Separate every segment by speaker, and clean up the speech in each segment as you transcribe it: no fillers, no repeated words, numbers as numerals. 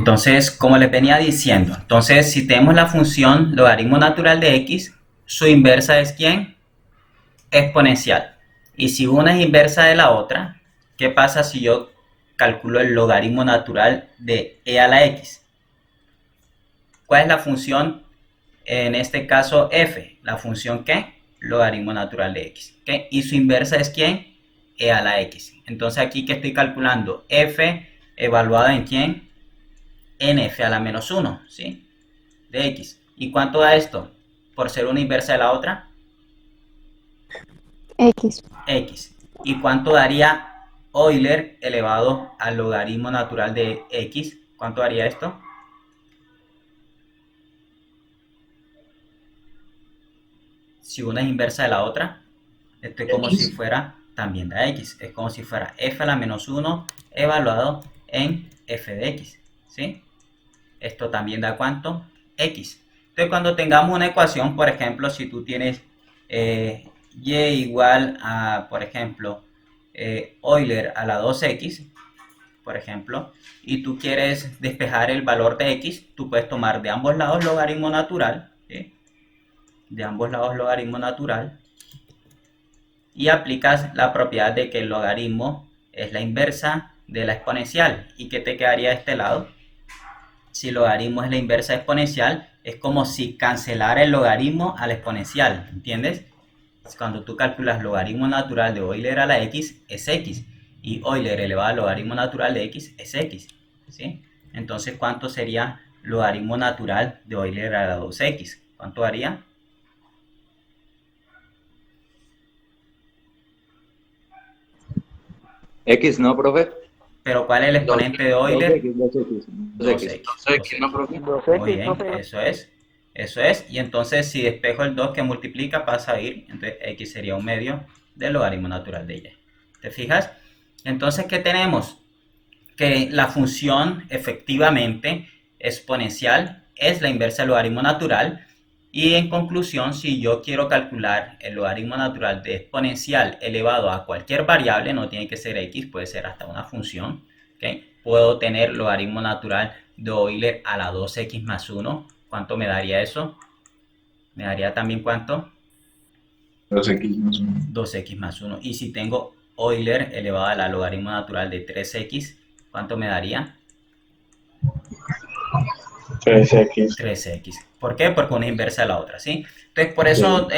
Speaker 1: Entonces, como les venía diciendo, entonces si tenemos la función logaritmo natural de x, su inversa es ¿quién? Exponencial. Y si una es inversa de la otra, ¿qué pasa si yo calculo el logaritmo natural de e a la x? ¿Cuál es la función en este caso f? La función ¿qué? Logaritmo natural de x. ¿Okay? Y su inversa es ¿quién? E a la x. Entonces aquí que estoy calculando f evaluado en ¿quién? En f a la menos 1, ¿sí? De x. ¿Y cuánto da esto? Por ser una inversa de la otra,
Speaker 2: X.
Speaker 1: x. ¿Y cuánto daría Euler elevado al logaritmo natural de x? ¿Cuánto daría esto? Si una es inversa de la otra, esto es como si
Speaker 3: X.
Speaker 1: fuera también da x. Es como si fuera f a la menos 1 evaluado en f de x, ¿sí? Esto también da ¿cuánto? X. Entonces, cuando tengamos una ecuación, por ejemplo, si tú tienes y igual a, por ejemplo, Euler a la 2x, por ejemplo, y tú quieres despejar el valor de x, tú puedes tomar de ambos lados logaritmo natural, ¿sí? De ambos lados logaritmo natural, y aplicas la propiedad de que el logaritmo es la inversa de la exponencial. ¿Y qué te quedaría de este lado? Si el logaritmo es la inversa exponencial, es como si cancelara el logaritmo a la exponencial, ¿entiendes? Cuando tú calculas logaritmo natural de Euler a la x, es x, y Euler elevado al logaritmo natural de x es x, ¿sí? Entonces, ¿cuánto sería logaritmo natural de Euler a la 2x? ¿Cuánto haría?
Speaker 4: X, ¿no, profe?
Speaker 1: Pero ¿cuál es el exponente de Euler?
Speaker 4: 2X, 2X.
Speaker 1: 2x.
Speaker 4: 2X, ¿no, profe?
Speaker 1: Muy bien, eso es. Eso es. Y entonces si despejo el 2 que multiplica pasa a ir. Entonces x sería un medio del logaritmo natural de y. ¿Te fijas? Entonces, ¿qué tenemos? Que la función efectivamente exponencial es la inversa del logaritmo natural. Y en conclusión, si yo quiero calcular el logaritmo natural de exponencial elevado a cualquier variable, no tiene que ser x, puede ser hasta una función, ¿okay? Puedo tener logaritmo natural de Euler a la 2x más 1. ¿Cuánto me daría eso? ¿Me daría también cuánto?
Speaker 3: 2x más 1.
Speaker 1: 2x más 1. Y si tengo Euler elevado a la logaritmo natural de 3x, ¿cuánto me daría?
Speaker 3: 3x.
Speaker 1: 3x. ¿Por qué? Porque una es inversa de la otra, ¿sí? Entonces, por eso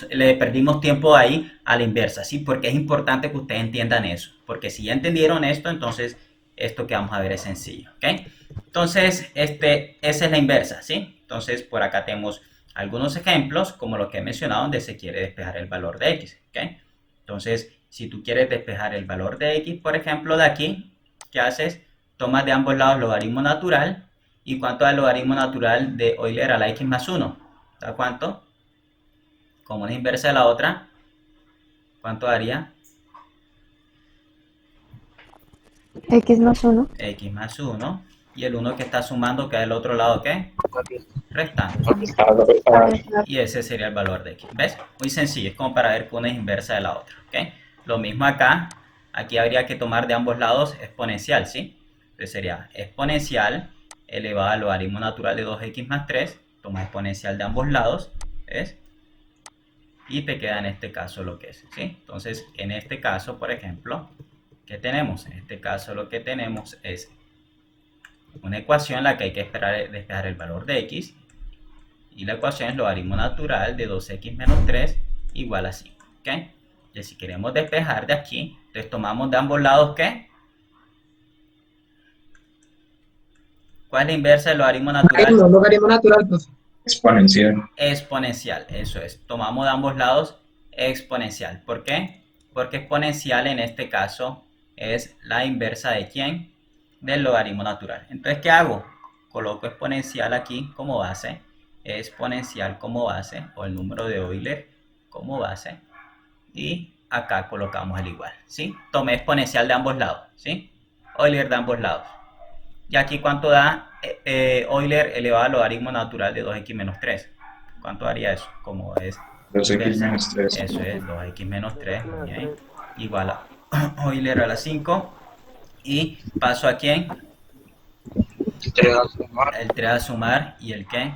Speaker 1: le perdimos tiempo ahí a la inversa, ¿sí? Porque es importante que ustedes entiendan eso. Porque si ya entendieron esto, entonces esto que vamos a ver es sencillo, ¿ok? Entonces, esa es la inversa, ¿sí? Entonces, por acá tenemos algunos ejemplos, como los que he mencionado, donde se quiere despejar el valor de x, ¿ok? Entonces, si tú quieres despejar el valor de x, por ejemplo, de aquí, ¿qué haces? Tomas de ambos lados logaritmo natural. ¿Y cuánto da el logaritmo natural de Euler a la x más 1? ¿Da cuánto? Como una inversa de la otra, ¿cuánto daría?
Speaker 2: X más 1.
Speaker 1: X más 1. Y el 1 que está sumando queda del otro lado, ¿qué? Restando. Y ese sería el valor de x. ¿Ves? Muy sencillo. Es como para ver que una es inversa de la otra. ¿Ok? Lo mismo acá. Aquí habría que tomar de ambos lados exponencial, ¿sí? Entonces sería exponencial elevado al logaritmo natural de 2x más 3. Toma exponencial de ambos lados. ¿Ves? Y te queda en este caso lo que es, ¿sí? Entonces, en este caso, por ejemplo, ¿qué tenemos? En este caso lo que tenemos es una ecuación en la que hay que despejar el valor de x, y la ecuación es logaritmo natural de 2x menos 3 igual a 5, ¿ok? Y si queremos despejar de aquí, entonces tomamos de ambos lados, ¿qué? ¿Cuál es la inversa del logaritmo natural?
Speaker 3: Logaritmo natural, pues. Exponencial.
Speaker 1: Exponencial, eso es. Tomamos de ambos lados exponencial. ¿Por qué? Porque exponencial en este caso es la inversa de ¿quién? Del logaritmo natural. Entonces, ¿qué hago? Coloco exponencial aquí como base, exponencial como base, o el número de Euler como base, y acá colocamos el igual, ¿sí? Tomé exponencial de ambos lados, ¿sí? Euler de ambos lados. Y aquí, ¿cuánto da Euler elevado al logaritmo natural de 2x menos 3? ¿Cuánto daría eso? Como es
Speaker 3: 2x
Speaker 1: inversa.
Speaker 3: menos 3.
Speaker 1: Eso es 2x menos 3. Bien. Igual a Euler a la 5. Y paso a quién?
Speaker 4: 3 a sumar
Speaker 1: El 3 a sumar y el qué.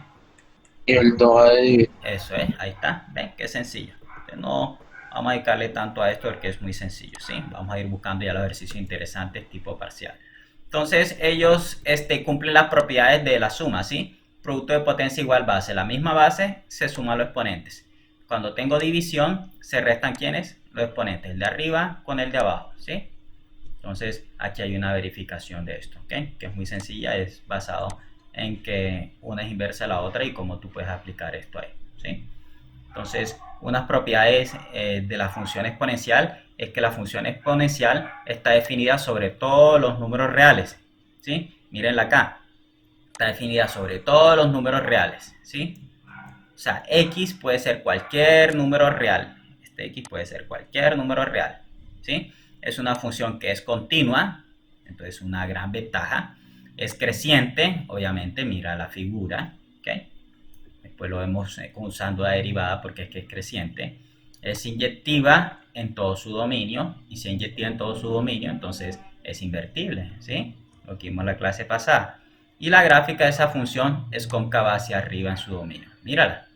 Speaker 4: y el 2 a dividir.
Speaker 1: Eso es, ahí está. ¿Ven? Qué sencillo. No vamos a dedicarle tanto a esto porque es muy sencillo, ¿sí? Vamos a ir buscando ya los ejercicios interesantes tipo parcial. Entonces, ellos cumplen las propiedades de la suma, ¿sí? Producto de potencia igual base. La misma base se suman los exponentes. Cuando tengo división, se restan ¿quiénes? Los exponentes. El de arriba con el de abajo, ¿sí? Entonces, aquí hay una verificación de esto, ¿ok? Que es muy sencilla, es basado en que una es inversa a la otra y cómo tú puedes aplicar esto ahí, ¿sí? Entonces, unas propiedades de la función exponencial es que la función exponencial está definida sobre todos los números reales, ¿sí? Mírenla acá, está definida sobre todos los números reales, ¿sí? O sea, x puede ser cualquier número real, x puede ser cualquier número real, ¿sí? Es una función que es continua, entonces una gran ventaja. Es creciente, obviamente, mira la figura, ¿ok? Después lo vemos usando la derivada porque es que es creciente. Es inyectiva en todo su dominio, y si es inyectiva en todo su dominio, entonces es invertible, ¿sí? Lo que vimos en la clase pasada. Y la gráfica de esa función es cóncava hacia arriba en su dominio. Mírala,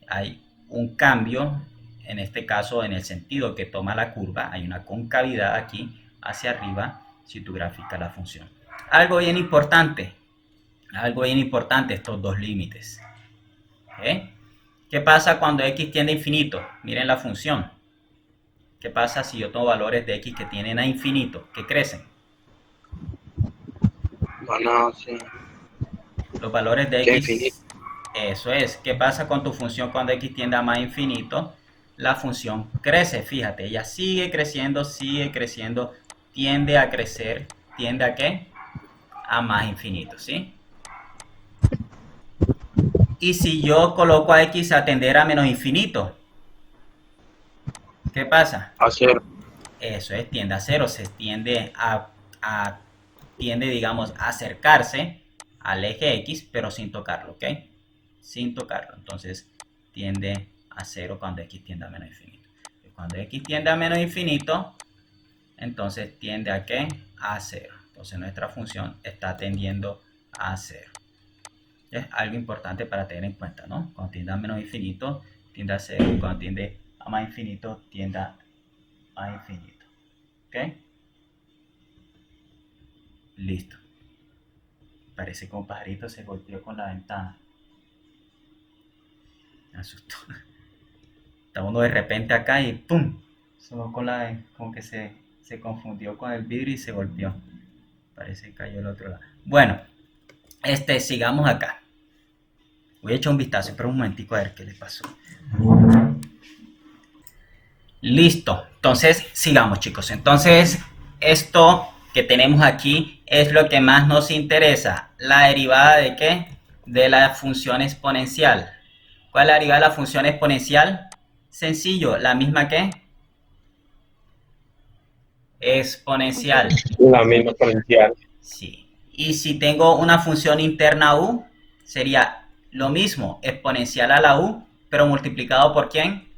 Speaker 1: hay un cambio, en este caso en el sentido que toma la curva, hay una concavidad aquí hacia arriba si tú graficas la función. Algo bien importante, estos dos límites. ¿Qué pasa cuando x tiende a infinito? Miren la función. ¿Qué pasa si yo tomo valores de x que tienden a infinito, que crecen?
Speaker 4: Bueno, sí.
Speaker 1: Los valores de
Speaker 4: Que
Speaker 1: x,
Speaker 4: infinito.
Speaker 1: eso es. ¿Qué pasa con tu función cuando x tiende a más infinito? La función crece, fíjate, ella sigue creciendo, tiende a crecer, ¿tiende a qué? A más infinito, ¿sí? Y si yo coloco a x a tender a menos infinito, ¿qué pasa?
Speaker 4: A 0.
Speaker 1: Eso es, tiende a 0, se tiende digamos, a acercarse al eje x, pero sin tocarlo, ¿ok? Sin tocarlo, entonces tiende a 0 cuando x tiende a menos infinito. Cuando x tiende a menos infinito, entonces tiende a ¿qué? A 0. Entonces nuestra función está tendiendo a 0. Es algo importante para tener en cuenta, ¿no? Cuando tiende a menos infinito, tiende a 0. Cuando tiende a más infinito, tiende a infinito. ¿Ok? Listo. Parece que un pajarito se golpeó con la ventana. Me asustó. Está uno de repente acá y ¡pum! Sonó con como que se confundió con el vidrio y se golpeó. Parece que cayó al otro lado. Bueno, sigamos acá. Voy a echar un vistazo, pero un momentico a ver qué le pasó. Listo. Entonces, sigamos, chicos. Entonces, esto que tenemos aquí es lo que más nos interesa. ¿La derivada de qué? De la función exponencial. ¿Cuál es la derivada de la función exponencial? Sencillo, la misma que exponencial.
Speaker 3: La misma exponencial.
Speaker 1: Sí. Y si tengo una función interna u, sería lo mismo, exponencial a la u, pero multiplicado por ¿quién?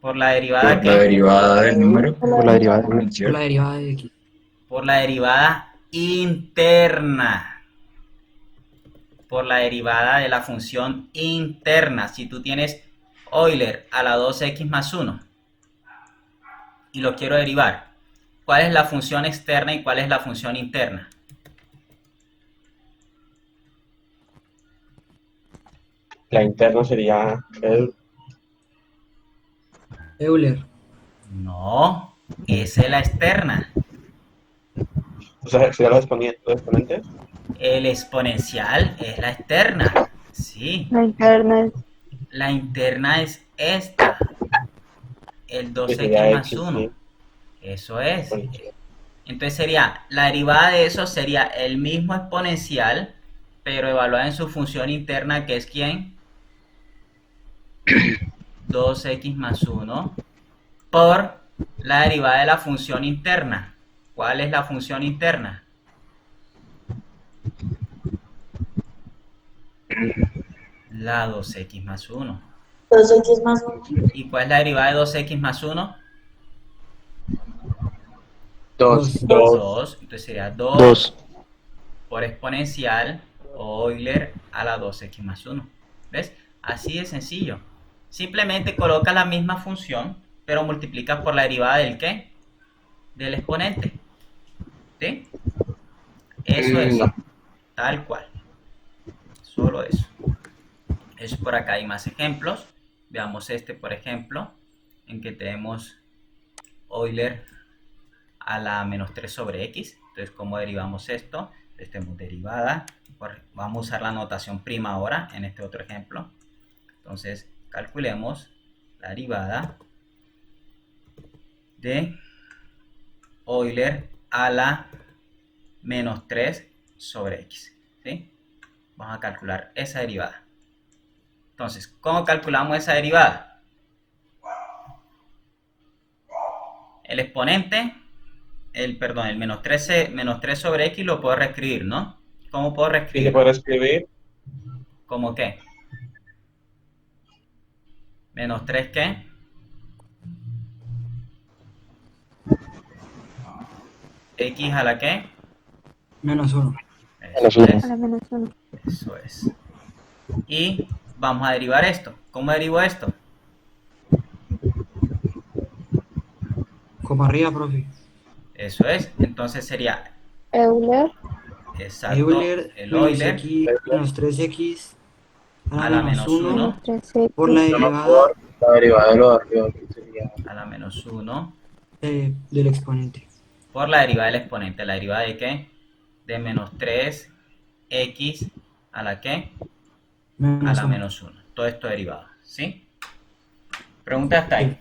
Speaker 1: Por la derivada
Speaker 3: Por la derivada del número.
Speaker 2: Por la derivada
Speaker 5: Por la derivada de x.
Speaker 1: Por la derivada interna. Por la derivada de la función interna. Si tú tienes Euler a la 2x más 1 y lo quiero derivar, ¿cuál es la función externa y cuál es la función interna?
Speaker 3: La interna sería
Speaker 5: Euler.
Speaker 1: No, esa es la externa.
Speaker 3: o sea, sería los exponentes.
Speaker 1: El exponencial es la externa. Sí.
Speaker 2: La interna es
Speaker 1: La interna es esta. El
Speaker 3: Que sería
Speaker 1: 2x más
Speaker 3: X,
Speaker 1: 1.
Speaker 3: sí.
Speaker 1: Eso es.
Speaker 3: Exponencial.
Speaker 1: Entonces sería, la derivada de eso sería el mismo exponencial, pero evaluada en su función interna, que es ¿quién? 2x más 1 por la derivada de la función interna. ¿Cuál es la función interna? La 2x más 1.
Speaker 6: 2x más 1.
Speaker 1: ¿Y cuál es la derivada de 2x más 1?
Speaker 4: 2.
Speaker 3: Dos.
Speaker 1: 2. Entonces sería 2
Speaker 6: 2.
Speaker 1: por exponencial Euler a la 2x más 1. ¿Ves? Así de sencillo. Simplemente colocas la misma función, pero multiplicas por la derivada del ¿qué? Del exponente. ¿Sí? Eso es.
Speaker 4: No.
Speaker 1: Tal cual. Solo eso. Eso por acá hay más ejemplos. Veamos este, por ejemplo, en que tenemos Euler a la menos 3 sobre x. Entonces, ¿cómo derivamos esto? Entonces, tenemos derivada. Vamos a usar la notación prima ahora en este otro ejemplo. Entonces, calculemos la derivada de Euler a la menos 3 sobre x. ¿Sí? Vamos a calcular esa derivada. Entonces, ¿cómo calculamos esa derivada? El exponente, el menos 3 sobre x lo puedo reescribir, ¿no? ¿Cómo puedo
Speaker 3: Y se
Speaker 1: reescribir?
Speaker 3: puede escribir
Speaker 1: ¿Cómo qué? Menos 3 ¿qué? X a la qué?
Speaker 5: Menos 1.
Speaker 1: Eso es.
Speaker 2: A la menos 1.
Speaker 1: Eso es. Y vamos a derivar esto. ¿Cómo derivo esto?
Speaker 5: Como arriba, profe.
Speaker 1: Eso es. Entonces sería
Speaker 2: Euler
Speaker 1: exacto
Speaker 5: Euler
Speaker 1: el
Speaker 5: menos
Speaker 1: Euler
Speaker 5: x menos 3x
Speaker 1: a la menos 1
Speaker 2: menos 3x
Speaker 5: por la derivada
Speaker 4: La derivada de lo de arriba, que sería
Speaker 1: a la menos 1
Speaker 5: del exponente.
Speaker 1: por la derivada del exponente. ¿La derivada de qué? De menos 3x a la qué? A
Speaker 5: Menos
Speaker 1: la
Speaker 5: 1.
Speaker 1: menos 1. Todo esto derivado. ¿Sí? Pregunta hasta ahí.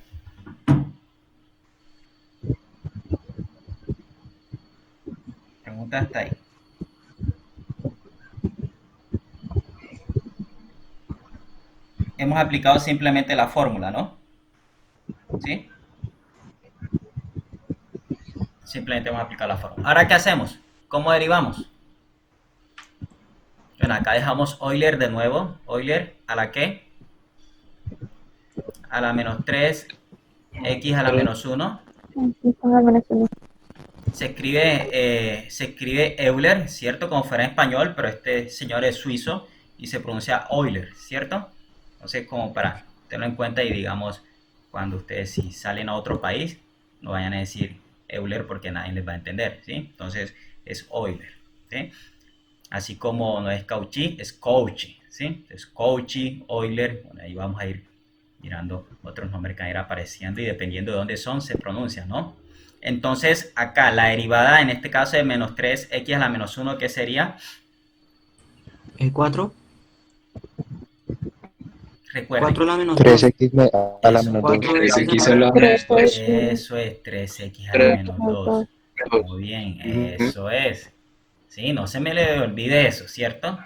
Speaker 1: Pregunta hasta ahí. Hemos aplicado simplemente la fórmula, ¿no? ¿Sí? Simplemente hemos aplicado la fórmula. Ahora, ¿qué hacemos? ¿Cómo derivamos? Bueno, acá dejamos Euler de nuevo. Euler a la qué? A la menos 3, x a la menos 1.
Speaker 2: Aquí con la menos 1.
Speaker 1: Se escribe Euler, ¿cierto? Como fuera en español, pero este señor es suizo y se pronuncia Euler, ¿cierto? Entonces, como para tenerlo en cuenta y digamos, cuando ustedes si salen a otro país, no vayan a decir Euler porque nadie les va a entender, ¿sí? Entonces, es Euler, ¿sí? Así como no es Cauchy, es Cauchy, ¿sí? Entonces, Cauchy, Euler, bueno, ahí vamos a ir mirando otros nombres que van a ir apareciendo y dependiendo de dónde son, se pronuncian, ¿no? Entonces, acá la derivada, en este caso de menos 3x a la menos 1, ¿qué sería?
Speaker 5: 4.
Speaker 1: Recuerden,
Speaker 5: 4 a la menos 2.
Speaker 6: 3x a la
Speaker 1: Eso.
Speaker 6: menos
Speaker 5: 4
Speaker 6: 2.
Speaker 5: x
Speaker 4: X
Speaker 5: a
Speaker 4: a
Speaker 5: la
Speaker 4: la
Speaker 5: menos 2.
Speaker 1: eso es 3x a la menos 2. Muy bien, eso es. Sí, no se me le olvide eso, ¿cierto?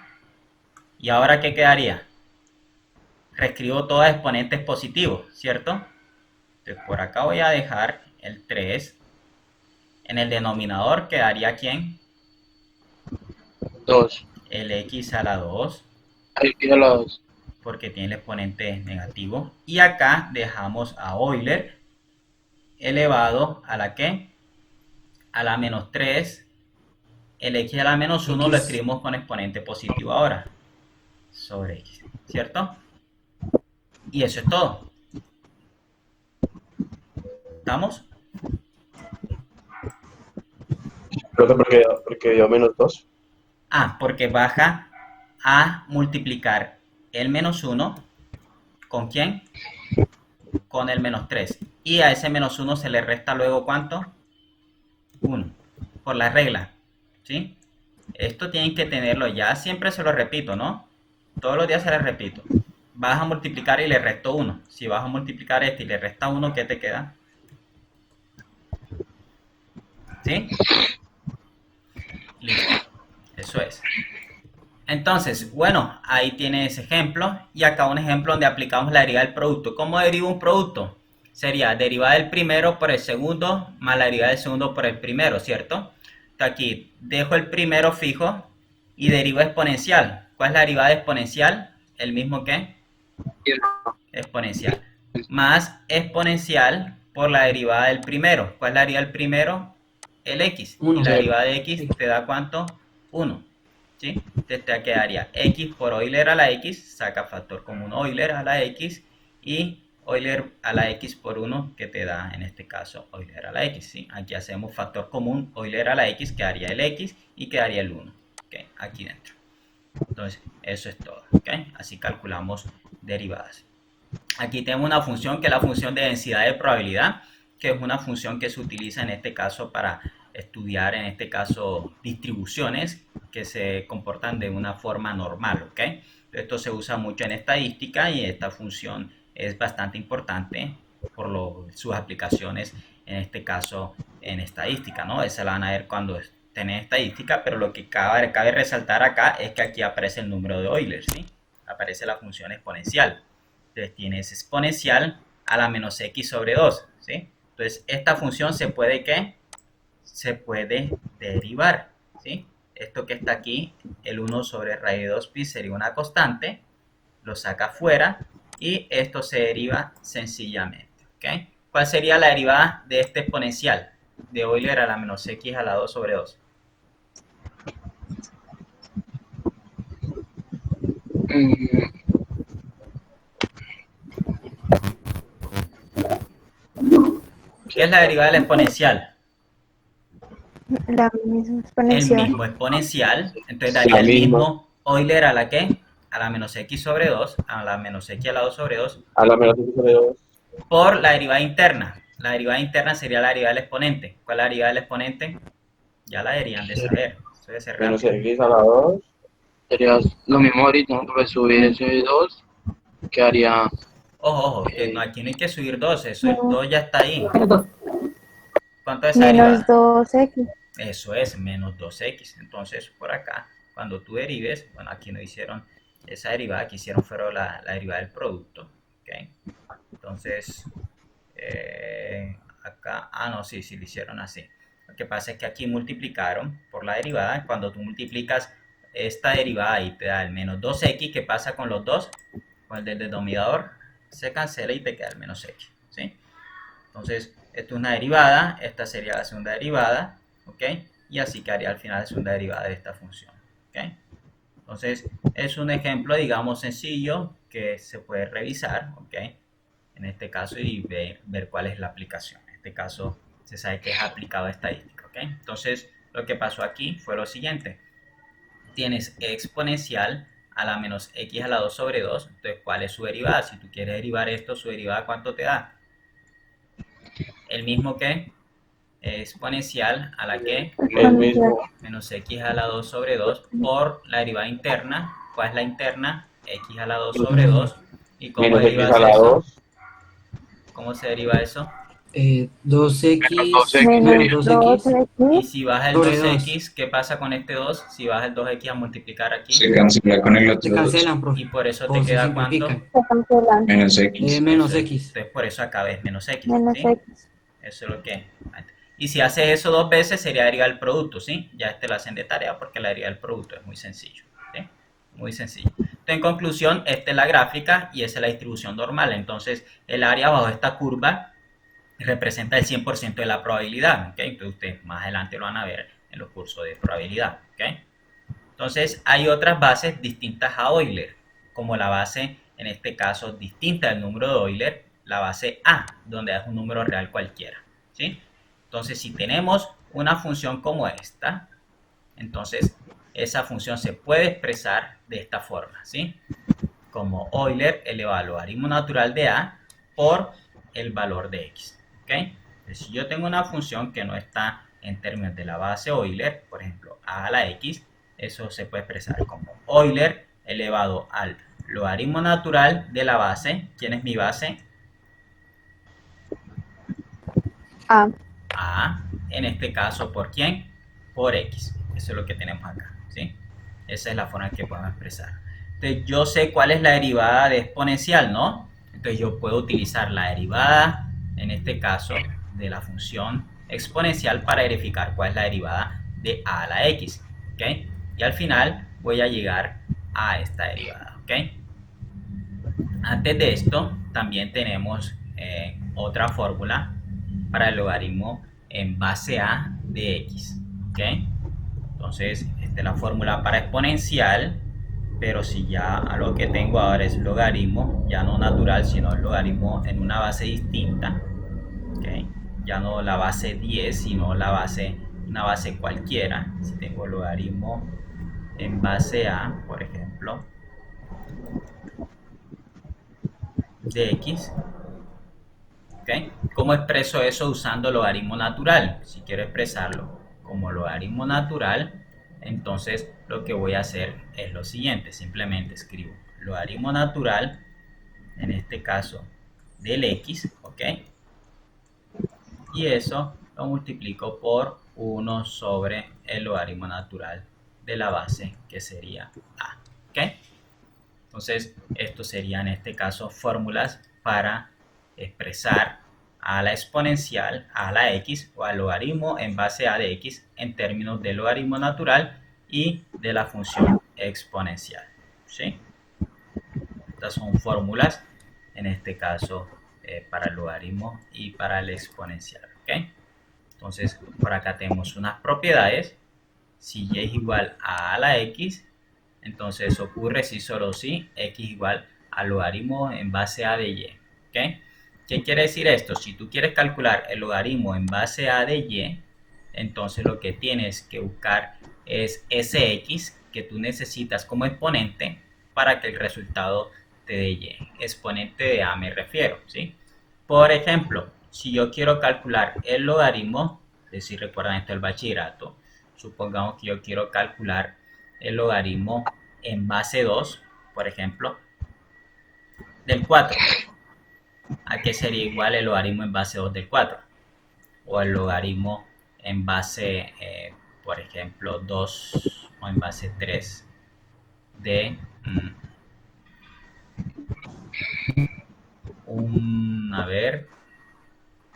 Speaker 1: ¿Y ahora qué quedaría? Reescribo todos exponentes positivos, ¿cierto? Entonces por acá voy a dejar el 3. En el denominador quedaría ¿quién?
Speaker 4: 2.
Speaker 1: El x a la 2,
Speaker 4: X a la 2.
Speaker 1: porque tiene el exponente negativo. Y acá dejamos a Euler elevado a la ¿qué? A la menos 3. El x a la menos 1 lo escribimos con exponente positivo ahora. Sobre x, ¿cierto? Y eso es todo. ¿Estamos?
Speaker 3: Pero porque dio menos 2.
Speaker 1: Ah, porque baja a multiplicar el menos 1. ¿Con quién? Con el menos 3. Y a ese menos 1 se le resta luego ¿cuánto? 1. Por la regla. ¿Sí? Esto tienen que tenerlo ya. Siempre se lo repito, ¿no? Todos los días se les repito. Vas a multiplicar y le resto 1. Si vas a multiplicar este y le resta 1, ¿qué te queda? ¿Sí? Listo. Eso es. Entonces, bueno, ahí tiene ese ejemplo. Y acá un ejemplo donde aplicamos la derivada del producto. ¿Cómo derivo un producto? Sería derivada del primero por el segundo más la derivada del segundo por el primero, ¿cierto? Entonces aquí dejo el primero fijo y derivo exponencial. ¿Cuál es la derivada exponencial? El mismo que exponencial. Más exponencial por la derivada del primero. ¿Cuál es la derivada del primero? el x.
Speaker 5: Uno.
Speaker 1: Y la derivada de x te da ¿cuánto? 1. ¿Sí? Entonces te quedaría x por Euler a la x, saca factor común Euler a la x, y Euler a la x por 1, que te da en este caso Euler a la x. ¿Sí? Aquí hacemos factor común Euler a la x, quedaría el x y quedaría el 1. ¿Okay? Aquí dentro. Entonces, eso es todo. ¿Okay? Así calculamos derivadas. Aquí tenemos una función que es la función de densidad de probabilidad, que es una función que se utiliza en este caso para estudiar, en este caso, distribuciones que se comportan de una forma normal. ¿Okay? Esto se usa mucho en estadística y esta función es bastante importante por sus aplicaciones, en este caso, en estadística, ¿no? Esa la van a ver cuando estén en estadística, pero lo que cabe resaltar acá es que aquí aparece el número de Euler, ¿sí? Aparece la función exponencial. Entonces tienes exponencial a la menos x sobre 2, ¿sí? Entonces esta función se puede, ¿qué? Se puede derivar, ¿sí? Esto que está aquí, el 1 sobre raíz de 2 pi sería una constante, lo saca fuera y esto se deriva sencillamente, ¿ok? ¿Cuál sería la derivada de este exponencial de Euler a la menos x a la 2 sobre 2? ¿Qué es la derivada del exponencial?
Speaker 2: La misma
Speaker 1: El
Speaker 2: exponencial.
Speaker 1: mismo exponencial, entonces daría el mismo Euler a la ¿qué? A la menos x sobre 2, a la menos x a la 2 sobre 2,
Speaker 3: A la menos x sobre 2.
Speaker 1: por la derivada interna. La derivada interna sería la derivada del exponente. ¿Cuál es la derivada del exponente? Ya la deberían de saber. Eso debe ser
Speaker 3: Menos
Speaker 1: rápido.
Speaker 3: x a la 2.
Speaker 4: Sería lo mismo ahorita, ¿no? Porque subir ese 2 quedaría
Speaker 1: Ojo, que no, aquí no hay que subir 2, eso es 2 ya está ahí. ¿Cuánto es esa
Speaker 2: Menos
Speaker 1: derivada?
Speaker 2: 2x.
Speaker 1: Eso es menos 2x. Entonces, por acá, cuando tú derives, bueno, aquí no hicieron esa derivada, aquí hicieron fueron la derivada del producto. ¿Okay? Entonces, acá, no, sí, lo hicieron así. Lo que pasa es que aquí multiplicaron por la derivada. Cuando tú multiplicas esta derivada y te da el menos 2x, ¿qué pasa con los dos? Con el del denominador se cancela y te queda el menos x, ¿sí? Entonces, esto es una derivada, esta sería la segunda derivada, ¿ok? Y así quedaría al final la segunda derivada de esta función, ¿ok? Entonces, es un ejemplo, digamos, sencillo que se puede revisar, ¿ok? En este caso y ver cuál es la aplicación. En este caso, se sabe que es aplicado a estadística, ¿ok? Entonces, lo que pasó aquí fue lo siguiente. Tienes exponencial a la menos x a la 2 sobre 2. Entonces, ¿cuál es su derivada? Si tú quieres derivar esto, su derivada, ¿cuánto te da? El mismo que exponencial a la que
Speaker 3: El mismo.
Speaker 1: menos x a la 2 sobre 2 por la derivada interna. ¿Cuál es la interna? X a la 2 sobre 2. ¿Y cómo
Speaker 3: Menos x
Speaker 1: derivas
Speaker 3: a la
Speaker 1: eso?
Speaker 3: 2.
Speaker 1: ¿Cómo se deriva eso?
Speaker 5: 2x
Speaker 4: Menos
Speaker 5: 2x
Speaker 2: 2x.
Speaker 1: Y si baja el
Speaker 5: Sobre
Speaker 1: 2x, ¿qué pasa con este 2? Si baja el 2x a multiplicar aquí.
Speaker 6: Se cancela con el
Speaker 5: se
Speaker 6: otro 2.
Speaker 5: cancelan, profe.
Speaker 1: Y por eso
Speaker 5: O
Speaker 1: te
Speaker 5: se
Speaker 1: queda ¿cuánto?
Speaker 5: simplifican.
Speaker 2: Se cancelan.
Speaker 6: Menos X.
Speaker 5: Menos
Speaker 1: Eso es.
Speaker 5: x.
Speaker 1: Entonces por eso acá ves menos x.
Speaker 2: Menos
Speaker 1: ¿sí?
Speaker 2: x.
Speaker 1: Eso es lo que... Y si haces eso dos veces sería derivar el producto, ¿sí? Ya este lo hacen de tarea porque la derivada del producto es muy sencillo, ¿sí? Muy sencillo. Entonces, en conclusión, esta es la gráfica y esa es la distribución normal. Entonces, el área bajo esta curva representa el 100% de la probabilidad, ¿ok? Entonces, ustedes más adelante lo van a ver en los cursos de probabilidad, ¿ok? Entonces, hay otras bases distintas a Euler, como la base, en este caso, distinta del número de Euler, la base A, donde es un número real cualquiera, ¿sí? Entonces, si tenemos una función como esta, entonces esa función se puede expresar de esta forma, ¿sí? Como Euler elevado al logaritmo natural de A por el valor de X, ¿ok? Entonces, si yo tengo una función que no está en términos de la base Euler, por ejemplo, A a la X, eso se puede expresar como Euler elevado al logaritmo natural de la base. ¿Quién es mi base?
Speaker 2: A.
Speaker 1: A, en este caso, ¿por quién? Por X. Eso es lo que tenemos acá, ¿sí? Esa es la forma en que podemos expresar. Entonces, yo sé cuál es la derivada de exponencial, ¿no? Entonces, yo puedo utilizar la derivada, en este caso, de la función exponencial para verificar cuál es la derivada de A a la X, ¿ok? Y al final voy a llegar a esta derivada, ¿ok? Antes de esto, también tenemos otra fórmula para el logaritmo en base A de x. ¿Ok? Entonces, esta es la fórmula para exponencial, pero si ya a lo que tengo ahora es logaritmo, ya no natural, sino logaritmo en una base distinta. ¿Ok? Ya no la base 10, sino una base cualquiera. Si tengo logaritmo en base a, por ejemplo, de x. ¿Okay? ¿Cómo expreso eso usando logaritmo natural? Si quiero expresarlo como logaritmo natural, entonces lo que voy a hacer es lo siguiente. Simplemente escribo logaritmo natural, en este caso del x, ¿ok? Y eso lo multiplico por 1 sobre el logaritmo natural de la base, que sería a. ¿Ok? Entonces, esto sería en este caso fórmulas para expresar a la exponencial, a la x o al logaritmo en base a de x en términos de logaritmo natural y de la función exponencial. ¿Sí? Estas son fórmulas en este caso para el logaritmo y para el exponencial. ¿Ok? Entonces, por acá tenemos unas propiedades. Si y es igual a la x, entonces ocurre si solo si x igual al logaritmo en base a de y. ¿Okay? ¿Qué quiere decir esto? Si tú quieres calcular el logaritmo en base a de y, entonces lo que tienes que buscar es ese x que tú necesitas como exponente para que el resultado te dé y. Exponente de a me refiero, ¿sí? Por ejemplo, si yo quiero calcular el logaritmo, si recuerdan esto del bachillerato, supongamos que yo quiero calcular el logaritmo en base 2, por ejemplo, del 4. ¿A qué sería igual el logaritmo en base 2 del 4? O el logaritmo en base, por ejemplo, 2 o en base 3 de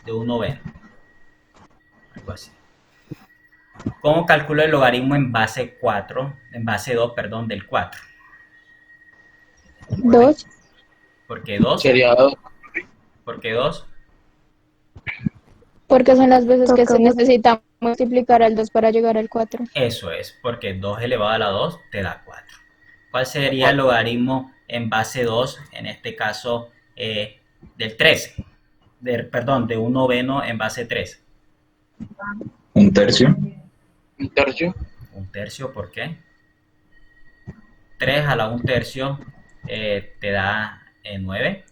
Speaker 1: de un noveno. Algo así. ¿Cómo calculo el logaritmo en base 4, en base 2, perdón, del 4?
Speaker 2: 2.
Speaker 1: ¿Por qué 2?
Speaker 4: Sería 2.
Speaker 1: ¿Por qué 2?
Speaker 2: Porque son las veces que se necesita multiplicar al 2 para llegar al 4.
Speaker 1: Eso es, porque 2 elevado a la 2 te da 4. ¿Cuál sería el logaritmo en base 2, en este caso del 13? Perdón, de un noveno en base 3.
Speaker 3: Un tercio.
Speaker 4: Un tercio.
Speaker 1: Un tercio, ¿por qué? 3 a la 1 tercio te da 9.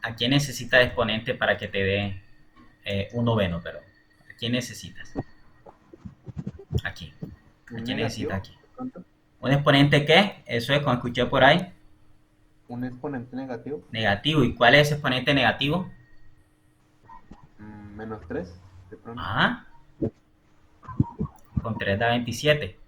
Speaker 1: ¿A quién necesitas exponente para que te dé un noveno, perdón? ¿A quién necesitas? Aquí. ¿A quién necesitas aquí? ¿Un exponente qué? Eso es, como escuché por ahí.
Speaker 6: ¿Un exponente negativo?
Speaker 1: Negativo. ¿Y cuál es ese exponente negativo?
Speaker 6: Menos 3, de pronto.
Speaker 1: Ah, con 3 da 27.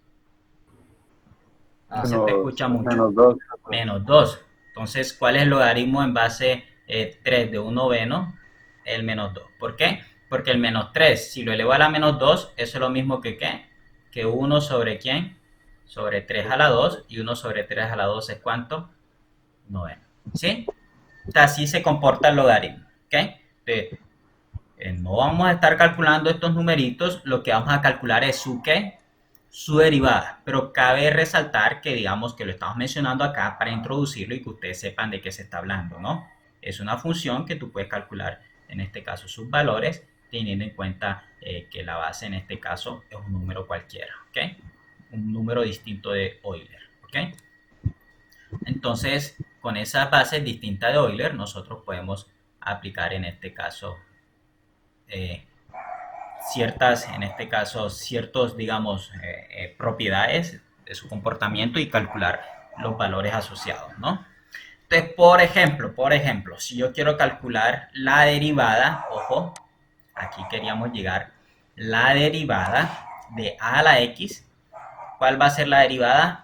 Speaker 6: Ah,
Speaker 1: Se te escucha mucho.
Speaker 3: Menos 2.
Speaker 1: Menos 2. Entonces, ¿cuál es el logaritmo en base 3 de un noveno? El menos 2. ¿Por qué? Porque el menos 3, si lo elevo a la menos 2, eso es lo mismo que ¿qué? Que 1 sobre ¿quién? Sobre 3 a la 2. Y 1 sobre 3 a la 2 es ¿cuánto? Noveno. ¿Sí? Así se comporta el logaritmo. ¿Ok? Entonces, no vamos a estar calculando estos numeritos. Lo que vamos a calcular es su ¿qué? Su derivada, pero cabe resaltar que digamos que lo estamos mencionando acá para introducirlo y que ustedes sepan de qué se está hablando, ¿no? Es una función que tú puedes calcular, en este caso, sus valores, teniendo en cuenta que la base en este caso es un número cualquiera, ¿ok? Un número distinto de Euler, ¿ok? Entonces, con esas bases distintas de Euler, nosotros podemos aplicar en este caso ciertas, en este caso, ciertos, digamos, propiedades de su comportamiento y calcular los valores asociados, ¿no? Entonces, por ejemplo, si yo quiero calcular la derivada, ojo, aquí queríamos llegar, la derivada de a a la x, ¿cuál va a ser la derivada?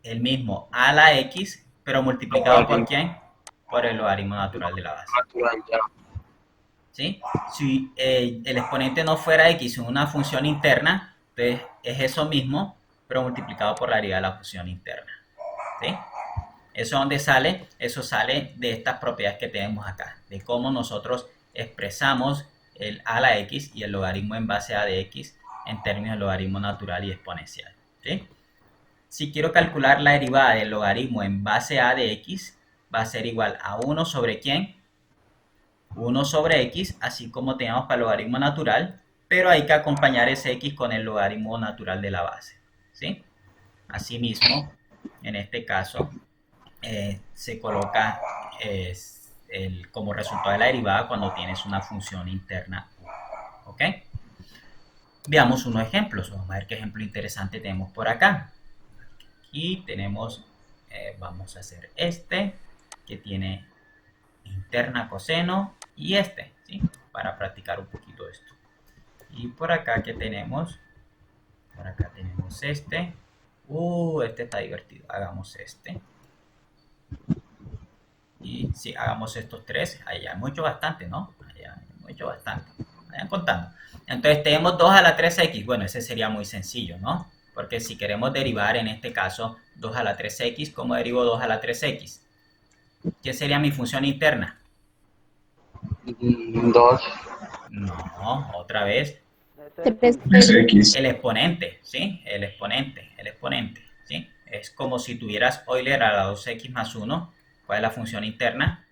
Speaker 1: El mismo a a la x, pero multiplicado por ¿quién? Por el logaritmo natural de la base.
Speaker 4: Natural, ya.
Speaker 1: ¿Sí? Si el exponente no fuera x en una función interna, entonces es eso mismo, pero multiplicado por la derivada de la función interna. ¿Sí? ¿Eso dónde sale? Eso sale de estas propiedades que tenemos acá, de cómo nosotros expresamos el a a la x y el logaritmo en base a de x en términos de logaritmo natural y exponencial. ¿Sí? Si quiero calcular la derivada del logaritmo en base a de x, va a ser igual a 1 sobre ¿quién? 1 sobre x, así como tenemos para el logaritmo natural, pero hay que acompañar ese x con el logaritmo natural de la base. ¿Sí? Asimismo, en este caso, se coloca como resultado de la derivada cuando tienes una función interna u. ¿Ok? Veamos unos ejemplos. Vamos a ver qué ejemplo interesante tenemos por acá. Aquí tenemos, vamos a hacer este, que tiene interna coseno, y este, ¿sí? Para practicar un poquito esto. Y por acá, ¿qué tenemos? Por acá tenemos este. Este está divertido. Hagamos este. Y si hagamos estos tres, allá hemos hecho bastante, ¿no? Allá hemos hecho bastante. Vayan contando. Entonces tenemos 2 a la 3x. Bueno, ese sería muy sencillo, ¿no? Porque si queremos derivar, en este caso, 2 a la 3x, ¿cómo derivo 2 a la 3x? ¿Qué sería mi función interna?
Speaker 4: 2.
Speaker 1: No, otra vez.
Speaker 2: 3x.
Speaker 1: El exponente, ¿sí? El exponente, ¿sí? Es como si tuvieras Euler a la 2x más 1. ¿Cuál es la función interna?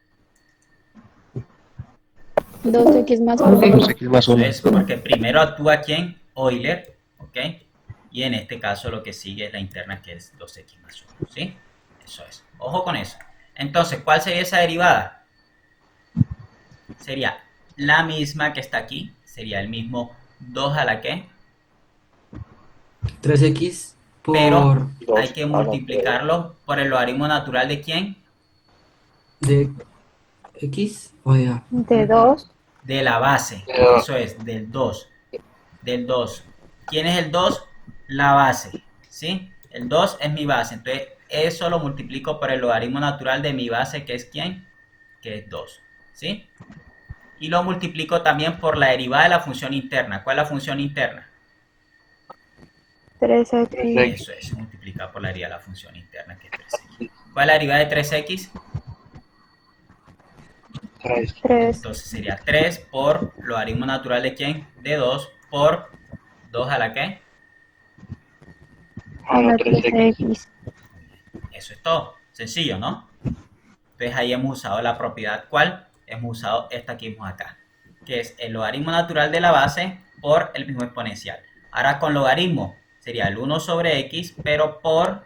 Speaker 2: 2x más 1.
Speaker 3: 2x más
Speaker 1: Eso
Speaker 3: 1.
Speaker 1: es porque primero actúa ¿quién? Euler, ¿ok? Y en este caso lo que sigue es la interna, que es 2x más 1, ¿sí? Eso es. Ojo con eso. Entonces, ¿cuál sería esa derivada? Sería la misma que está aquí. Sería el mismo 2 a la ¿qué?
Speaker 5: 3x
Speaker 1: Pero
Speaker 5: por
Speaker 1: hay que multiplicarlo por el logaritmo natural de ¿quién?
Speaker 5: de x o de a.
Speaker 2: De 2.
Speaker 1: De la base. Eso es, del 2. Del 2. ¿Quién es el 2? La base. ¿Sí? El 2 es mi base. Entonces, eso lo multiplico por el logaritmo natural de mi base, que es ¿quién? Que es 2. ¿Sí? Y lo multiplico también por la derivada de la función interna. ¿Cuál es la función interna?
Speaker 2: 3x.
Speaker 1: Eso es, multiplicar por la derivada de la función interna, que es 3x. ¿Cuál es la derivada de 3x?
Speaker 4: 3.
Speaker 2: 3.
Speaker 1: Entonces sería 3 por logaritmo natural de ¿quién? De 2 por 2 a la ¿qué?
Speaker 2: A la 3x.
Speaker 1: Eso es todo. Sencillo, ¿no? Entonces ahí hemos usado la propiedad, ¿cuál? Hemos usado esta que vimos acá, que es el logaritmo natural de la base por el mismo exponencial. Ahora con logaritmo sería el 1 sobre x, pero por,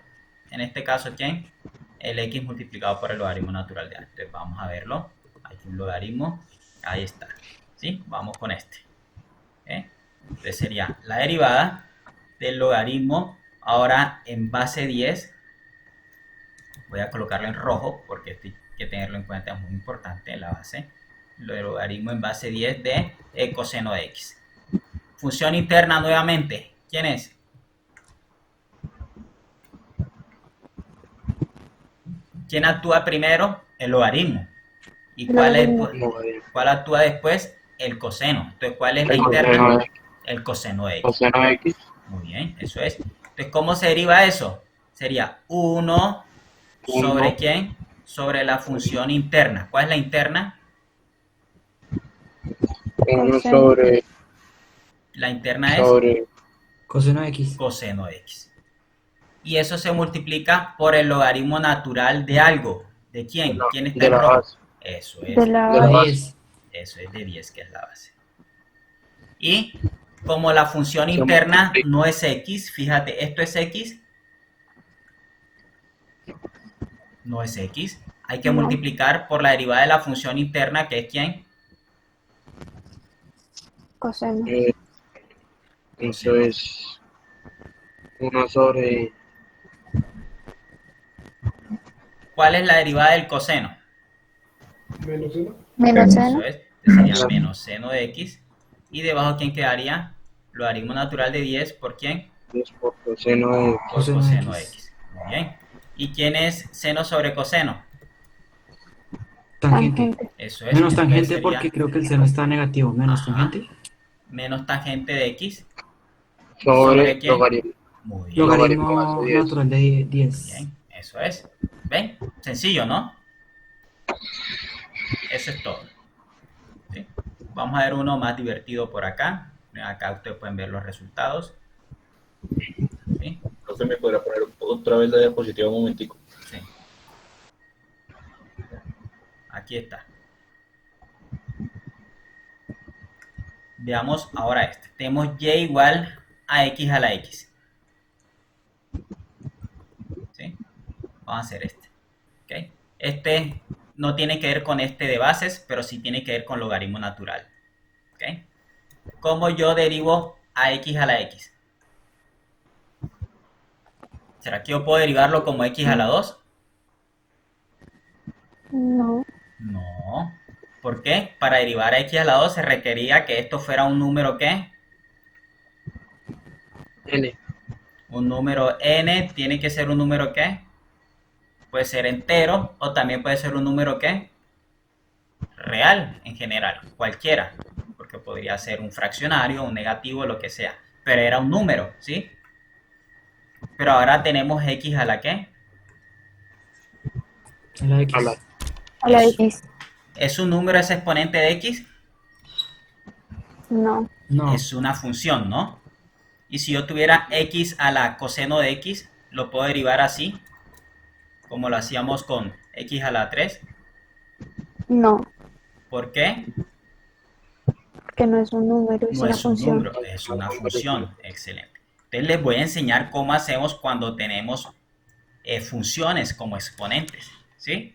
Speaker 1: en este caso, ¿quién? El x multiplicado por el logaritmo natural de a. Entonces vamos a verlo. Hay un logaritmo. Ahí está. ¿Sí? Vamos con este. Entonces sería la derivada del logaritmo. Ahora en base 10. Voy a colocarlo en rojo porque esto hay que tenerlo en cuenta, es muy importante en la base. El logaritmo en base 10 de coseno de x. Función interna nuevamente. ¿Quién es? ¿Quién actúa primero? El logaritmo. ¿Y cuál actúa después? El coseno. Entonces, ¿cuál es la interna? El coseno de x.
Speaker 4: Coseno de x.
Speaker 1: Muy bien, eso es. Entonces, ¿cómo se deriva eso? Sería 1 sobre ¿quién? Sobre la función interna. ¿Cuál es la interna?
Speaker 4: 1 sobre.
Speaker 1: La interna es
Speaker 5: coseno de x.
Speaker 1: coseno de x. Y eso se multiplica por el logaritmo natural de algo. ¿De quién? ¿Quién está
Speaker 4: de
Speaker 1: en
Speaker 4: la
Speaker 1: rojo?
Speaker 4: base.
Speaker 1: Eso es.
Speaker 2: De la
Speaker 4: De la
Speaker 2: base.
Speaker 4: base.
Speaker 5: 10.
Speaker 1: Eso es de 10, que es la base. Y como la función
Speaker 4: Se
Speaker 1: interna
Speaker 4: multiplica.
Speaker 1: no es x, fíjate, esto es x. No es x. Hay que
Speaker 2: No.
Speaker 1: multiplicar por la derivada de la función interna, que es ¿quién?
Speaker 2: Coseno.
Speaker 4: Eso es 1 sobre.
Speaker 1: ¿Cuál es la derivada del coseno?
Speaker 2: Menos
Speaker 1: Eso
Speaker 2: seno.
Speaker 1: es. Sería menos seno de x. Y debajo, ¿quién quedaría? Logaritmo natural de 10, ¿por quién?
Speaker 4: 10 por coseno de x.
Speaker 1: Por
Speaker 5: Coseno de
Speaker 1: coseno de
Speaker 5: x.
Speaker 1: x. Muy bien. ¿Y quién es seno sobre coseno?
Speaker 5: Tangente.
Speaker 2: Tangente.
Speaker 1: Eso es.
Speaker 5: Menos
Speaker 1: Entonces
Speaker 5: tangente
Speaker 1: sería
Speaker 5: porque creo que el seno está negativo. Menos
Speaker 1: Ajá.
Speaker 5: tangente.
Speaker 1: menos tangente de x.
Speaker 4: Sobre
Speaker 1: ¿Sobre quién?
Speaker 4: logaritmo.
Speaker 1: Muy bien.
Speaker 5: Logaritmo
Speaker 4: Logaritmo base 10.
Speaker 5: natural de 10.
Speaker 1: Bien, eso es. ¿Ven? Sencillo, ¿no? Eso es todo. ¿Sí? Vamos a ver uno más divertido por acá. Acá ustedes pueden ver los resultados. ¿Sí?
Speaker 3: Profe, ¿me podrá poner otra vez la diapositiva un momentico?
Speaker 1: Sí. Aquí está. Veamos ahora este. Tenemos y igual a x a la x. ¿Sí? Vamos a hacer este. ¿Okay? Este no tiene que ver con este de bases, pero sí tiene que ver con logaritmo natural. ¿Okay? ¿Cómo yo derivo a x a la x? ¿Será que yo puedo derivarlo como x a la 2?
Speaker 2: No.
Speaker 1: No. ¿Por qué? Para derivar a x a la 2 se requería que esto fuera un número ¿qué?
Speaker 4: N.
Speaker 1: Un número n. Tiene que ser un número ¿qué? Puede ser entero o también puede ser un número ¿qué? Real en general, cualquiera. Porque podría ser un fraccionario, un negativo, lo que sea. Pero era un número, ¿sí? Pero ahora tenemos x a la ¿qué?
Speaker 5: A la X.
Speaker 4: A la
Speaker 2: A la
Speaker 1: Es-
Speaker 2: X.
Speaker 1: ¿Es un número ese exponente de x?
Speaker 2: No.
Speaker 5: No.
Speaker 1: Es una función, ¿no? Y si yo tuviera x a la coseno de x, lo puedo derivar así, como lo hacíamos con x a la 3.
Speaker 2: No.
Speaker 1: ¿Por qué?
Speaker 2: Que no es un número, es
Speaker 1: No
Speaker 2: una
Speaker 1: es un
Speaker 2: función.
Speaker 1: número, es una función. Excelente. Entonces les voy a enseñar cómo hacemos cuando tenemos funciones como exponentes, ¿sí?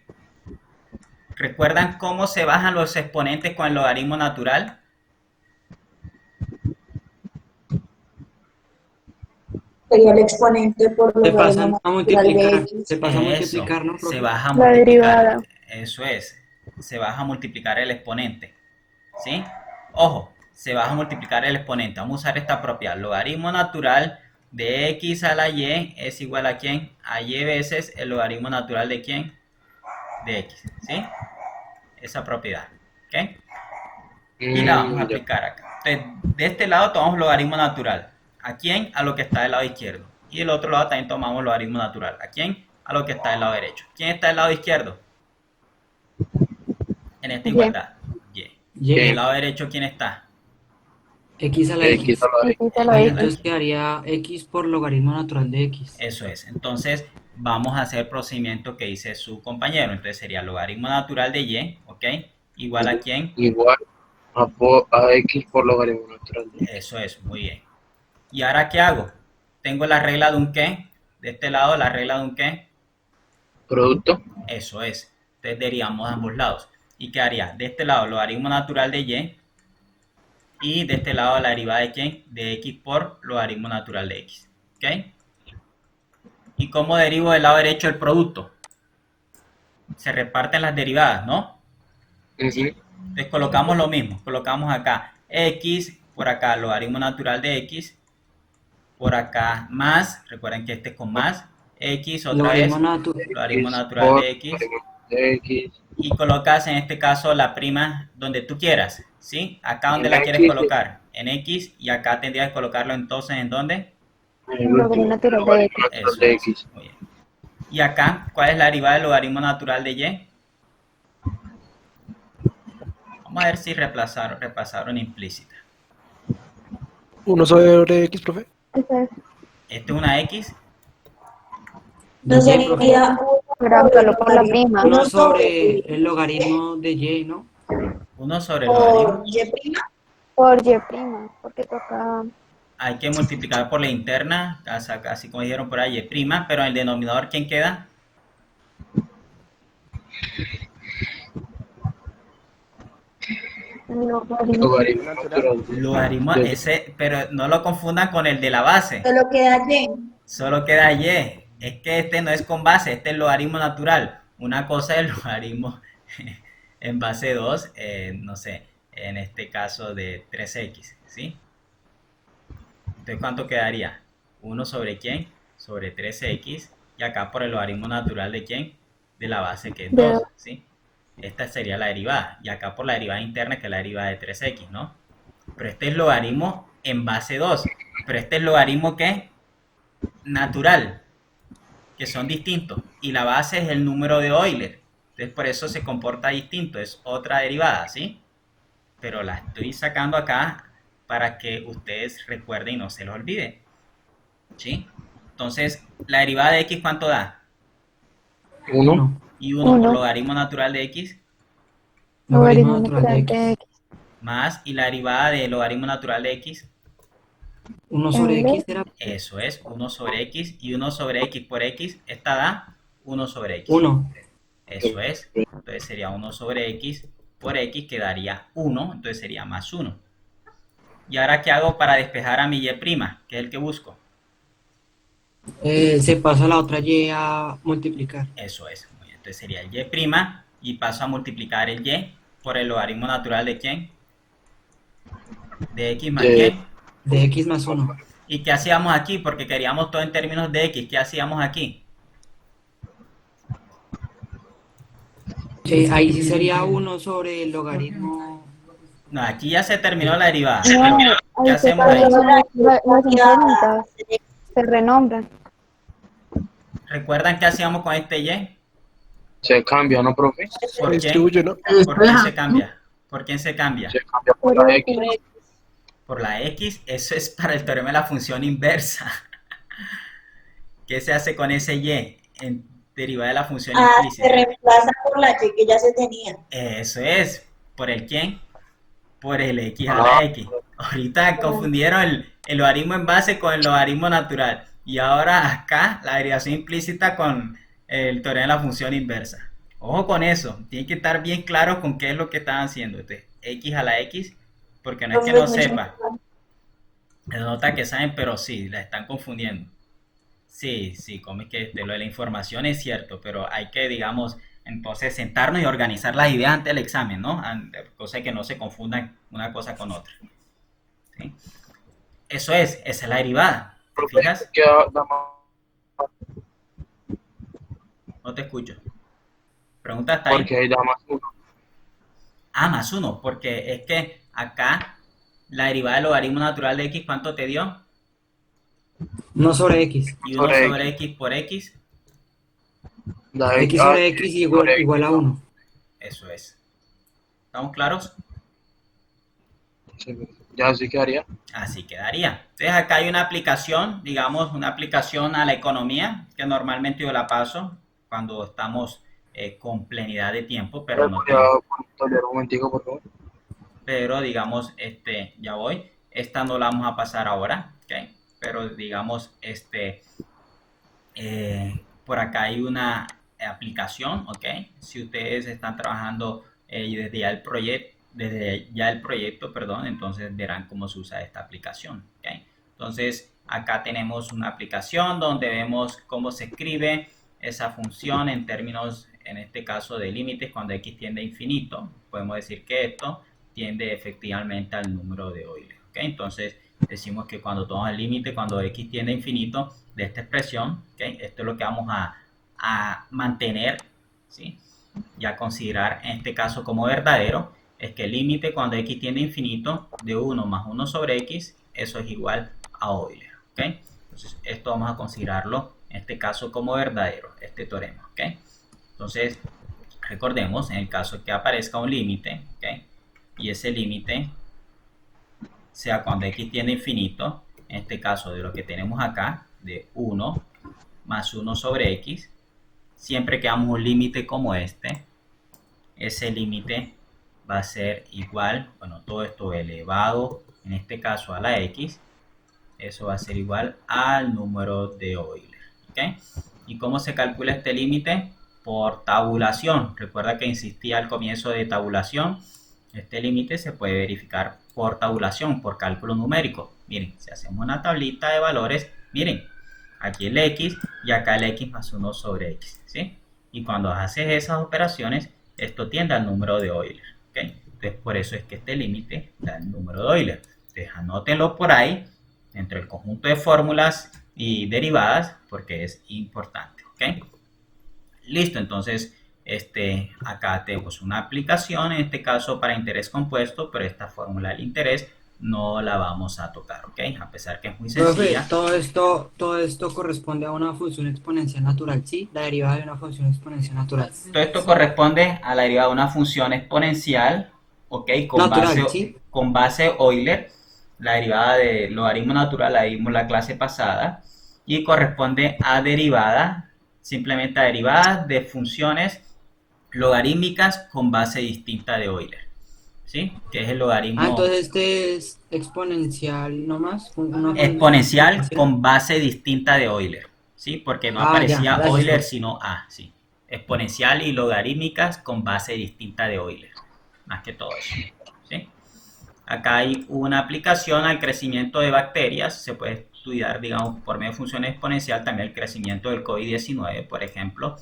Speaker 1: ¿Recuerdan cómo se bajan los exponentes con el logaritmo natural?
Speaker 7: Sería el exponente por
Speaker 5: Se
Speaker 7: logaritmo
Speaker 5: pasan a
Speaker 7: natural de
Speaker 5: multiplicar.
Speaker 7: x.
Speaker 5: Se pasa a
Speaker 1: Eso,
Speaker 5: multiplicar, ¿no,
Speaker 1: se
Speaker 5: profe?
Speaker 1: baja a
Speaker 2: La
Speaker 1: multiplicar.
Speaker 2: derivada.
Speaker 1: Eso es, se baja a multiplicar el exponente, ¿sí? Ojo, se baja a multiplicar el exponente. Vamos a usar esta propiedad. Logaritmo natural de x a la y es igual a ¿quién? A y veces el logaritmo natural de ¿quién? De x, ¿sí? Esa propiedad, ¿ok? Y la vamos a
Speaker 4: ya.
Speaker 1: aplicar acá. Entonces, de este lado tomamos logaritmo natural. ¿A quién? A lo que está del lado izquierdo. Y del otro lado también tomamos logaritmo natural. ¿A quién? A lo que está del lado derecho. ¿Quién está del lado izquierdo? En esta
Speaker 2: Y.
Speaker 1: igualdad. Y.
Speaker 5: Y.
Speaker 1: Del lado derecho, ¿quién está?
Speaker 5: X a la X.
Speaker 4: X a la X.
Speaker 2: X a la
Speaker 5: Ahí
Speaker 2: X.
Speaker 5: entonces quedaría X por logaritmo natural de X.
Speaker 1: Eso es. Entonces, vamos a hacer el procedimiento que dice su compañero. Entonces, sería logaritmo natural de y, ¿ok? Igual a quién?
Speaker 4: Igual a X por logaritmo natural de X.
Speaker 1: Eso es, muy bien. ¿Y ahora qué hago? Tengo la regla de un qué. De este lado, la regla de un qué.
Speaker 4: Producto.
Speaker 1: Eso es. Entonces derivamos a ambos lados. ¿Y qué haría? De este lado, logaritmo natural de y. Y de este lado, la derivada de quién? De x por logaritmo natural de x. ¿Ok? ¿Y cómo derivo del lado derecho el producto? Se reparten las derivadas, ¿no?
Speaker 4: Ujú.
Speaker 1: Entonces colocamos lo mismo. Colocamos acá x, por acá logaritmo natural de x, por acá más, recuerden que este es con más, x otra vez, logaritmo natural
Speaker 4: por
Speaker 1: de x,
Speaker 4: logaritmo de X.
Speaker 1: y colocas en este caso la prima donde tú quieras, ¿sí? Acá donde
Speaker 4: En
Speaker 1: la quieres
Speaker 4: X.
Speaker 1: colocar, en x, y acá tendrías que colocarlo entonces en ¿dónde?
Speaker 4: El
Speaker 2: Logaritmo
Speaker 4: último,
Speaker 2: natural de
Speaker 4: logaritmo
Speaker 2: X.
Speaker 4: natural
Speaker 1: Eso
Speaker 4: de
Speaker 1: es,
Speaker 4: X.
Speaker 1: muy bien. Y acá, ¿cuál es la derivada del logaritmo natural de y? Vamos a ver si repasaron implícita.
Speaker 8: 1 sobre X, profe.
Speaker 2: Esa es.
Speaker 1: Esta es una x,
Speaker 5: De
Speaker 7: No
Speaker 5: Y, profe.
Speaker 7: sería
Speaker 2: Gráficalo por la prima.
Speaker 5: Uno sobre el logaritmo de Y, ¿no?
Speaker 1: 1 sobre el logaritmo.
Speaker 7: por y prima.
Speaker 2: Por Y prima. Porque toca.
Speaker 1: Hay que multiplicar por la interna, así como dijeron por ahí, y', pero en el denominador, ¿quién queda?
Speaker 2: Logaritmo.
Speaker 4: Logaritmo natural de
Speaker 1: Logaritmo,
Speaker 4: de-
Speaker 1: ese, pero no lo confundan con el de la base.
Speaker 7: Solo queda y.
Speaker 1: Solo queda y. Es que este no es con base, este es logaritmo natural. Una cosa es el logaritmo en base 2, no sé, en este caso de 3x, ¿sí? Entonces, ¿cuánto quedaría? 1 sobre quién? Sobre 3x. Y acá por el logaritmo natural de quién? De la base que es
Speaker 2: De
Speaker 1: 2, ¿sí? Esta sería la derivada. Y acá por la derivada interna que es la derivada de 3x, ¿no? Pero este es logaritmo en base 2. Pero este es logaritmo ¿qué? Natural. ¿Ok? que son distintos. Y la base es el número de Euler. Entonces por eso se comporta distinto. Es otra derivada, ¿sí? Pero la estoy sacando acá para que ustedes recuerden y no se los olvide. ¿Sí? Entonces, la derivada de x, ¿cuánto da?
Speaker 4: 1.
Speaker 1: Y 1 por
Speaker 2: Uno.
Speaker 1: logaritmo natural de x
Speaker 5: Logaritmo natural de x.
Speaker 1: más, y la derivada de logaritmo natural de x,
Speaker 5: 1 sobre
Speaker 2: L.
Speaker 5: x era
Speaker 1: eso es 1 sobre x, y 1 sobre x por x, esta da 1 sobre x.
Speaker 5: 1.
Speaker 1: Eso es. Entonces sería 1 sobre x por x, que daría 1, entonces sería más 1. ¿Y ahora qué hago para despejar a mi y', que es el que busco?
Speaker 5: Se pasa la otra y a multiplicar.
Speaker 1: Eso es. Muy bien. Entonces sería el y', y paso a multiplicar el y por el logaritmo natural de ¿quién? De x más
Speaker 4: De-
Speaker 1: quién.
Speaker 5: De x más 1.
Speaker 1: ¿Y qué hacíamos aquí? Porque queríamos todo en términos de x. ¿Qué hacíamos aquí?
Speaker 5: Ahí sí sería 1 sobre el logaritmo.
Speaker 1: No, aquí ya se terminó la derivada.
Speaker 2: No,
Speaker 1: ¿Qué
Speaker 2: ahí se
Speaker 1: hacemos ahí?
Speaker 2: cambian las incógnitas, se renombran.
Speaker 1: ¿Recuerdan qué hacíamos con este y?
Speaker 4: Se cambia, ¿no, profe?
Speaker 8: Se
Speaker 1: ¿Por quién?
Speaker 8: distribuye, ¿no?
Speaker 1: ¿Por quién se cambia? ¿Por quién se cambia?
Speaker 4: Se cambia por la X.
Speaker 1: Por la x. Eso es para el teorema de la función inversa. ¿Qué se hace con ese y en derivada de la función
Speaker 7: Se
Speaker 1: implícita?
Speaker 7: reemplaza por la y que ya se tenía.
Speaker 1: Eso es. ¿Por el quién? Por el x a la x. Ahorita confundieron el logaritmo en base con el logaritmo natural. Y ahora acá la derivación implícita con el teorema de la función inversa. Ojo con eso. Tienen que estar bien claros con qué es lo que están haciendo. Entonces, x a la x, porque no es que no sepa. Se nota que saben, pero sí, la están confundiendo. Sí, como es que lo de la información es cierto, pero hay que, digamos, entonces sentarnos y organizar las ideas ante el examen, ¿no? Cosa que no se confundan una cosa con otra. ¿Sí? Eso es, esa es la derivada. ¿Te
Speaker 4: Profe,
Speaker 1: fijas?
Speaker 4: ¿qué da más?
Speaker 1: No te escucho. Pregunta hasta ahí.
Speaker 4: Porque ahí da más 1.
Speaker 1: Ah, más 1, porque es que acá la derivada del logaritmo natural de x, ¿cuánto te dio?
Speaker 5: 1 sobre x.
Speaker 1: Y 1
Speaker 4: Sobre
Speaker 1: sobre x por x,
Speaker 4: Da
Speaker 5: X sobre x
Speaker 4: sobre
Speaker 5: igual a 1.
Speaker 1: eso es. ¿Estamos claros?
Speaker 4: Sí, ya así quedaría.
Speaker 1: Así quedaría. Entonces acá hay una aplicación, digamos, una aplicación a la economía, que normalmente yo la paso cuando estamos con plenidad de tiempo, pero no
Speaker 4: ¿Podría
Speaker 1: tengo.
Speaker 4: tolerar un momentico, por favor?
Speaker 1: Pero digamos, ya voy. Esta no la vamos a pasar ahora, ¿ok? Pero digamos, por acá hay una aplicación, ¿ok? Si ustedes están trabajando desde ya el proyecto, perdón, entonces verán cómo se usa esta aplicación, ¿ok? Entonces, acá tenemos una aplicación donde vemos cómo se escribe esa función en términos, en este caso, de límites cuando x tiende a infinito. Podemos decir que esto tiende efectivamente al número de Euler, ¿ok? Entonces, decimos que cuando tomamos el límite, cuando x tiende a infinito de esta expresión, ¿okay? Esto es lo que vamos a mantener, ¿sí? Y a considerar en este caso como verdadero, es que el límite cuando x tiende a infinito de 1 más 1 sobre x, eso es igual a Euler, ¿ok? Entonces, esto vamos a considerarlo en este caso como verdadero, este teorema, ¿ok? Entonces, recordemos, en el caso que aparezca un límite, ¿ok? Y ese límite sea cuando x tiende a infinito, en este caso de lo que tenemos acá, de 1 más 1 sobre x, siempre que hagamos un límite como ese límite va a ser igual, bueno, todo esto elevado, en este caso a la x, eso va a ser igual al número de Euler, ¿ok? ¿Y cómo se calcula este límite? Por tabulación. Recuerda que insistí al comienzo de tabulación. Este límite se puede verificar por tabulación, por cálculo numérico. Miren, si hacemos una tablita de valores, miren, aquí el x y acá el x más 1 sobre x, ¿sí? Y cuando haces esas operaciones, esto tiende al número de Euler, ¿ok? Entonces, por eso es que este límite da el número de Euler. Entonces, anótenlo por ahí, entre el conjunto de fórmulas y derivadas, porque es importante, ¿ok? Listo, entonces, acá tenemos una aplicación, en este caso para interés compuesto, pero esta fórmula del interés no la vamos a tocar, ¿ok? A pesar que es muy
Speaker 5: Profe,
Speaker 1: sencilla.
Speaker 5: todo esto corresponde a una función exponencial natural, ¿sí? La derivada de una función exponencial natural.
Speaker 1: Todo esto corresponde a la derivada de una función exponencial, ¿ok?
Speaker 5: Natural, ¿sí?
Speaker 1: Con base Euler. La derivada de logaritmo natural la vimos la clase pasada. Y corresponde a derivadas, simplemente a derivadas de funciones logarítmicas con base distinta de Euler, ¿sí? Que es el logaritmo
Speaker 5: Entonces este es exponencial nomás. Una función
Speaker 1: exponencial
Speaker 5: exponencial.
Speaker 1: con base distinta de Euler, ¿sí? Porque no
Speaker 5: Ya,
Speaker 1: aparecía
Speaker 5: gracias,
Speaker 1: Euler
Speaker 5: profe.
Speaker 1: sino A, ¿sí? Exponencial y logarítmicas con base distinta de Euler, más que todo eso, ¿sí? Acá hay una aplicación al crecimiento de bacterias, se puede estudiar, digamos, por medio de función exponencial también el crecimiento del COVID-19, por ejemplo,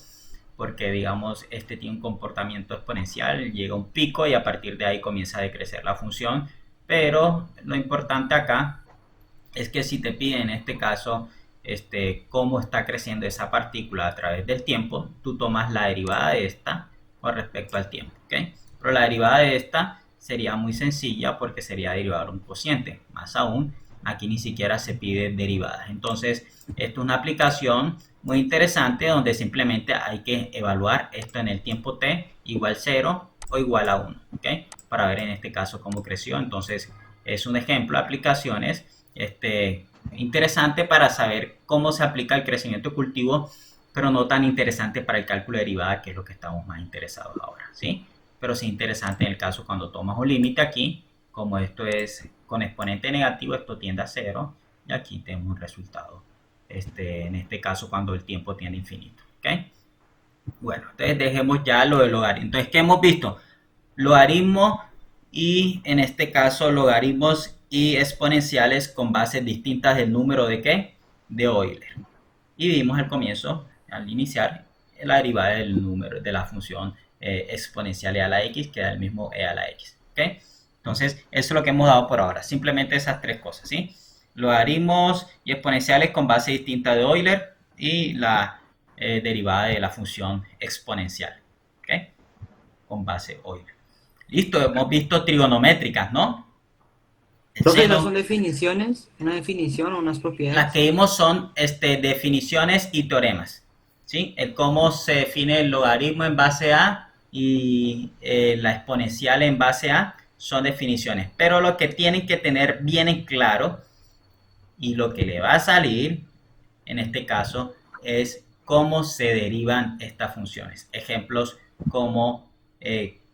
Speaker 1: porque, digamos, este tiene un comportamiento exponencial, llega a un pico y a partir de ahí comienza a decrecer la función, pero lo importante acá es que si te piden en este caso cómo está creciendo esa partícula a través del tiempo, tú tomas la derivada de esta con respecto al tiempo, ¿ok? Pero la derivada de esta sería muy sencilla porque sería derivada de un cociente. Más aún, aquí ni siquiera se pide derivadas. Entonces, esto es una aplicación muy interesante donde simplemente hay que evaluar esto en el tiempo t igual 0 o igual a 1, ¿ok? Para ver en este caso cómo creció. Entonces, es un ejemplo de aplicaciones interesante para saber cómo se aplica el crecimiento cultivo, pero no tan interesante para el cálculo de derivada, que es lo que estamos más interesados ahora, ¿sí? Pero sí interesante en el caso cuando tomas un límite aquí, como esto es con exponente negativo, esto tiende a 0, y aquí tenemos un resultado, en este caso cuando el tiempo tiende a infinito, ¿ok? Bueno, entonces dejemos ya lo de logaritmo. Entonces, ¿qué hemos visto? Logaritmo y en este caso logaritmos y exponenciales con bases distintas del número de ¿qué? De Euler. Y vimos al comienzo, al iniciar, la derivada del número de la función exponencial e a la x, que da el mismo e a la x. ¿Ok? Entonces, eso es lo que hemos dado por ahora. Simplemente esas tres cosas, ¿sí? Logaritmos y exponenciales con base distinta de Euler y la derivada de la función exponencial, ¿ok? Con base Euler. Listo, hemos visto trigonométricas, ¿no?
Speaker 5: Profe, ¿esas son definiciones? ¿Una definición o unas
Speaker 1: Las
Speaker 5: propiedades?
Speaker 1: que vimos son definiciones y teoremas, ¿sí? El cómo se define el logaritmo en base a y la exponencial en base a son definiciones. Pero lo que tienen que tener bien en claro y lo que le va a salir en este caso es cómo se derivan estas funciones. Ejemplos como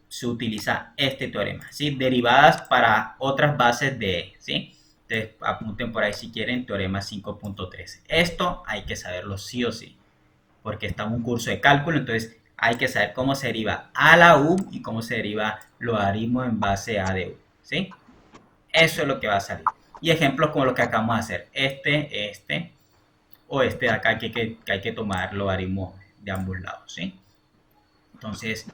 Speaker 1: se utiliza este teorema, ¿sí? Derivadas para otras bases de E, ¿sí? Entonces apunten por ahí si quieren teorema 5.13. Esto hay que saberlo sí o sí, porque está en un curso de cálculo, entonces hay que saber cómo se deriva a la u y cómo se deriva logaritmo en base a de u, ¿sí? Eso es lo que va a salir. Y ejemplos como los que acabamos de hacer, o de acá que hay que tomar logaritmos de ambos lados, ¿sí? Entonces,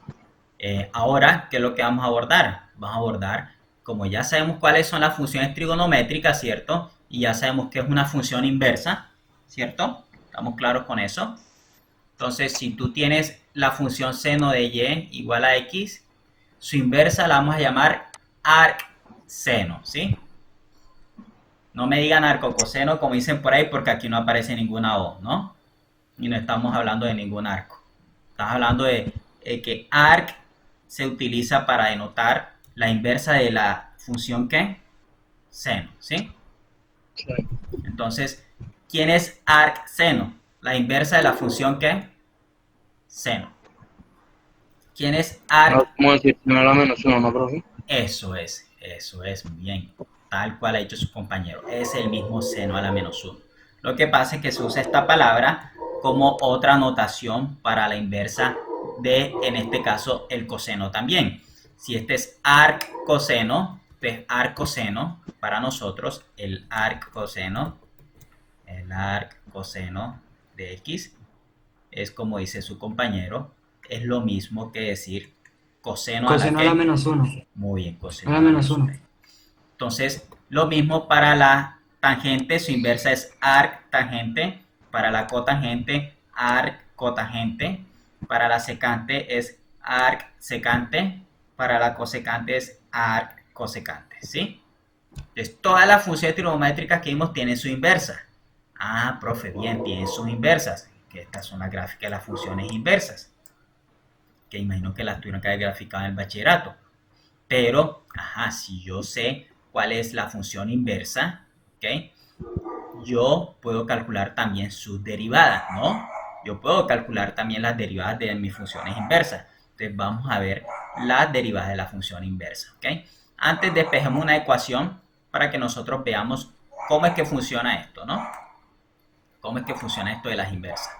Speaker 1: ahora, ¿qué es lo que vamos a abordar? Vamos a abordar, como ya sabemos cuáles son las funciones trigonométricas, ¿cierto? Y ya sabemos que es una función inversa, ¿cierto? ¿Estamos claros con eso? Entonces, si tú tienes la función seno de y igual a x, su inversa la vamos a llamar arcseno, ¿sí? No me digan arcocoseno como dicen por ahí porque aquí no aparece ninguna O, ¿no? Y no estamos hablando de ningún arco. Estamos hablando de que arc se utiliza para denotar la inversa de la función ¿qué? Seno, ¿sí? Entonces, ¿quién es arcseno? La inversa de la función ¿qué? Seno. ¿Quién es arc?
Speaker 4: ¿Cómo decir? No era menos uno, ¿no, profe?
Speaker 1: Eso es, muy bien. Tal cual ha dicho su compañero. Es el mismo seno a la menos 1. Lo que pasa es que se usa esta palabra como otra notación para la inversa de, en este caso, el coseno también. Si este es arccoseno, pues arccoseno para nosotros, el arccoseno de x es como dice su compañero, es lo mismo que decir coseno a la
Speaker 5: Coseno a la
Speaker 1: que.
Speaker 5: menos 1.
Speaker 1: Muy bien, coseno
Speaker 5: A la menos 1.
Speaker 1: Entonces, lo mismo para la tangente, su inversa es arctangente. Para la cotangente, arccotangente. Para la secante es arcsecante. Para la cosecante es arccosecante, ¿sí? Entonces, todas las funciones trigonométricas que vimos tienen su inversa. Ah, profe, bien, tienen sus inversas. Que estas son las gráficas de las funciones inversas. Que imagino que las tuvieron que haber graficado en el bachillerato. Pero, si yo sé cuál es la función inversa, ¿ok? Yo puedo calcular también sus derivadas, ¿no? Yo puedo calcular también las derivadas de mis funciones inversas. Entonces vamos a ver las derivadas de la función inversa, ¿ok? Antes despejemos una ecuación para que nosotros veamos cómo es que funciona esto, ¿no? Cómo es que funciona esto de las inversas.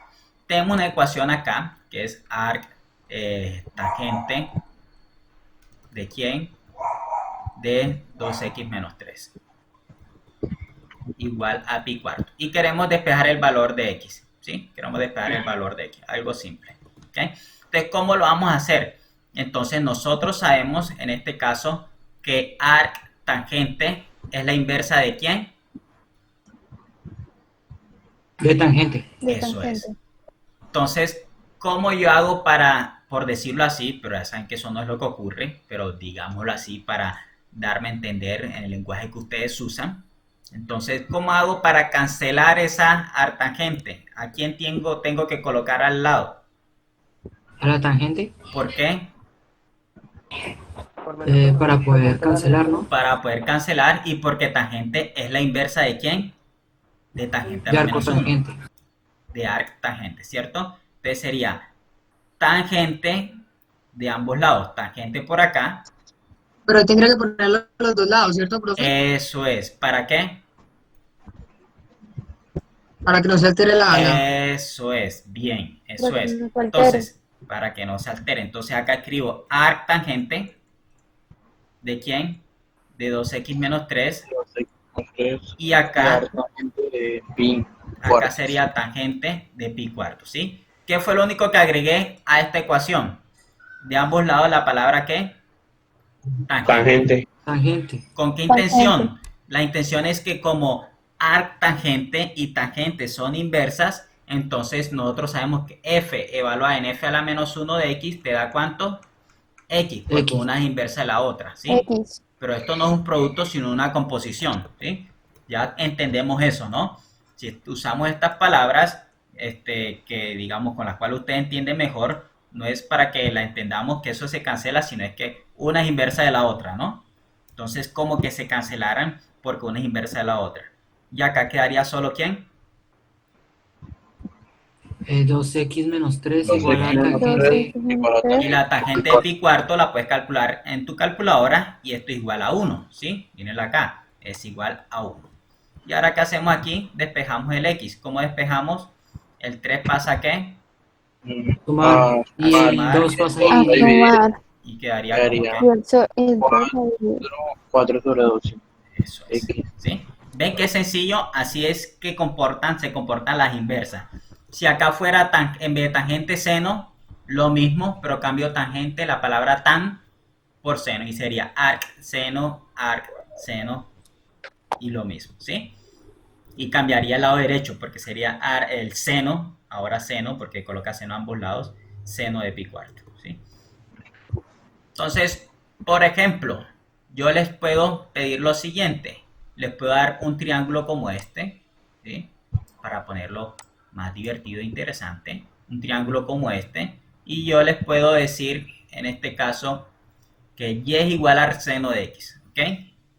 Speaker 1: Tenemos una ecuación acá que es arc tangente de ¿quién? De 2x menos 3 igual a pi cuarto. Y queremos despejar el valor de x, ¿sí? Queremos despejar el valor de x, algo simple, ¿ok? Entonces, ¿cómo lo vamos a hacer? Entonces, nosotros sabemos, en este caso, que arc tangente es la inversa de ¿quién?
Speaker 5: De tangente.
Speaker 2: De
Speaker 1: Eso
Speaker 2: tangente.
Speaker 1: es. Entonces, ¿cómo yo hago para, por decirlo así, pero ya saben que eso no es lo que ocurre, pero digámoslo así para darme a entender en el lenguaje que ustedes usan? Entonces, ¿cómo hago para cancelar esa arctangente? ¿A quién tengo que colocar al lado?
Speaker 5: A la tangente.
Speaker 1: ¿Por qué?
Speaker 5: Para poder cancelar, ¿no?
Speaker 1: Para poder cancelar y porque tangente es la inversa de ¿quién? De tangente a
Speaker 5: De
Speaker 1: la
Speaker 5: arco
Speaker 1: menos 1.
Speaker 5: tangente.
Speaker 1: De arctangente, ¿cierto? Entonces sería tangente de ambos lados. Tangente por acá.
Speaker 9: Pero ahí tendría que ponerlo a los dos lados, ¿cierto, profe?
Speaker 1: Eso es. ¿Para qué?
Speaker 9: Para que no se altere la...
Speaker 1: Eso es. Bien. Eso
Speaker 2: Para que
Speaker 1: es.
Speaker 2: no se altere.
Speaker 1: Entonces, para que no se altere. Entonces acá escribo arctangente. ¿De quién? De 2x menos 3. Y acá,
Speaker 4: de pi
Speaker 1: acá
Speaker 4: cuarto.
Speaker 1: sería tangente de pi cuarto, ¿sí? ¿Qué fue lo único que agregué a esta ecuación? De ambos lados la palabra ¿qué?
Speaker 3: Tangente.
Speaker 5: Tangente.
Speaker 1: ¿Con qué
Speaker 2: Tangente.
Speaker 1: intención? La intención es que como arctangente y tangente son inversas, entonces nosotros sabemos que f evaluada en f a la menos 1 de x te da ¿cuánto? X, porque
Speaker 5: X.
Speaker 1: una es inversa de la otra, ¿sí?
Speaker 2: X.
Speaker 1: Pero esto no es un producto, sino una composición, ¿sí? Ya entendemos eso, ¿no? Si usamos estas palabras, que digamos con las cuales usted entiende mejor, no es para que la entendamos que eso se cancela, sino es que una es inversa de la otra, ¿no? Entonces, como que se cancelaran porque una es inversa de la otra. Y acá quedaría solo ¿quién?
Speaker 5: 2x menos 3 igual a
Speaker 4: 2x menos
Speaker 5: tangente.
Speaker 4: 3 igual a
Speaker 1: Y
Speaker 4: tangente.
Speaker 1: la tangente de pi cuarto la puedes calcular en tu calculadora y esto es igual a 1, ¿sí? Mírala acá, es igual a 1. Y ahora, ¿qué hacemos aquí? Despejamos el x. ¿Cómo despejamos? El 3 pasa ¿a qué?
Speaker 5: Sumar. Y el
Speaker 1: sumar.
Speaker 5: 2 pasa
Speaker 2: A
Speaker 5: a dividir.
Speaker 2: sumar.
Speaker 1: Y quedaría
Speaker 4: Quedaría.
Speaker 1: como
Speaker 2: Y el dos a dividir.
Speaker 4: 4 sobre 12.
Speaker 1: que eso es,
Speaker 4: X.
Speaker 1: ¿sí? ¿Ven qué sencillo? Así es que se comportan las inversas. Si acá fuera en vez de tangente seno, lo mismo, pero cambio tangente, la palabra tan por seno y sería arc seno y lo mismo, ¿sí? Y cambiaría el lado derecho porque sería el seno, ahora seno porque coloca seno a ambos lados, seno de pi cuarto, ¿sí? Entonces, por ejemplo, yo les puedo pedir lo siguiente, les puedo dar un triángulo como este, ¿sí? Para ponerlo más divertido e interesante, un triángulo como este, y yo les puedo decir, en este caso, que y es igual al seno de x, ¿ok?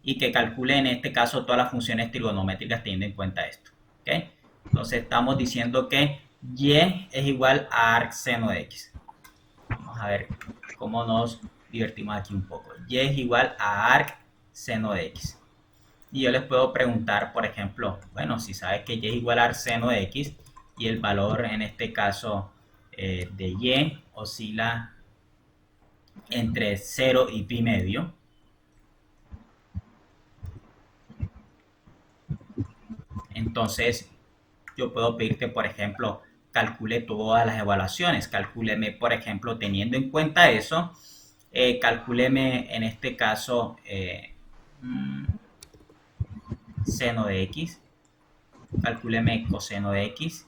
Speaker 1: Y que calcule en este caso todas las funciones trigonométricas teniendo en cuenta esto, ¿ok? Entonces estamos diciendo que y es igual a arc seno de x. Vamos a ver cómo nos divertimos aquí un poco. Y es igual a arc seno de x. Y yo les puedo preguntar, por ejemplo, bueno, si sabes que y es igual a arc seno de x y el valor en este caso de y oscila entre 0 y pi medio. Entonces, yo puedo pedirte, por ejemplo, calcule todas las evaluaciones. Calcúleme, por ejemplo, teniendo en cuenta eso, calcúleme en este caso seno de x. Calcúleme coseno de x.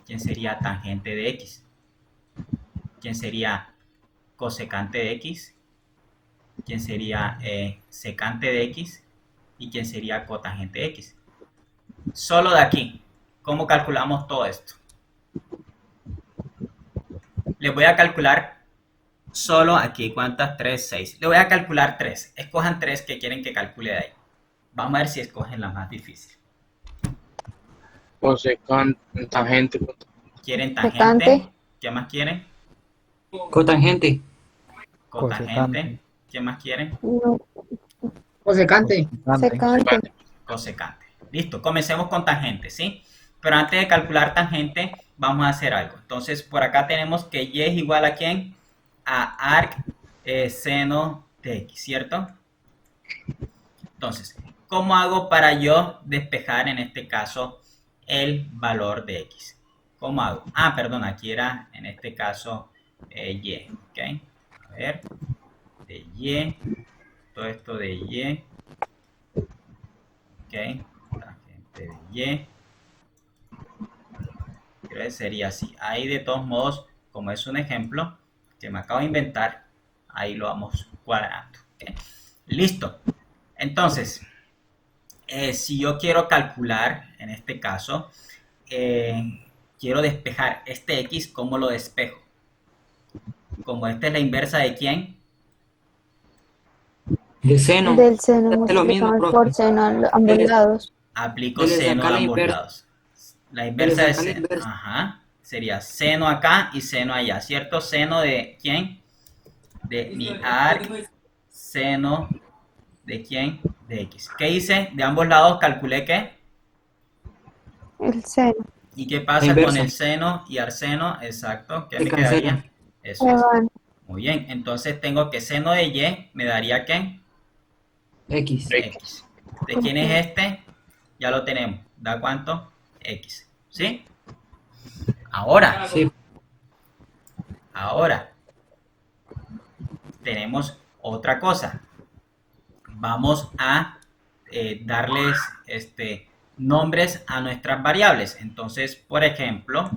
Speaker 1: ¿Quién sería tangente de x? ¿Quién sería cosecante de x? ¿Quién sería secante de x? y quién sería cotangente de X. Solo de aquí. ¿Cómo calculamos todo esto? Les voy a calcular solo aquí. ¿Cuántas? 3, 6. Le voy a calcular 3. Escojan 3 que quieren que calcule de ahí. Vamos a ver si escogen la más difícil.
Speaker 4: Cosecante, tangente.
Speaker 1: ¿Quieren
Speaker 2: Secante.
Speaker 1: tangente? ¿Qué más quieren?
Speaker 5: Cotangente.
Speaker 1: Cotangente. ¿Qué más quieren?
Speaker 2: No,
Speaker 9: Cosecante.
Speaker 2: secante.
Speaker 1: Cosecante. Listo, comencemos con tangente, ¿sí? Pero antes de calcular tangente, vamos a hacer algo. Entonces, por acá tenemos que y es igual a ¿quién? A arc seno de x, ¿cierto? Entonces, ¿cómo hago para yo despejar en este caso el valor de x? ¿Cómo hago? Ah, perdón, aquí era en este caso y, ¿ok? A ver, de y, todo esto de y, ¿ok? Tangente de y. Creo que sería así. Ahí de todos modos, como es un ejemplo que me acabo de inventar, ahí lo vamos cuadrando. ¿Okay? Listo. Entonces, si yo quiero calcular, en este caso, quiero despejar este x, ¿cómo lo despejo? Como esta es la inversa de ¿quién?
Speaker 5: De seno.
Speaker 2: Del seno
Speaker 5: Es lo mismo,
Speaker 2: multiplicado
Speaker 5: profe.
Speaker 2: por seno a ambos
Speaker 5: Del-
Speaker 2: lados.
Speaker 1: Aplico
Speaker 5: Le
Speaker 1: seno
Speaker 5: saca
Speaker 1: a
Speaker 5: la
Speaker 1: ambos
Speaker 5: inversa.
Speaker 1: lados. La inversa de
Speaker 5: saca la
Speaker 1: seno.
Speaker 5: inversa.
Speaker 1: Ajá. Sería seno acá y seno allá, ¿cierto? Seno de ¿quién? De mi arc, seno de ¿quién? De x. ¿Qué hice? De ambos lados calculé ¿qué?
Speaker 2: El seno.
Speaker 1: ¿Y qué
Speaker 5: La
Speaker 1: pasa
Speaker 5: inversa.
Speaker 1: con el seno y arseno? Exacto. ¿Qué
Speaker 5: Se
Speaker 1: me quedaría?
Speaker 5: cancela.
Speaker 1: Eso
Speaker 2: Se
Speaker 1: es.
Speaker 2: van.
Speaker 1: Muy bien. Entonces tengo que seno de y me daría ¿qué?
Speaker 5: X.
Speaker 1: X. ¿De quién es este? Ya lo tenemos. ¿Da cuánto? X. ¿Sí? Ahora,
Speaker 5: Sí.
Speaker 1: ahora, tenemos otra cosa. Vamos a darles nombres a nuestras variables. Entonces, por ejemplo,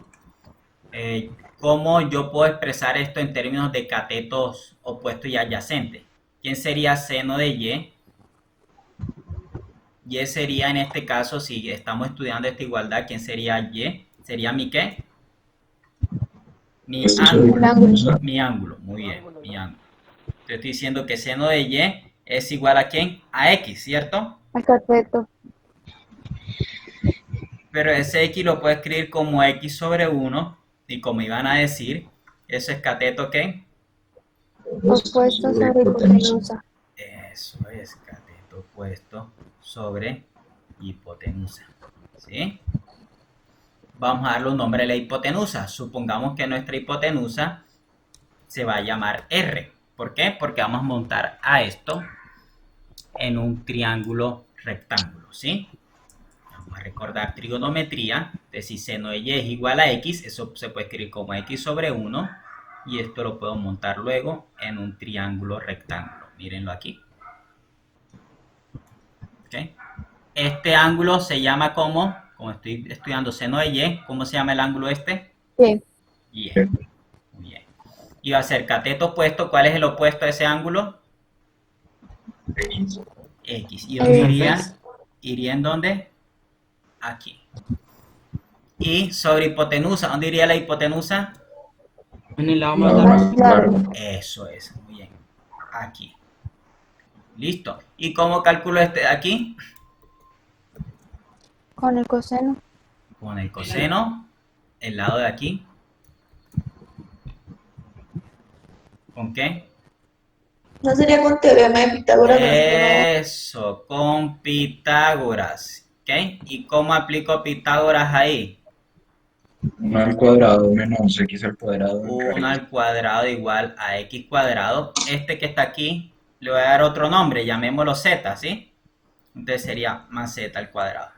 Speaker 1: ¿cómo yo puedo expresar esto en términos de catetos opuestos y adyacentes? ¿Quién sería seno de y? Y sería en este caso, si estamos estudiando esta igualdad, ¿quién sería y? ¿Sería mi qué? Mi ángulo. Mi ángulo, muy bien, mi ángulo. Te estoy diciendo que seno de y es igual a ¿quién? A x, ¿cierto?
Speaker 2: Al cateto.
Speaker 1: Pero ese x lo puedo escribir como x sobre 1 y como iban a decir, eso es cateto ¿qué?
Speaker 2: Opuesto sobre hipotenusa.
Speaker 1: Eso es cateto opuesto sobre hipotenusa. ¿Sí? Vamos a darle un nombre a la hipotenusa. Supongamos que nuestra hipotenusa se va a llamar R. ¿Por qué? Porque vamos a montar a esto en un triángulo rectángulo, ¿sí? Vamos a recordar trigonometría. De si seno de y es igual a x, eso se puede escribir como x sobre 1. Y esto lo puedo montar luego en un triángulo rectángulo. Mírenlo aquí. ¿Okay? Este ángulo se llama como estoy estudiando seno de y, ¿cómo se llama el ángulo este?
Speaker 2: Sí.
Speaker 1: Y. Muy bien. Y va a ser cateto opuesto. ¿Cuál es el opuesto a ese ángulo? X. ¿Y dónde iría? ¿Iría en dónde? Aquí. Y sobre hipotenusa, ¿dónde iría la hipotenusa?
Speaker 5: En el lado más largo.
Speaker 2: Largo.
Speaker 1: Eso es, muy bien. Aquí. Listo. ¿Y cómo calculo este de aquí?
Speaker 2: Con el coseno.
Speaker 1: Con el coseno, el lado de aquí. ¿Con qué?
Speaker 7: No sería con teorema de Pitágoras.
Speaker 1: Eso, con Pitágoras. ¿Ok? ¿Y cómo aplico Pitágoras ahí?
Speaker 10: 1 al cuadrado menos x al cuadrado.
Speaker 1: 1 al cuadrado igual a x cuadrado. Este que está aquí, le voy a dar otro nombre, llamémoslo z, ¿sí? Entonces sería más z al cuadrado.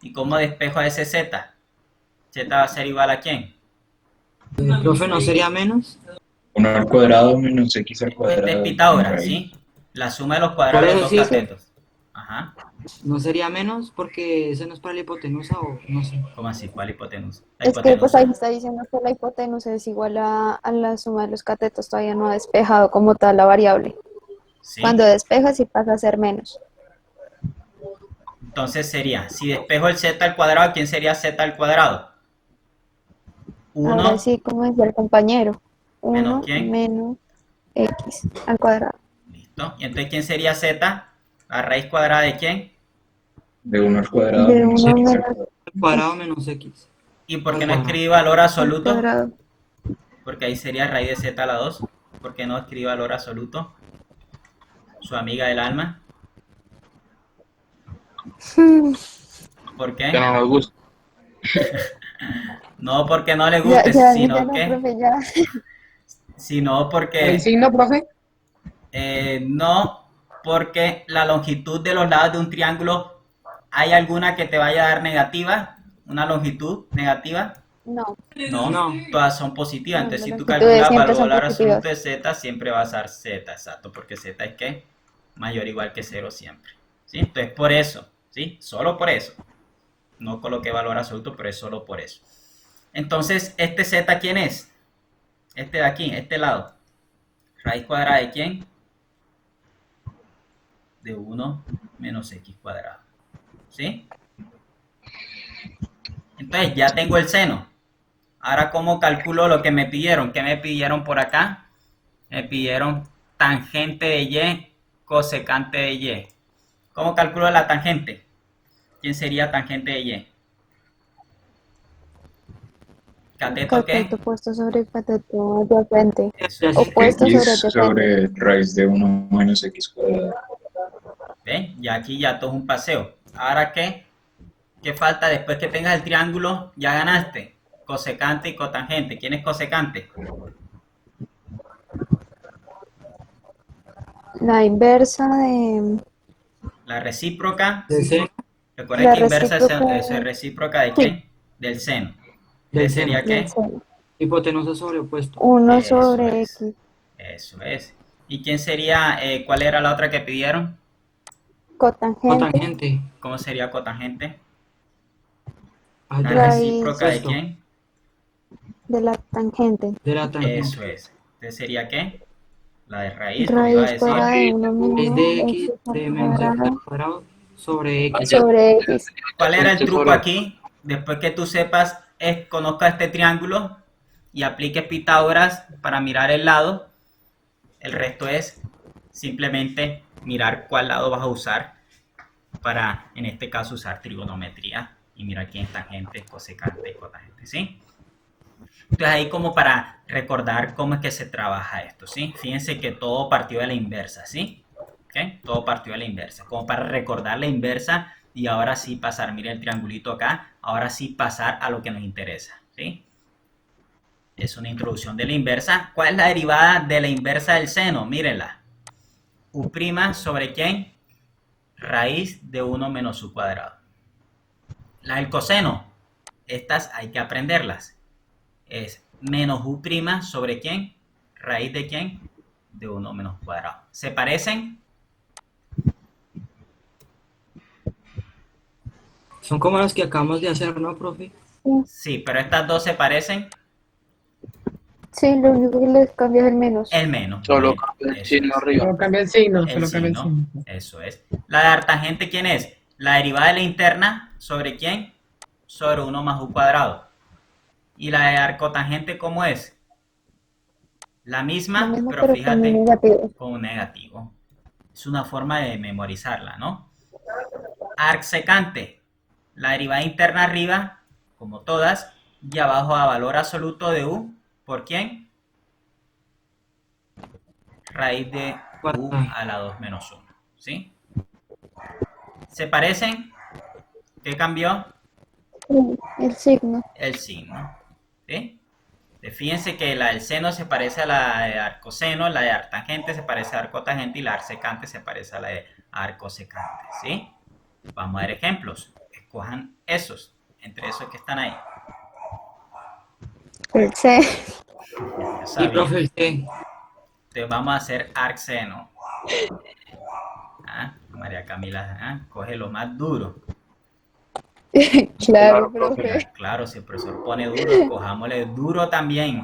Speaker 1: ¿Y cómo despejo a ese z? Z va a ser igual a ¿quién?
Speaker 5: Profe, ¿no sería menos?
Speaker 10: 1 al cuadrado menos x al cuadrado.
Speaker 1: Este es Pitágoras, ¿sí? La suma de los cuadrados de los dos
Speaker 5: Por eso sí.
Speaker 1: catetos. Ajá.
Speaker 5: ¿No sería menos porque ese no es para la hipotenusa o no sé?
Speaker 1: ¿Cómo así? ¿Cuál hipotenusa? La
Speaker 2: Es que pues
Speaker 1: hipotenusa.
Speaker 2: ahí está diciendo que la hipotenusa es igual a la suma de los catetos. Todavía no ha despejado como tal la variable.
Speaker 1: Sí.
Speaker 2: Cuando despeja sí pasa a ser menos.
Speaker 1: Entonces sería, si despejo el z al cuadrado, ¿quién sería z al cuadrado?
Speaker 2: Ahora
Speaker 1: 1
Speaker 2: sí, como decía el compañero.
Speaker 1: menos
Speaker 2: 1
Speaker 1: ¿quién?
Speaker 2: menos x al cuadrado.
Speaker 1: Listo. ¿Y entonces quién sería z? ¿La raíz cuadrada de quién?
Speaker 10: De 1 al cuadrado
Speaker 2: De
Speaker 10: menos
Speaker 2: 1
Speaker 10: x al
Speaker 2: menos
Speaker 10: cuadrado.
Speaker 5: Al cuadrado menos x.
Speaker 1: ¿Y por
Speaker 5: Al
Speaker 1: qué no
Speaker 5: cuadrado.
Speaker 1: escribí valor
Speaker 2: al
Speaker 1: absoluto?
Speaker 2: cuadrado.
Speaker 1: Porque ahí sería raíz de z a la 2. ¿Por qué no escribí valor absoluto? Su amiga del alma. ¿Por
Speaker 4: Que
Speaker 1: qué?
Speaker 4: no nos gusta.
Speaker 1: No porque no le
Speaker 2: Ya,
Speaker 1: guste,
Speaker 2: ya, ya
Speaker 1: sino
Speaker 2: no,
Speaker 1: que,
Speaker 2: profe, ya.
Speaker 1: sino
Speaker 9: ¿Por el
Speaker 1: porque,
Speaker 9: signo, profe?
Speaker 1: no porque la longitud de los lados de un triángulo, ¿hay alguna que te vaya a dar negativa? ¿Una longitud negativa?
Speaker 2: No,
Speaker 1: No,
Speaker 5: No.
Speaker 1: todas son positivas.
Speaker 2: no,
Speaker 1: Entonces,
Speaker 2: las
Speaker 1: si tú
Speaker 2: longitudes
Speaker 1: calculas
Speaker 2: siempre son
Speaker 1: valor absoluto
Speaker 2: positivas.
Speaker 1: de z, siempre va a ser z, exacto, porque z es que mayor o igual que 0 siempre. ¿Sí? Entonces, por eso, ¿sí? Solo por eso. No coloqué valor absoluto, pero es solo por eso. Entonces, ¿este z quién es? Este de aquí, este lado. ¿Raíz cuadrada de quién? De 1 menos x cuadrado. ¿Sí? Entonces, ya tengo el seno. Ahora, ¿cómo calculo lo que me pidieron? ¿Qué me pidieron por acá? Me pidieron tangente de y, cosecante de y. ¿Cómo calculo la tangente? ¿Quién sería tangente de y? ¿Cateto qué?
Speaker 2: Cateto puesto sobre cateto adyacente.
Speaker 1: Eso es.
Speaker 2: Opuesto sobre
Speaker 10: X
Speaker 2: adyacente.
Speaker 10: sobre raíz de 1 menos x cuadrado.
Speaker 1: ¿Ven? Ya aquí ya todo es un paseo. ¿Ahora qué? ¿Qué falta después que tengas el triángulo? Ya ganaste. Cosecante y cotangente. ¿Quién es cosecante?
Speaker 2: La inversa de
Speaker 1: La recíproca.
Speaker 5: Del seno.
Speaker 1: Recuerden
Speaker 2: la
Speaker 1: que inversa
Speaker 2: recíproca
Speaker 1: es recíproca de
Speaker 2: sí,
Speaker 1: quién? Del seno.
Speaker 5: Del
Speaker 1: Entonces sería
Speaker 5: seno.
Speaker 2: del
Speaker 1: ¿qué?
Speaker 2: seno.
Speaker 5: Hipotenusa sobre opuesto.
Speaker 2: 1
Speaker 1: Eso
Speaker 2: sobre
Speaker 1: es.
Speaker 2: x.
Speaker 1: Eso es. ¿Y quién sería? ¿Cuál era la otra que pidieron?
Speaker 2: Cotangente,
Speaker 5: Cotangente.
Speaker 1: ¿Cómo sería cotangente?
Speaker 5: Al
Speaker 1: ¿La
Speaker 2: raíz
Speaker 1: recíproca de
Speaker 5: opuesto.
Speaker 1: quién?
Speaker 2: de la tangente.
Speaker 5: De la tangente.
Speaker 1: Eso es. Entonces sería ¿qué? La de raíz, como iba a
Speaker 2: Raíz
Speaker 1: decir.
Speaker 2: cuadrada de 1
Speaker 5: Es
Speaker 2: menos
Speaker 5: de
Speaker 2: x
Speaker 5: x
Speaker 2: al
Speaker 5: de menos x al
Speaker 2: cuadrado
Speaker 5: cuadrado sobre x.
Speaker 2: sobre x.
Speaker 1: ¿Cuál era el
Speaker 4: Este
Speaker 1: truco
Speaker 4: sobre-
Speaker 1: aquí? Después que tú sepas, conozcas este triángulo y apliques Pitágoras para mirar el lado, el resto es simplemente mirar cuál lado vas a usar para, en este caso, usar trigonometría y mirar quién es tangente, cosecante y cotangente, ¿sí? Entonces ahí como para recordar cómo es que se trabaja esto, ¿sí? Fíjense que todo partió de la inversa, ¿sí? ¿Okay? Todo partió de la inversa, como para recordar la inversa y ahora sí pasar, miren el triangulito acá, ahora sí pasar a lo que nos interesa, ¿sí? Es una introducción de la inversa. ¿Cuál es la derivada de la inversa del seno? Mírenla. U' sobre ¿quién? Raíz de 1 menos u cuadrado. La del coseno, estas hay que aprenderlas. Es menos u' sobre ¿quién? Raíz de ¿quién? De 1 menos cuadrado. ¿Se parecen?
Speaker 5: Son como las que acabamos de hacer, ¿no, profe?
Speaker 1: Sí, pero estas dos se parecen.
Speaker 2: Sí, lo único que les cambia es el menos.
Speaker 1: El menos.
Speaker 4: Solo
Speaker 1: Bueno,
Speaker 4: cambia el
Speaker 1: eso
Speaker 4: signo
Speaker 1: es.
Speaker 4: arriba.
Speaker 9: Solo cambia el signo,
Speaker 1: El
Speaker 9: solo cambia el
Speaker 1: signo,
Speaker 9: signo.
Speaker 1: eso es. La de artangente, ¿quién es? La derivada de la interna, ¿sobre quién? Sobre 1 más u cuadrado. ¿Y la de arcotangente cómo es? La
Speaker 2: Lo
Speaker 1: misma,
Speaker 2: mismo,
Speaker 1: pero
Speaker 2: pero con
Speaker 1: fíjate,
Speaker 2: un negativo.
Speaker 1: con un negativo. Es una forma de memorizarla, ¿no? Arcsecante, la derivada interna arriba, como todas, y abajo a valor absoluto de u, ¿por quién? Raíz de u a la 2 menos 1, ¿sí? ¿Se parecen? ¿Qué cambió?
Speaker 2: El signo.
Speaker 1: El signo, ¿sí? Fíjense que la del seno se parece a la de arcoseno, la de artangente se parece a arcotangente y la arcsecante se parece a la de arcosecante, ¿sí? Vamos a ver ejemplos. Escojan esos, entre esos que están ahí.
Speaker 2: El C.
Speaker 1: Yo
Speaker 5: Y
Speaker 1: sabía.
Speaker 5: profe, ¿qué?
Speaker 1: Entonces vamos a hacer arcseno. María Camila, coge lo más duro.
Speaker 2: Claro, profe.
Speaker 1: Claro, si el profesor pone duro, cojámosle duro también.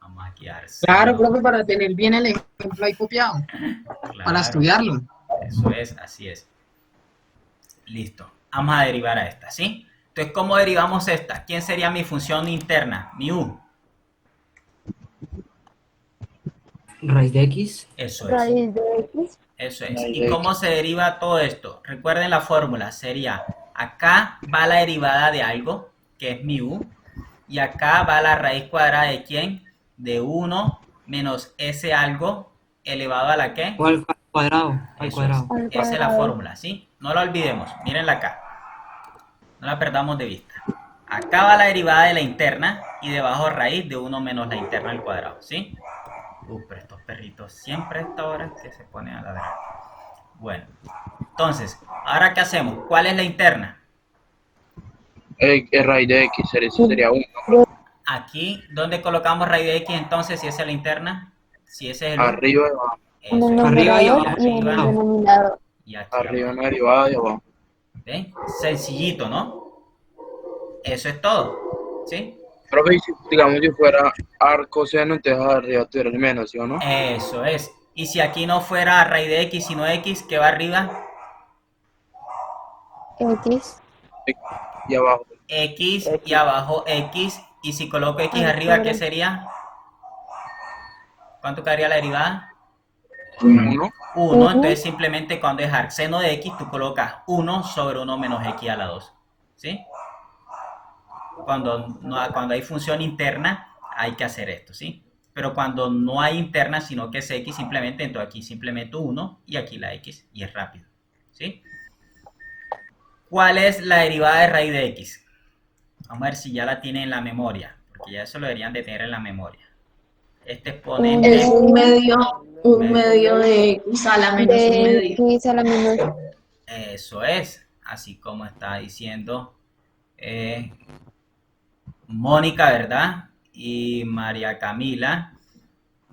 Speaker 1: Vamos aquí a arcseno.
Speaker 9: Claro, profe, para tener bien el ejemplo ahí copiado, para
Speaker 1: Claro,
Speaker 9: estudiarlo.
Speaker 1: eso es, así es. Listo. Vamos a derivar a esta, ¿sí? Entonces, ¿cómo derivamos esta? ¿Quién sería mi función interna? Mi u.
Speaker 5: Raíz de X.
Speaker 1: Eso es.
Speaker 2: Raíz de X.
Speaker 1: Eso es.
Speaker 4: Raíz
Speaker 1: ¿Y
Speaker 4: de
Speaker 1: cómo se deriva todo esto? Recuerden la fórmula. Sería, acá va la derivada de algo, que es mi u. Y acá va la raíz cuadrada de ¿quién? De 1 menos ese algo elevado a la ¿qué?
Speaker 5: O al cuadrado. Al
Speaker 1: Eso
Speaker 5: cuadrado.
Speaker 2: Al
Speaker 1: Esa es la
Speaker 2: cuadrado.
Speaker 1: fórmula, ¿sí? No la olvidemos. Mírenla acá. No la perdamos de vista. Acá va la derivada de la interna y debajo raíz de 1 menos la interna al cuadrado, ¿sí? Pero estos perritos siempre a esta hora que se ponen a ladrar. Bueno, entonces, ¿ahora qué hacemos? ¿Cuál es la interna?
Speaker 4: Raíz de X sería 1.
Speaker 1: Aquí, ¿dónde colocamos raíz de X entonces si esa es la interna? Si ese es el
Speaker 4: Arriba y abajo.
Speaker 2: En
Speaker 1: Eso
Speaker 2: el
Speaker 1: es.
Speaker 5: Arriba y
Speaker 2: numerador
Speaker 5: abajo.
Speaker 2: y en el
Speaker 1: Arriba.
Speaker 2: denominador.
Speaker 1: Y aquí
Speaker 4: Arriba
Speaker 1: abajo.
Speaker 4: una derivada y abajo.
Speaker 1: ¿Ven? Sencillito, ¿no? Eso es todo, ¿sí?
Speaker 4: Profe, y digamos si fuera arcoseno, entonces arriba tuviera el menos, ¿sí o no?
Speaker 1: Eso es. Y si aquí no fuera raíz de X, sino X, ¿qué va arriba?
Speaker 2: X.
Speaker 4: Y abajo.
Speaker 1: X y abajo X. Y si coloco X
Speaker 2: Al
Speaker 1: arriba, ¿qué
Speaker 2: cuadrado.
Speaker 1: sería? ¿Cuánto quedaría la derivada?
Speaker 4: 1.
Speaker 1: 1. Entonces simplemente cuando es arcseno de X, tú colocas 1 sobre 1 menos X a la 2. ¿Sí? Cuando hay función interna, hay que hacer esto, ¿sí? Pero cuando no hay interna, sino que es X simplemente, entonces aquí simplemente 1 y aquí la X y es rápido, ¿sí? ¿Cuál es la derivada de raíz de X? Vamos a ver si ya la tienen en la memoria, porque ya eso lo deberían de tener en la memoria. Este exponente
Speaker 7: Es un medio de X a la menos un
Speaker 2: De
Speaker 7: medio.
Speaker 2: X a la menos.
Speaker 1: Eso es, así como está diciendo Mónica, ¿verdad? Y María Camila.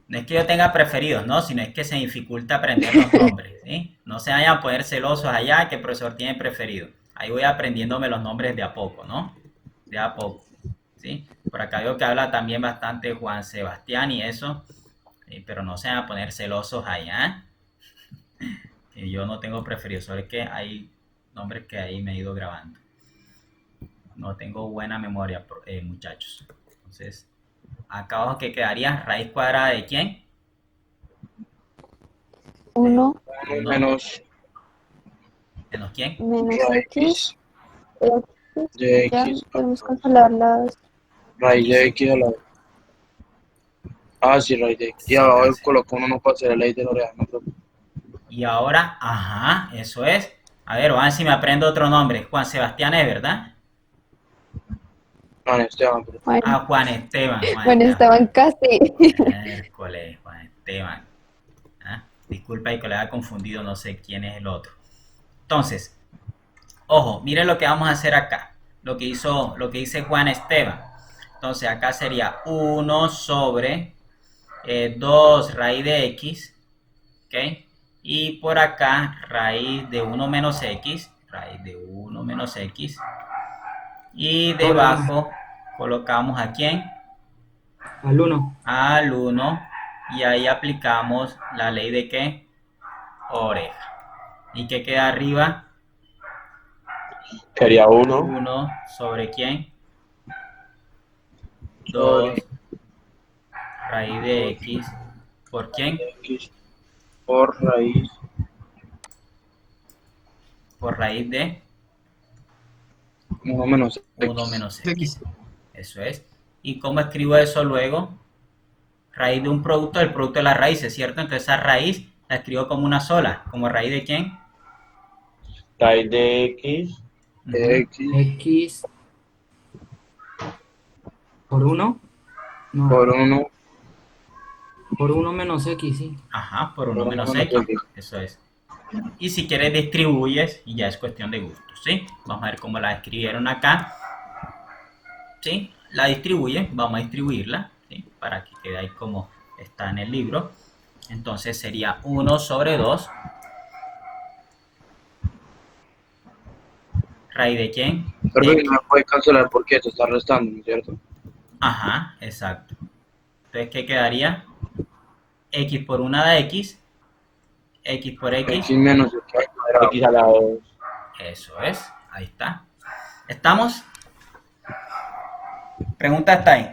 Speaker 1: No es que yo tenga preferidos, ¿no? Sino es que se dificulta aprender los nombres, ¿sí? No se vayan a poner celosos allá que el profesor tiene preferido. Ahí voy aprendiéndome los nombres de a poco, ¿no? De a poco, ¿sí? Por acá veo que habla también bastante Juan Sebastián y eso, pero no se van a poner celosos allá. Que yo no tengo preferidos, solo es que hay nombres que ahí me he ido grabando. No tengo buena memoria, muchachos. Entonces, acá abajo que quedaría raíz cuadrada de ¿quién?
Speaker 2: 1
Speaker 4: Menos
Speaker 1: ¿Menos quién?
Speaker 2: menos
Speaker 4: raíz
Speaker 2: X.
Speaker 4: de
Speaker 2: Ya
Speaker 4: X.
Speaker 2: podemos cancelar las.
Speaker 4: Raíz de X a la. Ah, sí, raíz de X. Y abajo coloco uno no para hacer la ley de Loreano.
Speaker 1: Y ahora, ajá, eso es. A ver, vamos a ver si me aprendo otro nombre. Juan Sebastián es, ¿verdad?
Speaker 4: No, Esteban, pero.
Speaker 2: Juan,
Speaker 1: Ah, Juan Esteban.
Speaker 2: bueno, estaban casi.
Speaker 1: Hércules, Juan Esteban. Ah, disculpa y colega confundido, no sé quién es el otro. Entonces, ojo, miren lo que vamos a hacer acá. Lo que dice Juan Esteban. Entonces, acá sería 1 sobre 2 raíz de X. ¿Ok? Y por acá, raíz de 1 menos X. Raíz de 1 menos X. Y debajo colocamos ¿a quién?
Speaker 5: Al 1.
Speaker 1: Al 1. Y ahí aplicamos la ley de ¿qué? Oreja. ¿Y qué queda arriba?
Speaker 3: Quería 1.
Speaker 1: 1 sobre ¿quién? 2 raíz de X. ¿Por quién?
Speaker 4: X por raíz.
Speaker 1: Por raíz de
Speaker 4: 1 menos X.
Speaker 1: 1 menos X. Eso es. ¿Y cómo escribo eso luego? Raíz de un producto del producto de las raíces, ¿cierto? Entonces esa raíz la escribo como una sola. ¿Como raíz de quién?
Speaker 3: Raíz de X.
Speaker 4: X
Speaker 5: X por 1. No,
Speaker 4: por 1.
Speaker 5: por 1 menos X, sí.
Speaker 1: Ajá, por 1
Speaker 4: Por
Speaker 1: menos
Speaker 4: uno menos
Speaker 1: X.
Speaker 4: X.
Speaker 1: Eso es. Y si quieres distribuyes y ya es cuestión de gustos, ¿sí? Vamos a ver cómo la escribieron acá. ¿Sí? La distribuye, vamos a distribuirla, ¿sí? Para que quede ahí como está en el libro. Entonces sería 1 sobre 2. ¿Raíz de quién?
Speaker 4: Pero
Speaker 1: X.
Speaker 4: no puede cancelar porque esto está restando, ¿no es cierto?
Speaker 1: Ajá, exacto. Entonces, ¿qué quedaría? X por una de X. X por X.
Speaker 4: X menos X al cuadrado.
Speaker 3: X a la 2.
Speaker 1: Eso es, ahí está. ¿Estamos? Pregunta está ahí.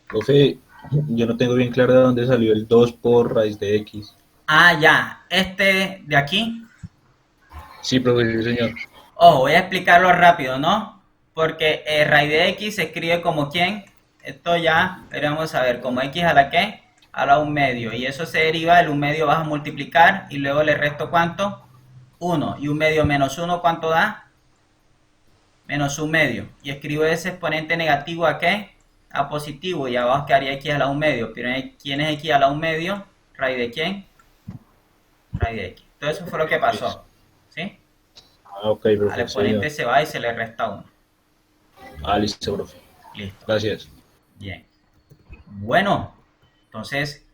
Speaker 10: Profe, yo no tengo bien claro de dónde salió el 2 por raíz de X.
Speaker 1: Ah, ya, este de aquí.
Speaker 10: Sí, profe, sí, señor.
Speaker 1: Oh, voy a explicarlo rápido, ¿no? Porque raíz de X se escribe como ¿quién? Esto ya veremos a ver, como X a la ¿qué? A la 1/2. Y eso se deriva, el 1/2 vas a multiplicar y luego le resto ¿cuánto? 1. Y 1/2 menos 1, ¿cuánto da? Menos 1/2. Y escribo ese exponente negativo ¿a qué? A positivo. Y abajo quedaría X a la 1/2. Pero ¿quién es X a la 1/2? ¿Raíz de quién? Raíz de X. Todo eso fue lo que pasó. ¿Sí?
Speaker 10: Ah, ok, profe.
Speaker 1: Al exponente se va y se le resta 1.
Speaker 10: Ah, listo, profe.
Speaker 1: Listo.
Speaker 10: Gracias.
Speaker 1: Bien. Bueno, entonces,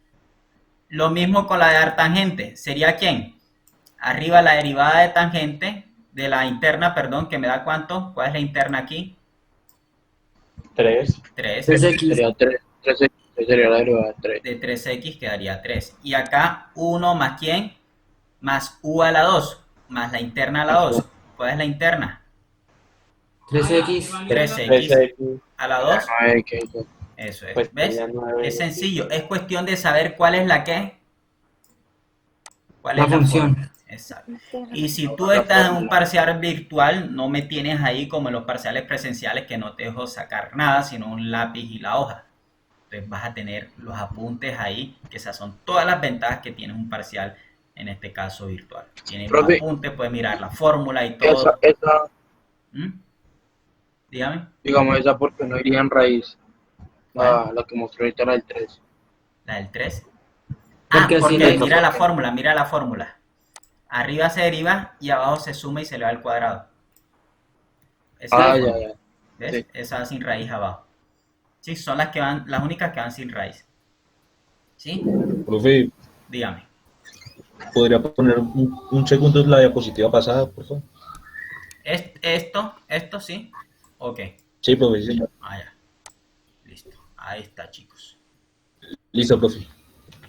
Speaker 1: lo mismo con la de artangente. ¿Sería quién? Arriba la derivada de tangente, de la interna, perdón, que me da ¿cuánto? ¿Cuál es la interna aquí?
Speaker 3: 3.
Speaker 1: 3.
Speaker 5: 3X.
Speaker 4: Sería 3. 3X sería la derivada de 3.
Speaker 1: De 3x quedaría 3. Y acá 1 más ¿quién? Más u a la 2, más la interna a la 2. ¿Cuál es la interna?
Speaker 5: 3X.
Speaker 1: 3x a la 2. Eso es.
Speaker 3: Pues
Speaker 1: ¿Ves?
Speaker 3: ya 9.
Speaker 1: Es sencillo. Es cuestión de saber cuál es la qué. ¿Cuál
Speaker 5: La
Speaker 1: es la
Speaker 5: función.
Speaker 1: fórmula? Exacto. Y si tú estás en un parcial virtual, no me tienes ahí como en los parciales presenciales que no te dejo sacar nada, sino un lápiz y la hoja. Entonces vas a tener los apuntes ahí, que esas son todas las ventajas que tiene un parcial, en este caso virtual. Tienes los
Speaker 4: Profe,
Speaker 1: apuntes, puedes mirar la fórmula y todo.
Speaker 4: Esa,
Speaker 1: ¿Mm? Dígame.
Speaker 4: digamos, esa porque no iría en raíz. La que mostró ahorita la del 3.
Speaker 1: La del 3.
Speaker 5: Porque así
Speaker 1: porque
Speaker 5: le-
Speaker 1: mira la fórmula, mira la fórmula. Arriba se deriva y abajo se suma y se le va al cuadrado. Esa es la
Speaker 4: Ya,
Speaker 1: fórmula.
Speaker 4: ya.
Speaker 1: ¿Ves?
Speaker 4: Sí.
Speaker 1: Esa va sin raíz abajo. Sí, son las que van, las únicas que van sin raíz. ¿Sí?
Speaker 10: Profe,
Speaker 1: Dígame.
Speaker 10: ¿podría poner un segundo la diapositiva pasada, por favor?
Speaker 1: Esto sí. Ok.
Speaker 10: Sí, profe, sí, señor.
Speaker 1: Ya. Listo. Ahí está, chicos.
Speaker 10: Listo, profe.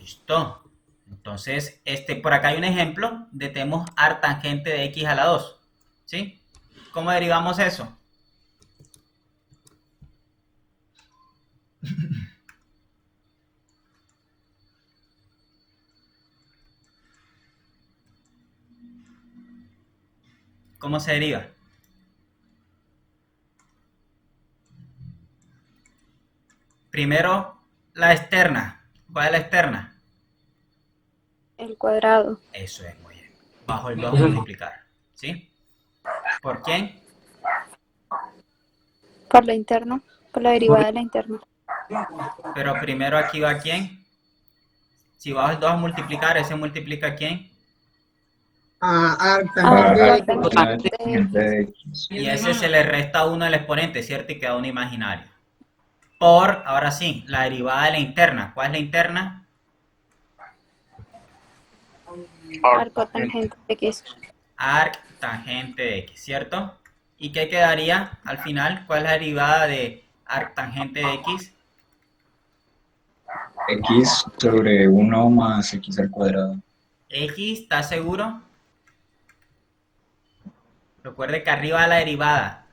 Speaker 1: Listo. Entonces, por acá hay un ejemplo de tenemos artangente de x a la 2. ¿Sí? ¿Cómo derivamos eso? ¿Cómo se deriva? Primero, la externa. ¿Cuál es la externa?
Speaker 2: El cuadrado.
Speaker 1: Eso es, muy bien. Bajo el 2 multiplicar. ¿Sí? ¿Por quién?
Speaker 2: Por la interna. Por la derivada de la interna.
Speaker 1: Pero primero aquí va quién. Si bajo el 2 a multiplicar, ese multiplica quién.
Speaker 10: Artangente de X.
Speaker 1: Y ese se le resta 1 al exponente, ¿cierto? Y queda un imaginario. Por, ahora sí, la derivada de la interna. ¿Cuál es la interna?
Speaker 2: Arco tangente de X.
Speaker 1: Arc tangente de X, ¿cierto? ¿Y qué quedaría al final? ¿Cuál es la derivada de arc tangente de X?
Speaker 10: X sobre 1 más X al cuadrado.
Speaker 1: X, ¿estás seguro? Recuerde que arriba la derivada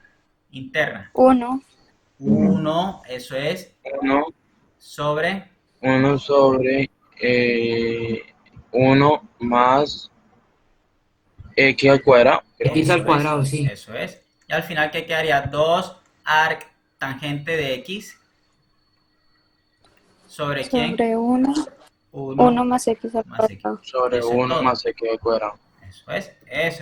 Speaker 1: interna.
Speaker 2: 1.
Speaker 1: 1, eso es
Speaker 4: 1
Speaker 1: sobre
Speaker 4: 1 sobre 1 más X al cuadrado.
Speaker 5: X al
Speaker 1: eso
Speaker 5: cuadrado,
Speaker 1: es,
Speaker 5: sí.
Speaker 1: Eso es. Y al final, ¿qué quedaría? 2 arc tangente de X. ¿Sobre quién?
Speaker 2: Sobre 1. 1 más X al
Speaker 1: más X.
Speaker 2: cuadrado.
Speaker 4: Sobre
Speaker 1: Eso es
Speaker 4: 1
Speaker 1: todo.
Speaker 4: más X al cuadrado.
Speaker 1: Eso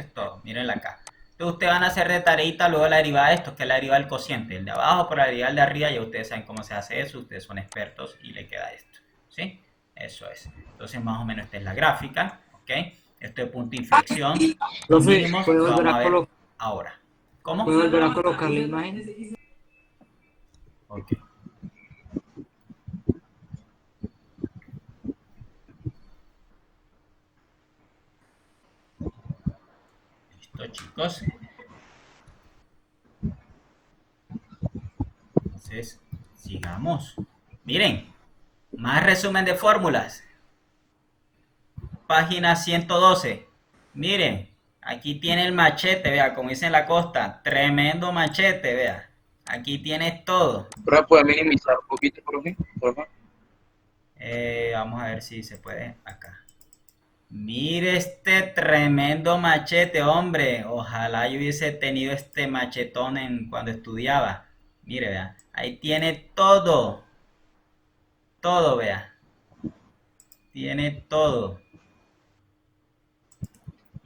Speaker 1: es todo. Mírenla acá. Entonces ustedes van a hacer de tareita luego la derivada de esto, que es la derivada del cociente. El de abajo por la derivada del de arriba, ya ustedes saben cómo se hace eso, ustedes son expertos y le queda esto. ¿Sí? Eso es. Entonces más o menos esta es la gráfica. ¿Ok? Este es punto de inflexión.
Speaker 5: Profe,
Speaker 1: Mínimos
Speaker 5: ¿puede
Speaker 1: lo
Speaker 5: volver
Speaker 1: vamos a
Speaker 5: a
Speaker 1: ver
Speaker 5: colocar?
Speaker 1: ahora. ¿Cómo?
Speaker 5: ¿Puedo volver a colocar la imagen?
Speaker 1: Ok. Listo, chicos. Entonces, sigamos. Miren, más resumen de fórmulas. Página 112. Miren, Aquí tiene el machete, vea, como dice en la costa, tremendo machete, vea. Aquí tienes todo.
Speaker 4: Profe, ¿puede minimizar un poquito, profe? Por favor.
Speaker 1: Vamos a ver si se puede acá. Mire este tremendo machete, hombre. Ojalá yo hubiese tenido este machetón cuando estudiaba. Mire, vea. Ahí tiene todo. Todo, vea. Tiene todo.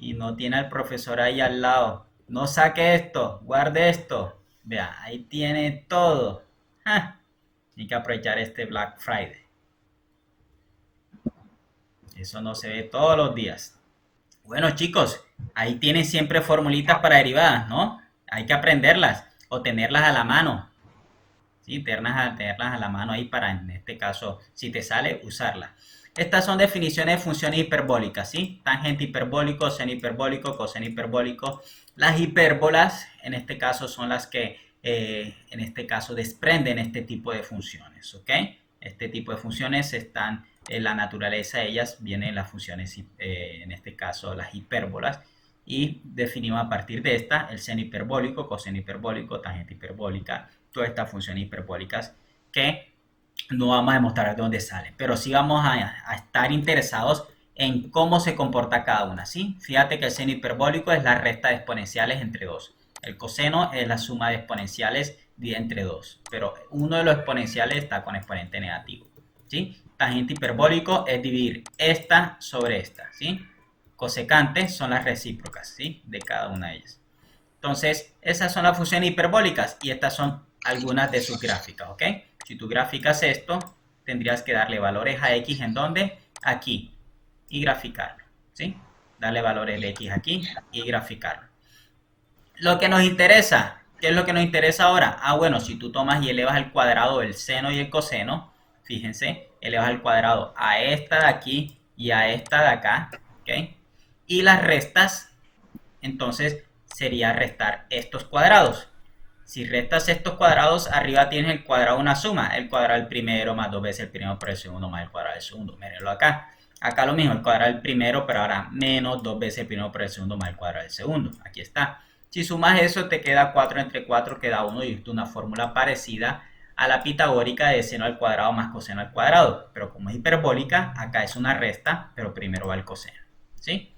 Speaker 1: Y no tiene al profesor ahí al lado. No saque esto. Guarde esto. Vea, ahí tiene todo. ¡Ja! Hay que aprovechar este Black Friday. Eso no se ve todos los días. Bueno, chicos, ahí tienen siempre formulitas para derivadas, ¿no? Hay que aprenderlas o tenerlas a la mano. ¿Sí? Tenerlas a la mano ahí para, en este caso, si te sale, usarla. Estas son definiciones de funciones hiperbólicas, ¿sí? Tangente hiperbólico, seno hiperbólico, coseno hiperbólico. Las hipérbolas, en este caso, son las que, en este caso, desprenden este tipo de funciones, ¿ok? Este tipo de funciones están en la naturaleza de ellas, vienen las funciones, en este caso, las hipérbolas. Y definimos a partir de esta el seno hiperbólico, coseno hiperbólico, tangente hiperbólica, todas estas funciones hiperbólicas que no vamos a demostrar de dónde salen, pero sí vamos a estar interesados en cómo se comporta cada una, ¿sí? Fíjate que el seno hiperbólico es la resta de exponenciales entre 2. El coseno es la suma de exponenciales dividida entre 2, pero uno de los exponenciales está con exponente negativo, ¿sí? Tangente hiperbólico es dividir esta sobre esta, ¿sí? Cosecantes son las recíprocas, ¿sí? De cada una de ellas. Entonces, esas son las funciones hiperbólicas y estas son algunas de sus gráficas, ¿ok? Si tú graficas esto, tendrías que darle valores a x en donde, aquí, y graficarlo, ¿sí? Darle valores de x aquí y graficarlo. Lo que nos interesa, ¿qué es lo que nos interesa ahora? Ah, bueno, si tú tomas y elevas al cuadrado el seno y el coseno, fíjense, elevas al cuadrado a esta de aquí y a esta de acá, ¿ok? Y las restas, entonces sería restar estos cuadrados. Si restas estos cuadrados, arriba tienes el cuadrado de una suma. El cuadrado del primero más 2 veces el primero por el segundo más el cuadrado del segundo. Mírenlo acá. Acá lo mismo, el cuadrado del primero, pero ahora menos 2 veces el primero por el segundo más el cuadrado del segundo. Aquí está. Si sumas eso, te queda 4 entre 4, queda 1. Y esto es una fórmula parecida a la pitagórica de seno al cuadrado más coseno al cuadrado. Pero como es hiperbólica, acá es una resta, pero primero va el coseno. ¿Sí?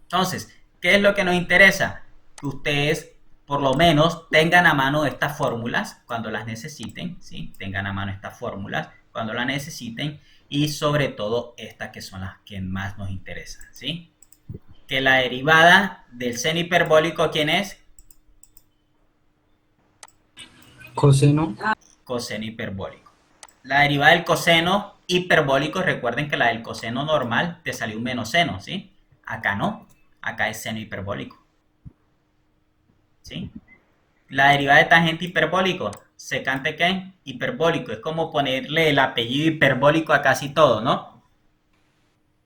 Speaker 1: Entonces, ¿qué es lo que nos interesa? Que ustedes por lo menos tengan a mano estas fórmulas cuando las necesiten, ¿sí? Tengan a mano estas fórmulas cuando las necesiten y sobre todo estas que son las que más nos interesan, ¿sí? Que la derivada del seno hiperbólico, ¿quién es?
Speaker 5: Coseno.
Speaker 1: Coseno hiperbólico. La derivada del coseno hiperbólico, recuerden que la del coseno normal te salió un menos seno, ¿sí? Acá no, acá es seno hiperbólico. ¿Sí? La derivada de tangente hiperbólico, secante ¿qué? Hiperbólico, es como ponerle el apellido hiperbólico a casi todo, ¿no?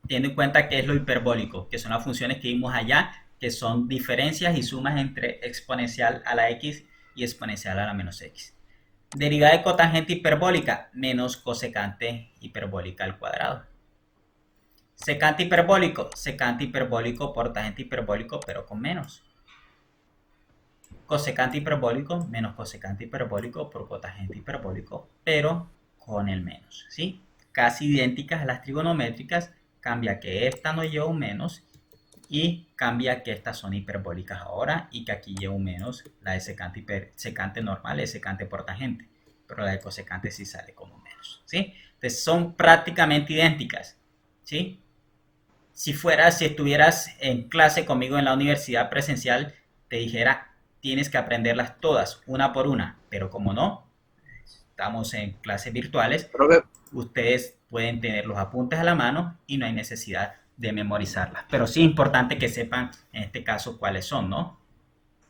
Speaker 1: Teniendo en cuenta que es lo hiperbólico, que son las funciones que vimos allá, que son diferencias y sumas entre exponencial a la x y exponencial a la menos x. Derivada de cotangente hiperbólica, menos cosecante hiperbólica al cuadrado. Secante hiperbólico por tangente hiperbólico, pero con menos. Cosecante hiperbólico menos cosecante hiperbólico por cotangente hiperbólico, pero con el menos, ¿sí? Casi idénticas a las trigonométricas, cambia que esta no lleva un menos y cambia que estas son hiperbólicas ahora y que aquí lleva un menos, la de secante normal es secante por tangente, pero la de cosecante sí sale como menos, ¿sí? Entonces son prácticamente idénticas, ¿sí? Si estuvieras en clase conmigo en la universidad presencial, te dijera, tienes que aprenderlas todas, una por una, pero como no, estamos en clases virtuales, ustedes pueden tener los apuntes a la mano y no hay necesidad de memorizarlas, pero sí es importante que sepan en este caso cuáles son, ¿no?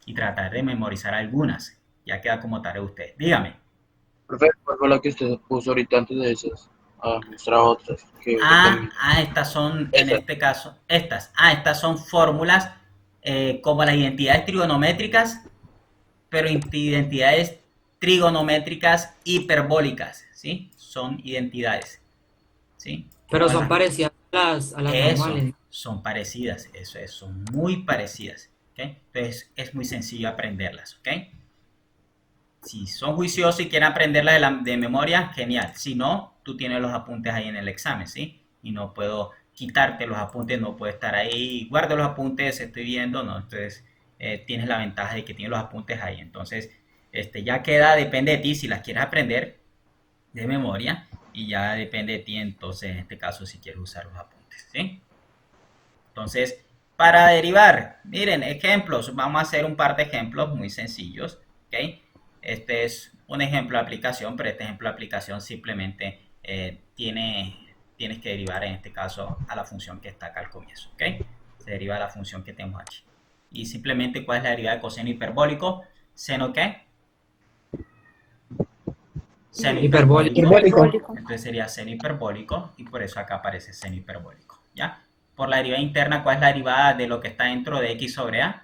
Speaker 1: Y tratar de memorizar algunas, ya queda como tarea de ustedes. Dígame.
Speaker 4: Profe, ¿cuál fue la que usted puso ahorita antes de esas? Mostrar otras.
Speaker 1: Estas son, en este caso, estas son fórmulas como las identidades trigonométricas, pero identidades trigonométricas hiperbólicas, ¿sí? Son identidades, ¿sí?
Speaker 5: Pero son parecidas a las normales.
Speaker 1: son parecidas, eso es, son muy parecidas, ¿ok? Entonces es muy sencillo aprenderlas, ¿ok? Si son juiciosos y quieren aprenderlas de memoria, genial. Si no, tú tienes los apuntes ahí en el examen, ¿sí? Y no puedo quitarte los apuntes, no puedo estar ahí, guardo los apuntes, estoy viendo, no. Entonces tienes la ventaja de que tienes los apuntes ahí. Entonces ya queda, depende de ti si las quieres aprender de memoria y ya depende de ti entonces en este caso si quieres usar los apuntes, ¿sí? Entonces, para derivar, miren, ejemplos, vamos a hacer un par de ejemplos muy sencillos, ¿ok? Este es un ejemplo de aplicación, pero este ejemplo de aplicación simplemente tienes que derivar en este caso a la función que está acá al comienzo, ¿ok? Se deriva a la función que tenemos aquí. Y simplemente, ¿cuál es la derivada de coseno hiperbólico? ¿Seno qué? Seno
Speaker 5: Hiperbólico.
Speaker 1: Entonces sería seno hiperbólico y por eso acá aparece seno hiperbólico, ¿ya? Por la derivada interna, ¿cuál es la derivada de lo que está dentro de x sobre a?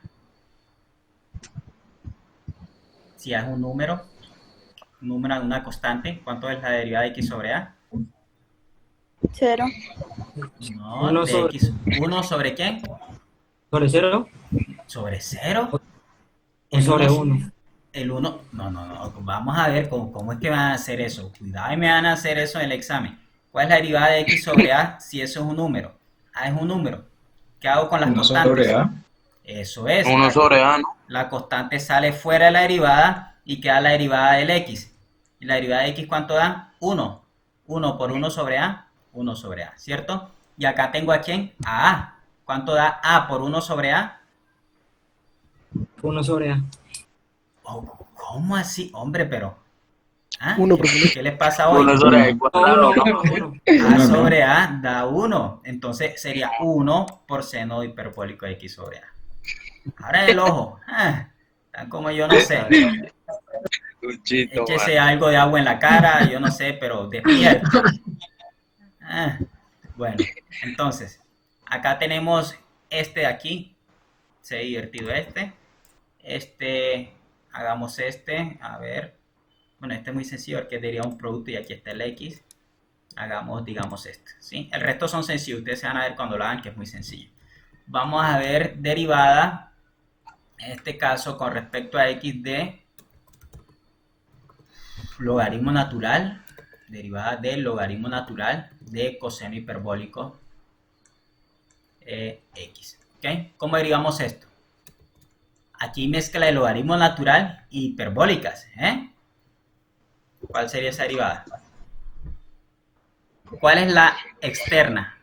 Speaker 1: Si es un número, una constante, ¿cuánto es la derivada de x sobre a?
Speaker 2: 0.
Speaker 1: No,
Speaker 5: Uno
Speaker 1: de
Speaker 5: sobre-
Speaker 1: x. ¿1 sobre quién?
Speaker 5: ¿Sobre 0?
Speaker 1: ¿Sobre 0?
Speaker 5: ¿O sobre 1?
Speaker 1: El 1, no, vamos a ver cómo es que van a hacer eso. Cuidado y me van a hacer eso en el examen. ¿Cuál es la derivada de x sobre a si eso es un número? A es un número. ¿Qué hago con las
Speaker 10: 1
Speaker 1: constantes?
Speaker 10: sobre A.
Speaker 1: Eso es.
Speaker 4: 1 sobre A, ¿no?
Speaker 1: La constante sale fuera de la derivada y queda la derivada del x. ¿Y la derivada de x cuánto da? 1. 1 por 1 sobre a, 1 sobre a, ¿cierto? Y acá tengo a quién? A a. ¿Cuánto da a por 1 sobre a?
Speaker 5: 1 sobre A.
Speaker 1: Oh, ¿cómo así? Hombre, pero... ¿ah?
Speaker 8: Uno,
Speaker 1: ¿Qué,
Speaker 8: profesor.
Speaker 1: qué les pasa hoy?
Speaker 4: 1 sobre A igual.
Speaker 1: A sobre a da 1. Entonces sería 1 por seno hiperbólico de x sobre a. Ahora el ojo. Tan como yo no sé.
Speaker 4: Luchito,
Speaker 1: Échese algo de agua en la cara, yo no sé, pero despierta. Bueno, entonces, acá tenemos este de aquí. Se ha divertido hagamos a ver. Bueno, este es muy sencillo, porque deriva un producto y aquí está el x. Hagamos, digamos, ¿sí? El resto son sencillos, ustedes se van a ver cuando lo hagan que es muy sencillo. Vamos a ver derivada, en este caso, con respecto a x de logaritmo natural, derivada del logaritmo natural de coseno hiperbólico x. ¿Okay? ¿Cómo derivamos esto? Aquí mezcla el logaritmo natural y hiperbólicas. ¿Cuál sería esa derivada? ¿Cuál es la externa?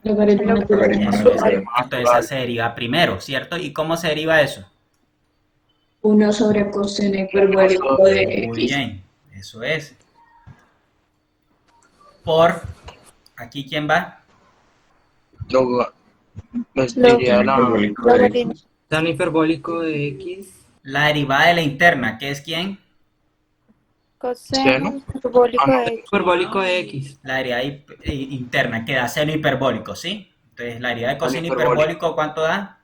Speaker 7: Logaritmo natural.
Speaker 1: Eso es. Entonces esa se deriva primero, ¿cierto? ¿Y cómo se deriva eso?
Speaker 7: 1 sobre coseno hiperbólico de
Speaker 1: Muy
Speaker 7: X.
Speaker 1: bien, eso es. Por, aquí quién va,
Speaker 4: Pues diría la
Speaker 2: Logaritmo.
Speaker 5: Tan hiperbólico de X.
Speaker 1: la derivada de la interna, que es quién,
Speaker 2: Coseno hiperbólico de X.
Speaker 5: Hiperbólico de X.
Speaker 1: la derivada interna, que da seno hiperbólico, ¿sí? Entonces la derivada de coseno
Speaker 4: Seno hiperbólico.
Speaker 1: hiperbólico, ¿cuánto da?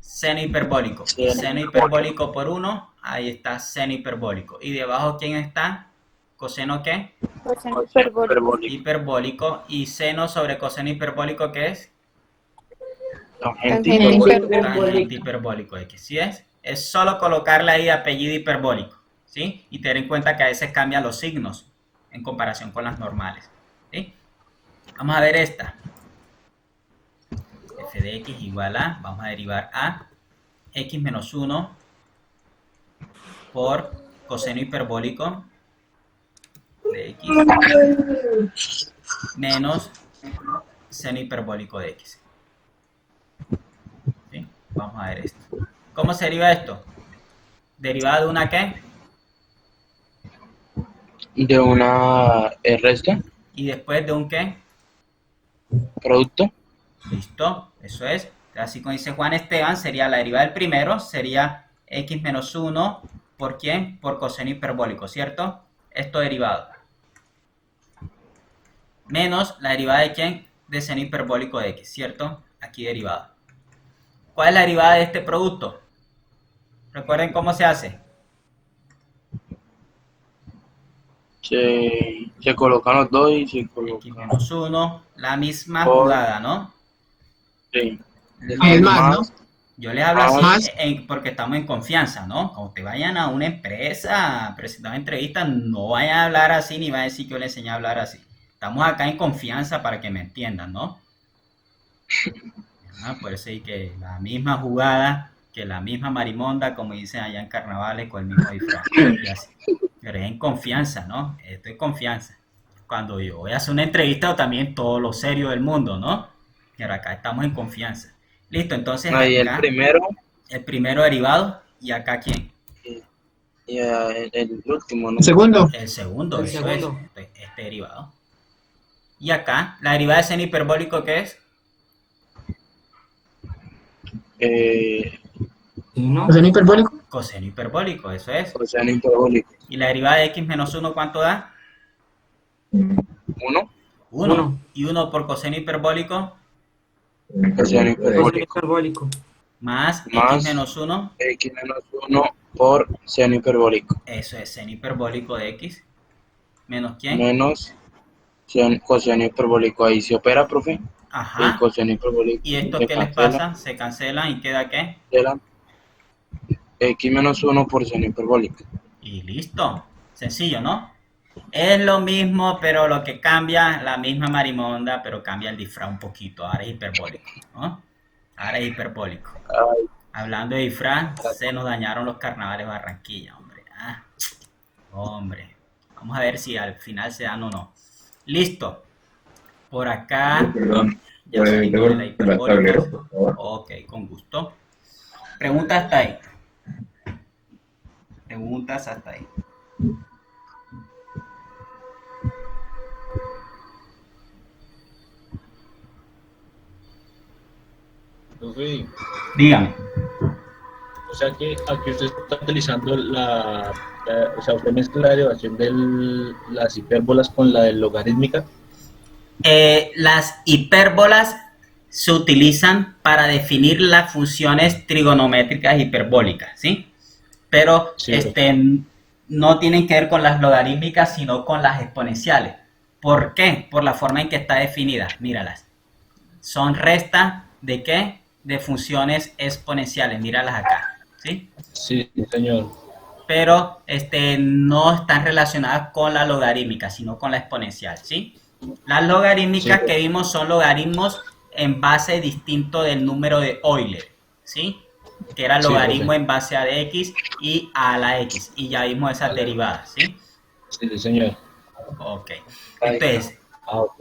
Speaker 1: Seno hiperbólico.
Speaker 4: Seno
Speaker 1: Seno hiperbólico por 1, ahí está seno hiperbólico. ¿Y debajo quién está? ¿Coseno qué?
Speaker 2: Coseno hiperbólico.
Speaker 1: Hiperbólico. ¿Y seno sobre coseno hiperbólico qué es?
Speaker 4: tangente
Speaker 2: Tangente
Speaker 4: hiperbólica.
Speaker 1: Tangente hiperbólico X, ¿sí es? Es solo colocarle ahí apellido hiperbólico, ¿sí? Y tener en cuenta que a veces cambian los signos en comparación con las normales, ¿sí? Vamos a ver esta. F de X igual a, vamos a derivar a X menos 1 por coseno hiperbólico de X menos seno hiperbólico de X. ¿Sí? Vamos a ver esto. ¿Cómo se deriva esto? ¿Derivada de una qué?
Speaker 4: De una resta,
Speaker 1: Y después de un qué.
Speaker 4: producto.
Speaker 1: Listo, eso es. Así como dice Juan Esteban, sería la derivada del primero, sería x menos 1 por quién? Por coseno hiperbólico, ¿cierto? Esto derivado. Menos la derivada de quién? De seno hiperbólico de x, ¿cierto? Aquí derivado. ¿Cuál es la derivada de este producto? Recuerden cómo se hace.
Speaker 4: Se colocan los dos y se
Speaker 1: X
Speaker 4: colocan
Speaker 1: menos 1, la misma
Speaker 4: Por-
Speaker 1: jugada, ¿no?
Speaker 4: Sí.
Speaker 9: Es más, ¿no?
Speaker 1: Yo les hablo así
Speaker 9: Más.
Speaker 1: porque estamos en confianza, ¿no? Cuando te vayan a una empresa a presentar una entrevista, no vayan a hablar así ni vayan a decir que yo les enseñé a hablar así. Estamos acá en confianza para que me entiendan, ¿no? Por eso hay que la misma jugada, que la misma marimonda, como dicen allá en carnavales, con el mismo disfraz. Y así. Pero es en confianza, ¿no? Esto es confianza. Cuando yo voy a hacer una entrevista, también todo lo serio del mundo, ¿no? Pero acá estamos en confianza. Listo, entonces
Speaker 4: Ahí
Speaker 1: acá, el primero derivado, y acá ¿quién?
Speaker 4: y el último, ¿no?
Speaker 9: Segundo.
Speaker 1: El segundo,
Speaker 5: El
Speaker 1: eso
Speaker 5: segundo.
Speaker 1: es, este derivado. Y acá, la derivada de seno hiperbólico, ¿qué es?
Speaker 5: ¿Sí, no?
Speaker 9: ¿Coseno hiperbólico?
Speaker 1: Coseno hiperbólico, eso es.
Speaker 4: Coseno hiperbólico.
Speaker 1: Y la derivada de x menos 1, ¿cuánto da?
Speaker 4: 1.
Speaker 1: 1.
Speaker 5: Uno.
Speaker 1: Y 1 por coseno hiperbólico
Speaker 4: Coseno
Speaker 5: Coseno
Speaker 4: hiperbólico.
Speaker 5: hiperbólico.
Speaker 1: más
Speaker 4: Más
Speaker 1: x menos 1.
Speaker 4: X menos 1 por seno hiperbólico.
Speaker 1: Eso es seno hiperbólico de x. ¿Menos quién?
Speaker 4: Menos coseno hiperbólico. Ahí se opera, profe. El
Speaker 1: Ajá.
Speaker 4: coseno hiperbólico.
Speaker 1: ¿Y esto
Speaker 4: se
Speaker 1: qué les
Speaker 4: cancela,
Speaker 1: pasa? Se cancelan y queda ¿qué?
Speaker 4: cancela. X menos 1 por seno hiperbólico.
Speaker 1: Y listo. Sencillo, ¿no? Es lo mismo, pero lo que cambia, la misma marimonda, pero cambia el disfraz un poquito. Ahora es hiperbólico, ¿no? Ahora es hiperbólico.
Speaker 4: Ay,
Speaker 1: Hablando de disfraz, se nos dañaron los carnavales de Barranquilla, hombre. Hombre. Vamos a ver si al final se dan o no. Listo. Por acá.
Speaker 10: Perdón.
Speaker 1: Ya salimos de la hiperbólica.
Speaker 10: tablero, por favor.
Speaker 1: Ok, con gusto. Preguntas hasta ahí. Preguntas hasta ahí.
Speaker 10: Profe,
Speaker 1: Dígame.
Speaker 10: o sea que aquí usted está utilizando o sea, usted mezcla la derivación de las hipérbolas con la de logarítmica.
Speaker 1: Las hipérbolas se utilizan para definir las funciones trigonométricas hiperbólicas, ¿sí? Pero
Speaker 10: Sí,
Speaker 1: no tienen que ver con las logarítmicas, sino con las exponenciales. ¿Por qué? Por la forma en que está definida. Míralas. Son restas de ¿qué? De funciones exponenciales. Míralas acá, ¿sí?
Speaker 10: Sí, señor.
Speaker 1: Pero no están relacionadas con la logarítmica, sino con la exponencial, ¿sí? Las logarítmicas
Speaker 10: Sí.
Speaker 1: que vimos son logaritmos en base distinto del número de Euler, ¿sí? Que era
Speaker 10: Sí,
Speaker 1: logaritmo
Speaker 10: profe.
Speaker 1: en base a de x y a la x. Y ya vimos esas derivadas, ¿sí?
Speaker 10: Sí, señor.
Speaker 1: Ok. Entonces,
Speaker 10: Ok.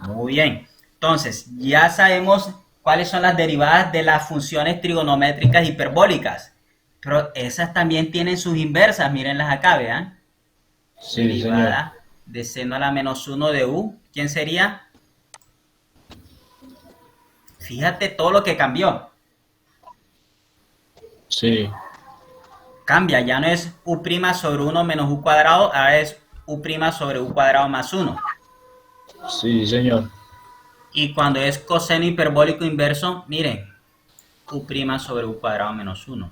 Speaker 1: muy bien. Entonces, ya sabemos cuáles son las derivadas de las funciones trigonométricas hiperbólicas. Pero esas también tienen sus inversas, mírenlas acá, vean.
Speaker 10: Sí, señor.
Speaker 1: Derivada de seno a la menos 1 de u. ¿Quién sería? Fíjate todo lo que cambió.
Speaker 10: Sí,
Speaker 1: Cambia, ya no es u' sobre 1 menos u cuadrado, ahora es u' sobre u cuadrado más 1.
Speaker 10: sí, señor.
Speaker 1: Y cuando es coseno hiperbólico inverso, miren, u' sobre u cuadrado menos 1.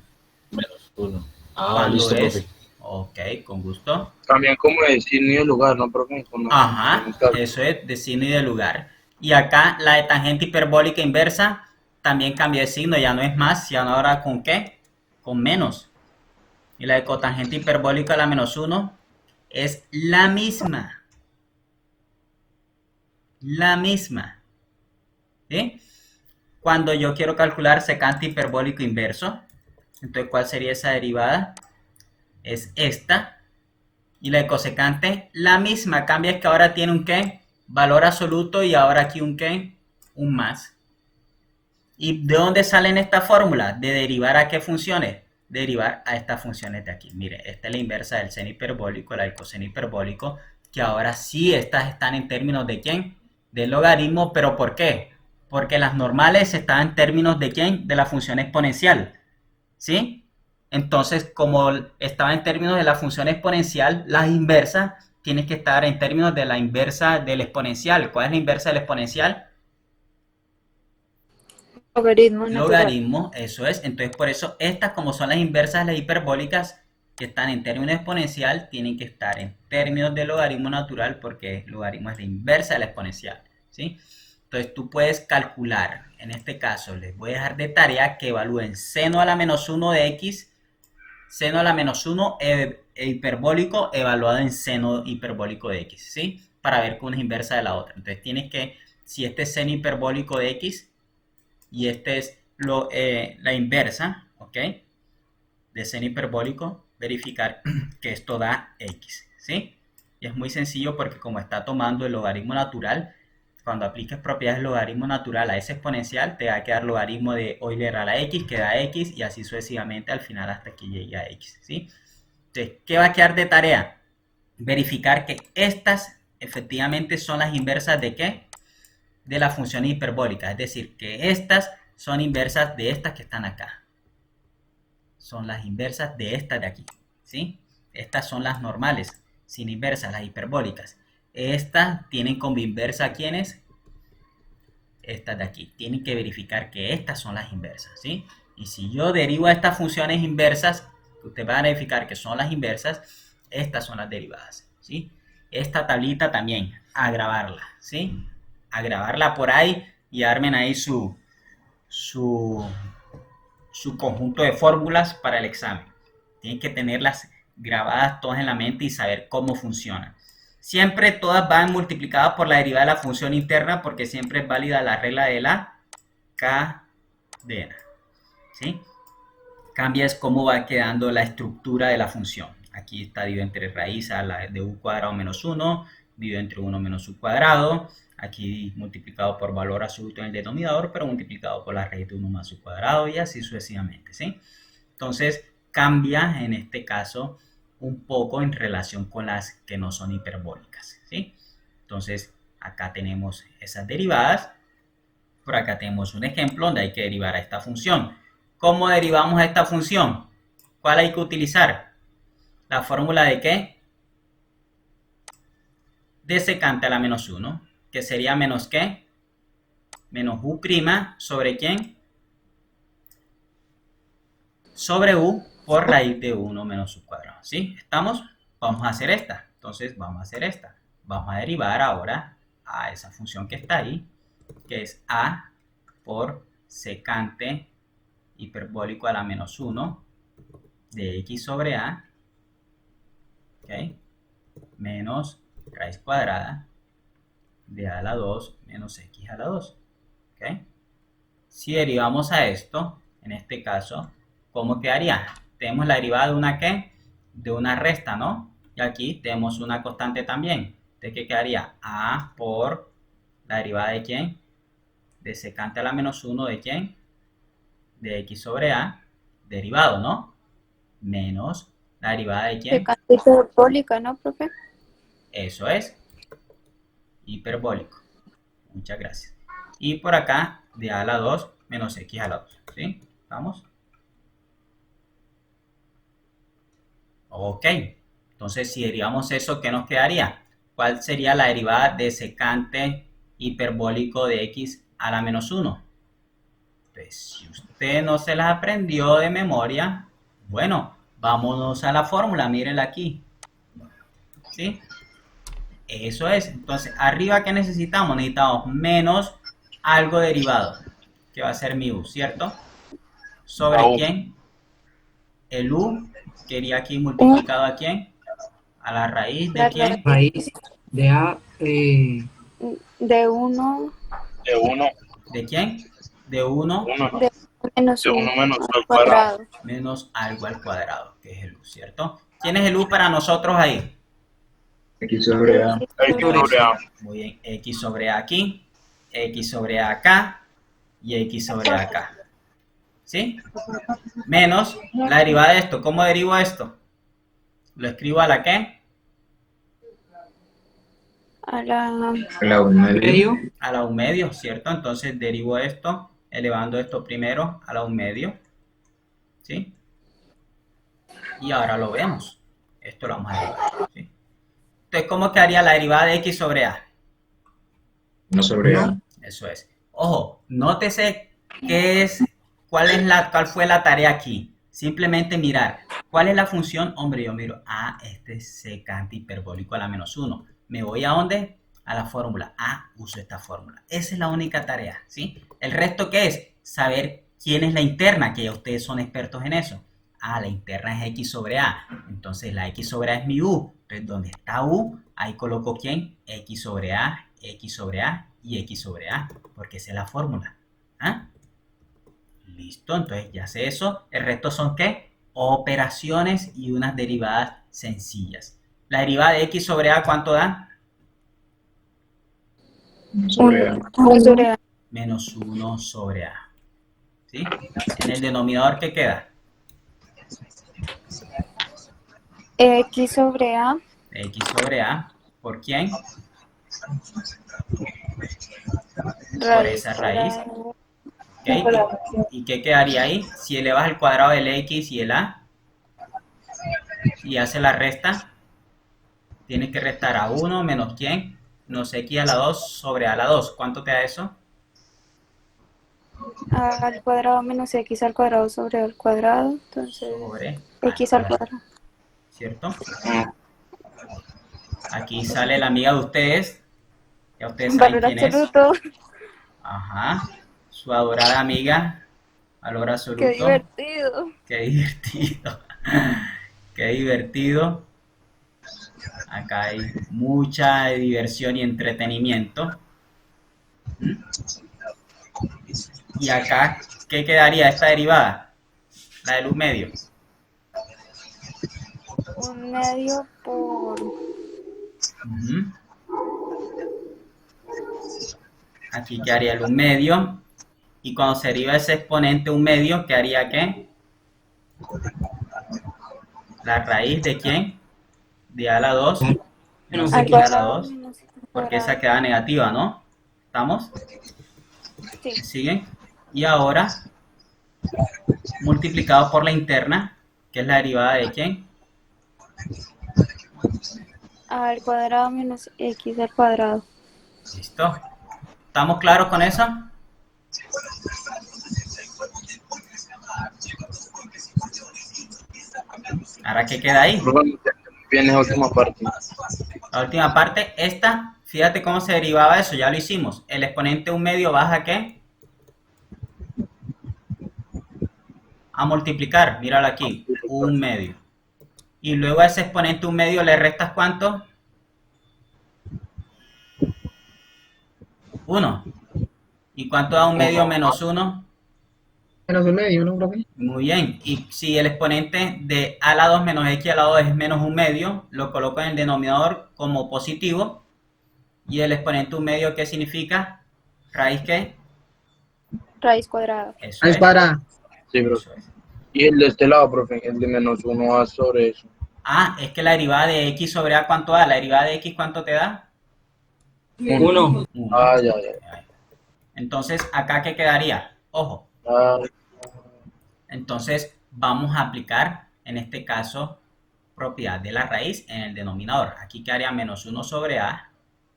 Speaker 10: Menos 1. Ah,
Speaker 1: Cuando
Speaker 10: listo,
Speaker 1: es,
Speaker 10: profe.
Speaker 1: ok, con gusto.
Speaker 4: también como decir ni el lugar, ¿no, profe?
Speaker 1: Ajá, eso es de signo y de lugar. Y acá la de tangente hiperbólica inversa también cambia de signo, ya no es más, ya no ahora con qué, con menos. Y la de cotangente hiperbólica, la menos 1, es la misma. La misma. ¿Sí? Cuando yo quiero calcular secante hiperbólico inverso, entonces ¿cuál sería esa derivada? Es esta. Y la de cosecante, la misma. Cambia es que ahora tiene un qué, valor absoluto, y ahora aquí un qué, un más. ¿Y de dónde salen esta fórmula? De derivar a qué funciones. Derivar a estas funciones de aquí. Mire, esta es la inversa del seno hiperbólico, la del coseno hiperbólico, que ahora sí estas están en términos de ¿quién? De logaritmo, pero ¿por qué? Porque las normales están en términos de ¿quién? De la función exponencial, ¿sí? Entonces, como estaba en términos de la función exponencial, las inversas tienen que estar en términos de la inversa del exponencial. ¿Cuál es la inversa del exponencial?
Speaker 2: Logaritmo natural.
Speaker 1: Logaritmo, eso es. Entonces, por eso, estas, como son las inversas de las hiperbólicas, que están en términos exponencial, tienen que estar en términos de logaritmo natural, porque el logaritmo es la inversa de la exponencial, ¿sí? Entonces tú puedes calcular, en este caso les voy a dejar de tarea que evalúen seno a la menos 1 de x, seno a la menos 1 hiperbólico evaluado en seno hiperbólico de x, ¿sí? Para ver que una es inversa de la otra. Entonces tienes que, si este es seno hiperbólico de x y este es la inversa, ¿ok? De seno hiperbólico, verificar que esto da x, ¿sí? Y es muy sencillo porque como está tomando el logaritmo natural, cuando apliques propiedades del logaritmo natural a ese exponencial, te va a quedar logaritmo de Euler a la x, que da x, y así sucesivamente al final hasta que llegue a x, ¿sí? Entonces, ¿qué va a quedar de tarea? Verificar que estas efectivamente son las inversas ¿de qué? De la función hiperbólica, es decir, que estas son inversas de estas que están acá. Son las inversas de estas de aquí, ¿sí? Estas son las normales, sin inversas, las hiperbólicas. Estas tienen como inversa ¿quiénes? Estas de aquí. Tienen que verificar que estas son las inversas, ¿sí? Y si yo derivo a estas funciones inversas, ustedes van a verificar que son las inversas, estas son las derivadas, ¿sí? Esta tablita también, a grabarla, ¿sí? A grabarla por ahí y armen ahí su conjunto de fórmulas para el examen. Tienen que tenerlas grabadas todas en la mente y saber cómo funcionan. Siempre todas van multiplicadas por la derivada de la función interna porque siempre es válida la regla de la cadena, ¿sí? Cambia es cómo va quedando la estructura de la función. Aquí está dividido entre raíz a la de u cuadrado menos 1, dividido entre 1 menos u cuadrado. Aquí multiplicado por valor absoluto en el denominador, pero multiplicado por la raíz de 1 más u cuadrado y así sucesivamente, ¿sí? Entonces cambia en este caso un poco en relación con las que no son hiperbólicas, ¿sí? Entonces acá tenemos esas derivadas. Por acá tenemos un ejemplo donde hay que derivar a esta función. ¿Cómo derivamos a esta función? ¿Cuál hay que utilizar? ¿La fórmula de qué? De secante a la menos 1, que sería menos ¿qué? Menos u' sobre ¿quién? Sobre u por raíz de 1 menos u cuadrado, ¿sí? ¿Estamos? Vamos a hacer esta. Entonces vamos a hacer esta. Vamos a derivar ahora a esa función que está ahí, que es a por secante hiperbólico a la menos 1 de x sobre a, ¿ok? Menos raíz cuadrada de a la 2 menos x a la 2, ¿ok? Si derivamos a esto, en este caso, ¿cómo quedaría? Tenemos la derivada de una ¿qué? De una resta, ¿no? Y aquí tenemos una constante también. ¿De qué quedaría? A por la derivada de ¿quién? De secante a la menos 1 de ¿quién? De x sobre a, derivado, ¿no? Menos la derivada de ¿quién?
Speaker 2: Secante hiperbólica, ¿no, profe?
Speaker 1: Eso es. Hiperbólico. Muchas gracias. Y por acá, de a la 2 menos x a la 2, ¿sí? ¿Vamos? Ok. Entonces, si derivamos eso, ¿qué nos quedaría? ¿Cuál sería la derivada de secante hiperbólico de x a la menos 1? Pues, si usted no se las aprendió de memoria, bueno, vámonos a la fórmula, mírenla aquí. ¿Sí? Eso es. Entonces, arriba, ¿qué necesitamos? Necesitamos menos algo derivado, que va a ser mi u, ¿cierto? ¿Sobre quién? El u, que iría aquí multiplicado a quién? A la raíz de quién?
Speaker 5: Raíz de a...
Speaker 2: De 1
Speaker 4: De 1
Speaker 1: ¿De quién? De 1
Speaker 2: menos
Speaker 4: de
Speaker 2: 1
Speaker 4: 1 menos
Speaker 2: al
Speaker 4: al cuadrado.
Speaker 1: menos algo al cuadrado, que es el u, ¿cierto? ¿Quién es el u para nosotros ahí?
Speaker 6: X sobre A.
Speaker 4: X sobre A.
Speaker 1: Muy bien, x sobre a aquí, x sobre a acá y x sobre a acá. ¿Sí? Menos la derivada de esto. ¿Cómo derivo esto? ¿Lo escribo a la qué?
Speaker 2: a la
Speaker 6: La 1 medio.
Speaker 5: medio.
Speaker 1: A la 1 medio, ¿cierto? Entonces derivo esto, elevando esto primero a la 1 medio. ¿Sí? Y ahora lo vemos. Esto lo vamos a derivar. ¿Sí? Entonces, ¿cómo quedaría la derivada de x sobre a?
Speaker 6: 1 sobre A.
Speaker 1: Eso es. Ojo, nótese cuál fue la tarea aquí. Simplemente mirar. ¿Cuál es la función? Hombre, yo miro. Ah, este es secante hiperbólico a la menos 1. ¿Me voy a dónde? a la fórmula. Uso esta fórmula. Esa es la única tarea, ¿sí? El resto, ¿qué es? Saber quién es la interna, que ya ustedes son expertos en eso. La interna es X sobre A. Entonces, la X sobre A es mi U. Entonces, donde está U, ahí coloco ¿quién? X sobre A y X sobre A, porque esa es la fórmula. Listo, entonces ya sé eso. El resto son ¿qué? Operaciones y unas derivadas sencillas. La derivada de X sobre A, ¿cuánto da?
Speaker 6: Sobre A.
Speaker 2: Uno sobre A.
Speaker 1: Menos 1 sobre A. ¿Sí? En el denominador, ¿qué queda?
Speaker 2: X sobre A.
Speaker 1: X sobre A. ¿Por quién? Por esa raíz. ¿Ok? ¿Y qué quedaría ahí? Si elevas al cuadrado del X y el A y hace la resta, tienes que restar a 1 menos ¿quién? Menos X a la 2 sobre A a la 2. ¿Cuánto te da eso?
Speaker 2: A al cuadrado menos X al cuadrado sobre al cuadrado. Entonces,
Speaker 1: Sobre
Speaker 2: X al cuadrado.
Speaker 1: ¿cierto? Aquí sale la amiga de ustedes. Ya ustedes saben
Speaker 2: Valor
Speaker 1: quién es.
Speaker 2: absoluto.
Speaker 1: Ajá. Su adorada amiga. Valor absoluto.
Speaker 2: Qué divertido.
Speaker 1: Qué divertido. Qué divertido. Acá hay mucha diversión y entretenimiento. Y acá, ¿qué quedaría esta derivada? La del un medio.
Speaker 2: Un medio por...
Speaker 1: Ujú. Aquí quedaría el un medio. Y cuando se deriva ese exponente un medio, ¿quedaría qué? La raíz de ¿quién? De a la 2 menos
Speaker 2: Al
Speaker 1: x a la
Speaker 2: cuadrado
Speaker 1: 2.
Speaker 2: menos X al
Speaker 1: Porque esa
Speaker 2: cuadrado.
Speaker 1: queda negativa, ¿no? ¿Estamos?
Speaker 2: Sí.
Speaker 1: ¿Siguen? Y ahora, multiplicado por la interna, que es la derivada de ¿quién?
Speaker 2: A al cuadrado menos X al cuadrado.
Speaker 1: ¿Listo? ¿Estamos claros con eso? Ahora, ¿qué queda ahí?
Speaker 4: Viene la última parte.
Speaker 1: La última parte, esta, fíjate cómo se derivaba eso, ya lo hicimos. El exponente un medio baja ¿qué? A multiplicar, míralo aquí, un medio. Y luego a ese exponente un medio le restas ¿cuánto? 1. ¿Y cuánto da un medio menos 1?
Speaker 9: Menos un medio, ¿no, profe?
Speaker 1: Muy bien. Y si el exponente de a la 2 menos x a la 2 es menos un medio, lo coloco en el denominador como positivo. Y el exponente un medio, ¿qué significa? ¿Raíz qué?
Speaker 2: Raíz cuadrada.
Speaker 1: Eso
Speaker 9: Raíz
Speaker 1: es.
Speaker 9: cuadrada.
Speaker 4: Sí, bro.
Speaker 1: Eso es.
Speaker 4: Y el de este lado, profe, el de menos 1 a sobre eso.
Speaker 1: Es que la derivada de x sobre a, ¿cuánto da? La derivada de x, ¿cuánto te da?
Speaker 5: 1.
Speaker 1: 1.
Speaker 4: Ya.
Speaker 1: Entonces, ¿acá qué quedaría? Ojo. Entonces, vamos a aplicar, en este caso, propiedad de la raíz en el denominador. Aquí quedaría menos 1 sobre a,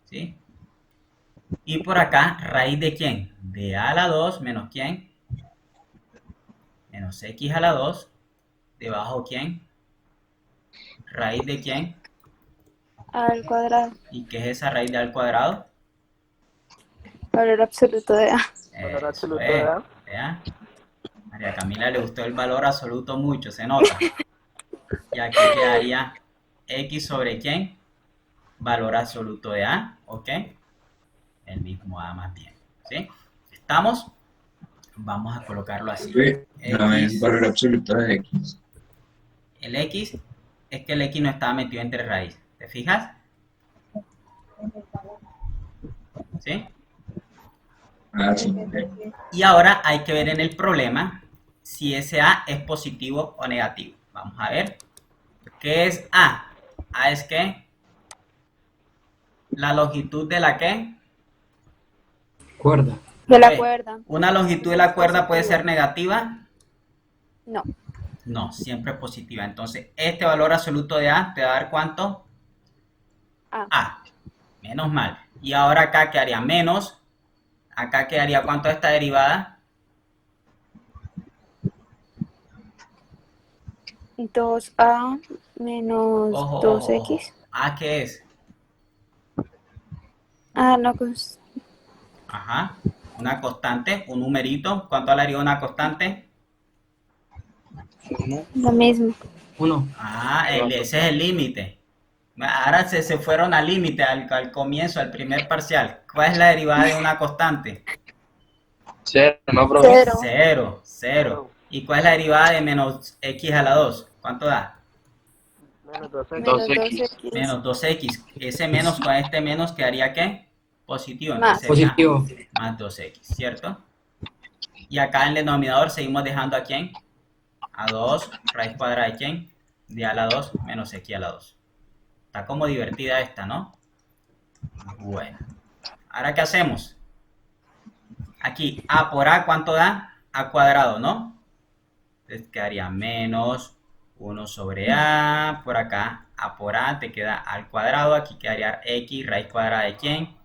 Speaker 1: ¿sí? Y por acá, ¿raíz de quién? De a la 2 menos ¿quién? Menos x a la 2. Debajo, ¿quién? ¿Raíz de quién?
Speaker 2: A al cuadrado.
Speaker 1: ¿Y qué es esa raíz de a al cuadrado?
Speaker 2: Valor absoluto de A.
Speaker 8: Valor
Speaker 1: Eso
Speaker 8: absoluto
Speaker 1: es.
Speaker 8: de A.
Speaker 1: ¿Vea? María Camila le gustó el valor absoluto mucho, se nota. Y aquí quedaría x sobre ¿quién? Valor absoluto de a, ¿ok? El mismo a más bien, ¿sí? ¿Estamos? Vamos a colocarlo así.
Speaker 6: No es valor absoluto de X.
Speaker 1: El x es que el x no estaba metido entre raíz. ¿Te fijas? ¿Sí?
Speaker 6: Sí.
Speaker 1: Y ahora hay que ver en el problema si ese a es positivo o negativo. Vamos a ver. ¿Qué es a? A es ¿qué? La longitud de la ¿qué?
Speaker 5: Cuerda.
Speaker 2: De la cuerda.
Speaker 1: ¿Una longitud de la cuerda puede ser negativa?
Speaker 2: No.
Speaker 1: No, siempre es positiva. Entonces, este valor absoluto de a te va a dar ¿cuánto? A. Menos mal. Y ahora acá quedaría menos. Acá quedaría ¿cuánto esta derivada?
Speaker 2: 2A menos
Speaker 1: Ojo,
Speaker 2: 2X.
Speaker 1: ¿A qué es?
Speaker 2: Ah, no, pues,
Speaker 1: Ajá. Una constante, un numerito. ¿Cuánto le haría una constante?
Speaker 4: 1.
Speaker 2: lo mismo.
Speaker 5: 1.
Speaker 1: Ah, ese es el límite. Ahora se fueron al límite, al comienzo, al primer parcial. ¿Cuál es la derivada de una constante?
Speaker 4: 0, ¿no, profe?
Speaker 2: Cero.
Speaker 1: Cero, cero. ¿Y cuál es la derivada de menos x a la 2? ¿Cuánto da?
Speaker 2: Menos
Speaker 4: 2x.
Speaker 2: 2x.
Speaker 1: Menos 2x. Ese menos con este menos quedaría ¿qué? Positivo. Entonces
Speaker 2: Más.
Speaker 1: sería
Speaker 5: Positivo.
Speaker 1: más 2x, ¿cierto? Y acá en el denominador seguimos dejando a quién? A 2 raíz cuadrada de quién? De a la 2 menos x a la 2. Está como divertida esta, ¿no? Bueno. ¿Ahora qué hacemos? Aquí, a por a, ¿cuánto da? A cuadrado, ¿no? Entonces quedaría menos 1 sobre a. Por acá, a por a te queda al cuadrado. Aquí quedaría x raíz cuadrada de quién?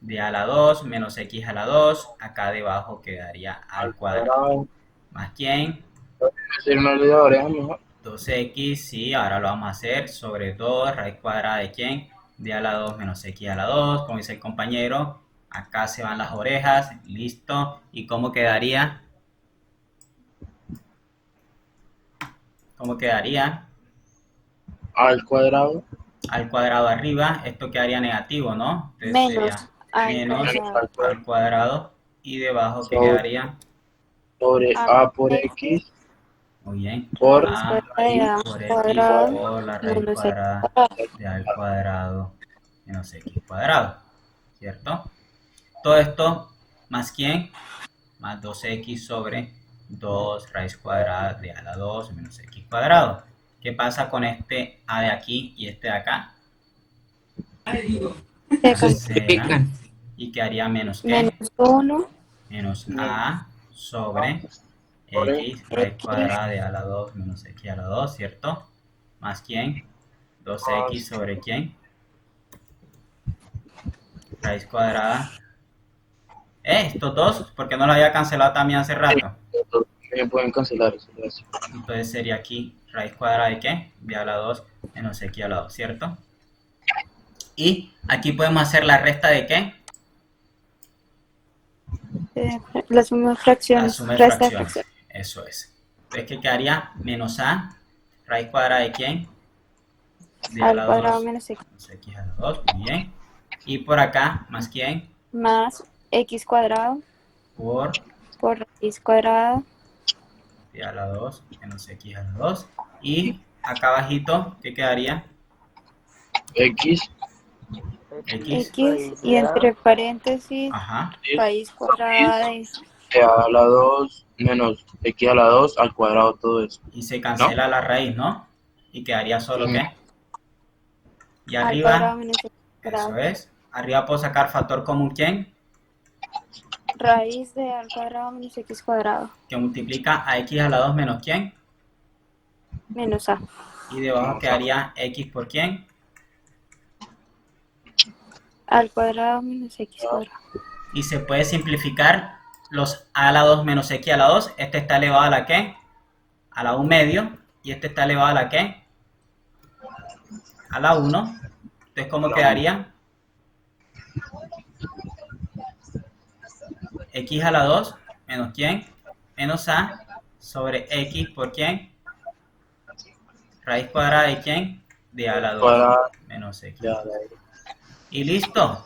Speaker 1: De a la 2 menos x a la 2. Acá debajo quedaría al cuadrado. ¿Más quién?
Speaker 4: Hacer una ley de oreja mejor.
Speaker 1: 2x, sí, ahora lo vamos a hacer sobre 2 raíz cuadrada de quién? De a la 2 menos x a la 2, como dice el compañero. Acá se van las orejas, listo. ¿Y cómo quedaría? ¿Cómo quedaría?
Speaker 4: Al cuadrado.
Speaker 1: Al cuadrado arriba, esto quedaría negativo, ¿no? Entonces
Speaker 2: Menos
Speaker 1: sería
Speaker 2: al
Speaker 1: menos
Speaker 2: cuadrado.
Speaker 1: al cuadrado. Y debajo, ¿qué
Speaker 4: Sobre-
Speaker 1: quedaría?
Speaker 4: Sobre
Speaker 2: A
Speaker 4: a por
Speaker 2: x.
Speaker 4: x
Speaker 1: Muy bien.
Speaker 4: por
Speaker 2: Raíz
Speaker 1: A
Speaker 2: cuadrada de
Speaker 1: por
Speaker 2: a
Speaker 1: x
Speaker 2: cuadrado
Speaker 1: por la raíz
Speaker 2: menos x
Speaker 1: cuadrada
Speaker 2: cuadrado.
Speaker 1: de al cuadrado menos x cuadrado, ¿cierto? Todo esto más quién? Más 2x sobre 2 raíz cuadrada de a la 2 menos x cuadrado. ¿Qué pasa con este a de aquí y este de acá?
Speaker 2: Se
Speaker 1: Cancelan. ¿Y quedaría menos qué?
Speaker 2: menos 1
Speaker 1: Menos a sobre x raíz
Speaker 2: x
Speaker 1: cuadrada de a la 2 menos x a la 2, ¿cierto? ¿Más quién? 2x sobre quién? Raíz cuadrada. Estos dos, porque no lo había cancelado también hace rato.
Speaker 4: También pueden cancelar eso. Gracias.
Speaker 1: Entonces sería aquí raíz cuadrada de qué? De a la 2 menos x a la 2, ¿cierto? Y aquí podemos hacer la resta de qué?
Speaker 2: la suma de
Speaker 1: La
Speaker 2: fracciones.
Speaker 1: suma de
Speaker 2: Resta de
Speaker 1: fracciones.
Speaker 2: fracciones.
Speaker 1: Eso es. Entonces, ¿qué quedaría? Menos a raíz cuadrada de quién? De a
Speaker 2: Al
Speaker 1: la
Speaker 2: cuadrado
Speaker 1: 2
Speaker 2: menos x
Speaker 1: menos x a la 2, muy bien. Y por acá, ¿más quién?
Speaker 2: más x cuadrado
Speaker 1: Por
Speaker 2: por raíz cuadrada
Speaker 1: de a la 2 menos x a la 2. Y acá abajito, ¿qué quedaría?
Speaker 4: X.
Speaker 1: X.
Speaker 2: x y entre paréntesis
Speaker 1: Ajá.
Speaker 2: raíz cuadrada de
Speaker 4: De a la 2 menos x a la 2 al cuadrado, todo eso.
Speaker 1: Y se cancela la raíz, ¿no? Y quedaría solo ¿qué? Y
Speaker 2: al cuadrado
Speaker 1: arriba,
Speaker 2: menos x
Speaker 1: eso
Speaker 2: cuadrado.
Speaker 1: es. Arriba puedo sacar factor común, ¿quién?
Speaker 2: Raíz de al cuadrado menos x cuadrado
Speaker 1: Que multiplica a x a la 2 menos ¿quién?
Speaker 2: menos a.
Speaker 1: Y debajo quedaría x por ¿quién?
Speaker 2: Al cuadrado menos x cuadrado.
Speaker 1: Y se puede simplificar los a la 2 menos x a la 2. Este está elevado a la ¿qué? A la 1 medio. Y este está elevado a la ¿qué? A la 1. Entonces, ¿cómo quedaría? X a la 2 menos ¿quién? Menos a sobre x por ¿quién? Raíz cuadrada de ¿quién? De a la 2
Speaker 4: Cuadrado.
Speaker 1: menos x.
Speaker 4: Ya,
Speaker 1: Y listo.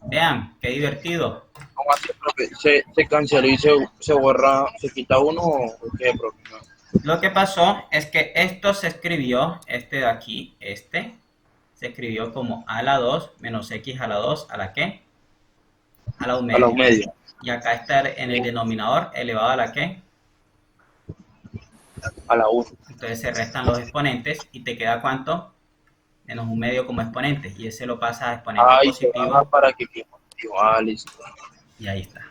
Speaker 1: Vean, qué divertido.
Speaker 4: ¿Cómo así, profe? ¿Se cancela y se borra, se quita uno o qué, profe?
Speaker 1: Lo que pasó es que esto se escribió, este de aquí, este, se escribió como a la 2 menos x a la 2, ¿a la qué? A la 1
Speaker 4: A la
Speaker 1: medio.
Speaker 4: media.
Speaker 1: Y acá está en el denominador elevado a la qué?
Speaker 4: A la 1.
Speaker 1: Entonces se restan los exponentes y te queda ¿cuánto? Menos 1 medio como exponente. Y ese lo pasa a exponente
Speaker 4: Y se
Speaker 1: positivo.
Speaker 4: baja para que quede positivo. Listo.
Speaker 1: Y ahí está.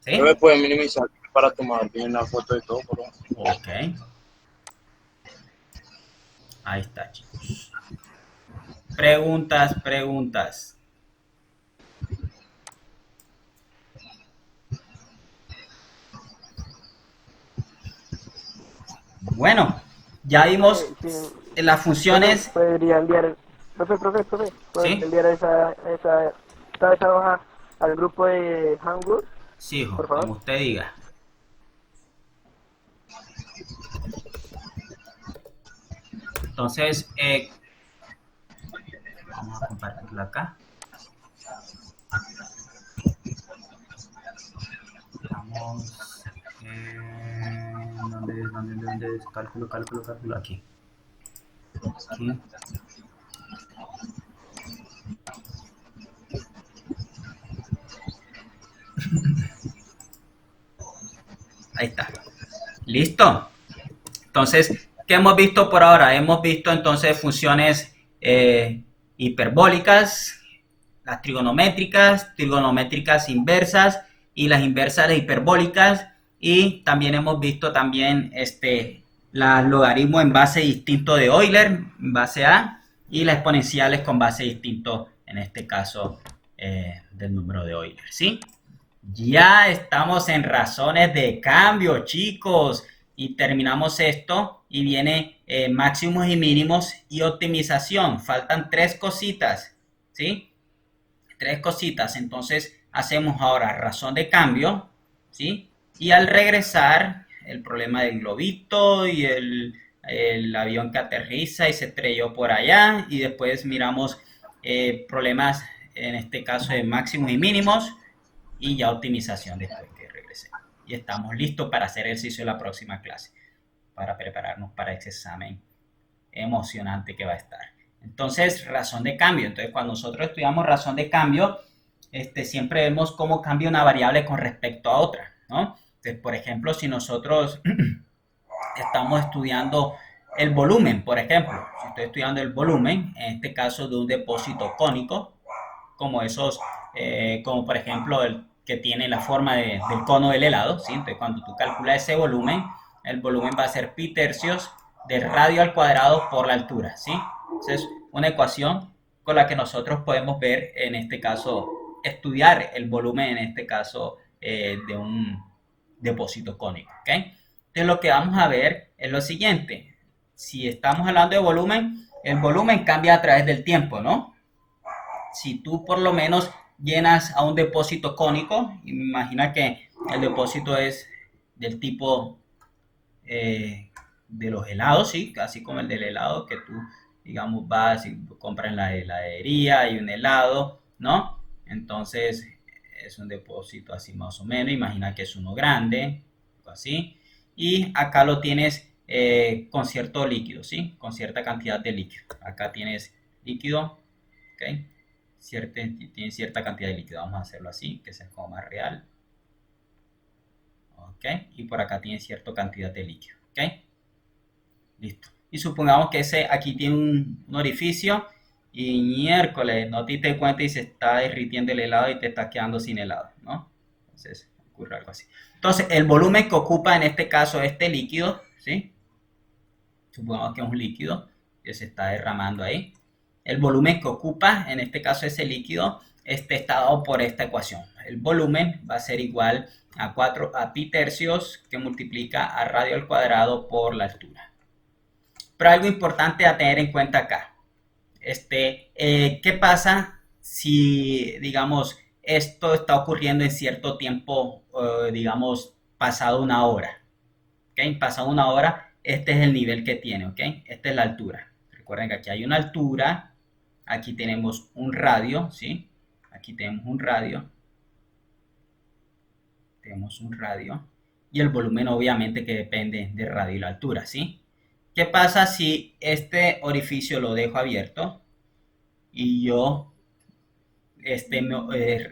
Speaker 1: ¿Sí?
Speaker 4: ¿No me puede minimizar para tomar bien la foto de todo, por favor?
Speaker 1: Ok. Ahí está, chicos. Preguntas. Bueno, ya vimos las funciones.
Speaker 8: Podría enviar, profe,
Speaker 1: ¿Sí?
Speaker 8: enviar esa comparta esa hoja al grupo de Hangout.
Speaker 1: Sí, hijo,
Speaker 8: Por favor.
Speaker 1: como usted diga. Entonces, vamos a compartirlo acá. Vamos, ¿dónde es? Cálculo, aquí. Aquí. Ahí está. ¿Listo? Entonces, ¿qué hemos visto por ahora? Hemos visto entonces funciones hiperbólicas, las trigonométricas inversas y las inversas hiperbólicas, y también hemos visto también la logaritmo en base distinto de Euler, en base A, y las exponenciales con base distinto, en este caso, del número de Euler, ¿sí? Ya estamos en razones de cambio, chicos, y terminamos esto y viene máximos y mínimos y optimización. Faltan 3 cositas, ¿sí? 3 cositas. Entonces hacemos ahora razón de cambio, ¿sí? Y al regresar, el problema del globito y el avión que aterriza y se estrelló por allá, y después miramos problemas, en este caso de máximos y mínimos, y ya optimización después que regresemos. Y estamos listos para hacer ejercicio de la próxima clase, para prepararnos para ese examen emocionante que va a estar. Entonces, razón de cambio. Entonces, cuando nosotros estudiamos razón de cambio, siempre vemos cómo cambia una variable con respecto a otra, ¿no? Entonces, por ejemplo, si nosotros estamos estudiando el volumen, por ejemplo, si estoy estudiando el volumen, en este caso de un depósito cónico, como esos, como por ejemplo el que tiene la forma del cono del helado, ¿sí? Entonces, cuando tú calculas ese volumen, el volumen va a ser pi tercios del radio al cuadrado por la altura, ¿sí? Entonces, una ecuación con la que nosotros podemos ver, en este caso, estudiar el volumen, en este caso, de un depósito cónico, ¿ok? Entonces, lo que vamos a ver es lo siguiente. Si estamos hablando de volumen, el volumen cambia a través del tiempo, ¿no? Si tú por lo menos llenas a un depósito cónico, imagina que el depósito es del tipo de los helados, ¿sí? Así como el del helado, que tú, digamos, vas y compras en la heladería y un helado, ¿no? Entonces es un depósito así más o menos, imagina que es uno grande, así, y acá lo tienes con cierto líquido, ¿sí? Con cierta cantidad de líquido. Acá tienes líquido, ¿ok? Tiene cierta cantidad de líquido. Vamos a hacerlo así, que sea como más real. Ok, y por acá tiene cierta cantidad de líquido. Ok, listo. Y supongamos que aquí tiene un orificio y miércoles no te diste cuenta y se está derritiendo el helado y te estás quedando sin helado, ¿no? Entonces ocurre algo así. Entonces el volumen que ocupa en este caso este líquido, ¿sí? Supongamos que es un líquido que se está derramando ahí. El volumen que ocupa, en este caso ese líquido, está dado por esta ecuación. El volumen va a ser igual a pi tercios que multiplica a radio al cuadrado por la altura. Pero algo importante a tener en cuenta acá. ¿Qué pasa si, digamos, esto está ocurriendo en cierto tiempo, digamos, pasado una hora? ¿Okay? Pasado una hora, este es el nivel que tiene, ¿ok? Esta es la altura. Recuerden que aquí hay una altura. Aquí tenemos un radio, ¿sí? Aquí tenemos un radio. Tenemos un radio. Y el volumen obviamente que depende del radio y la altura, ¿sí? ¿Qué pasa si este orificio lo dejo abierto y yo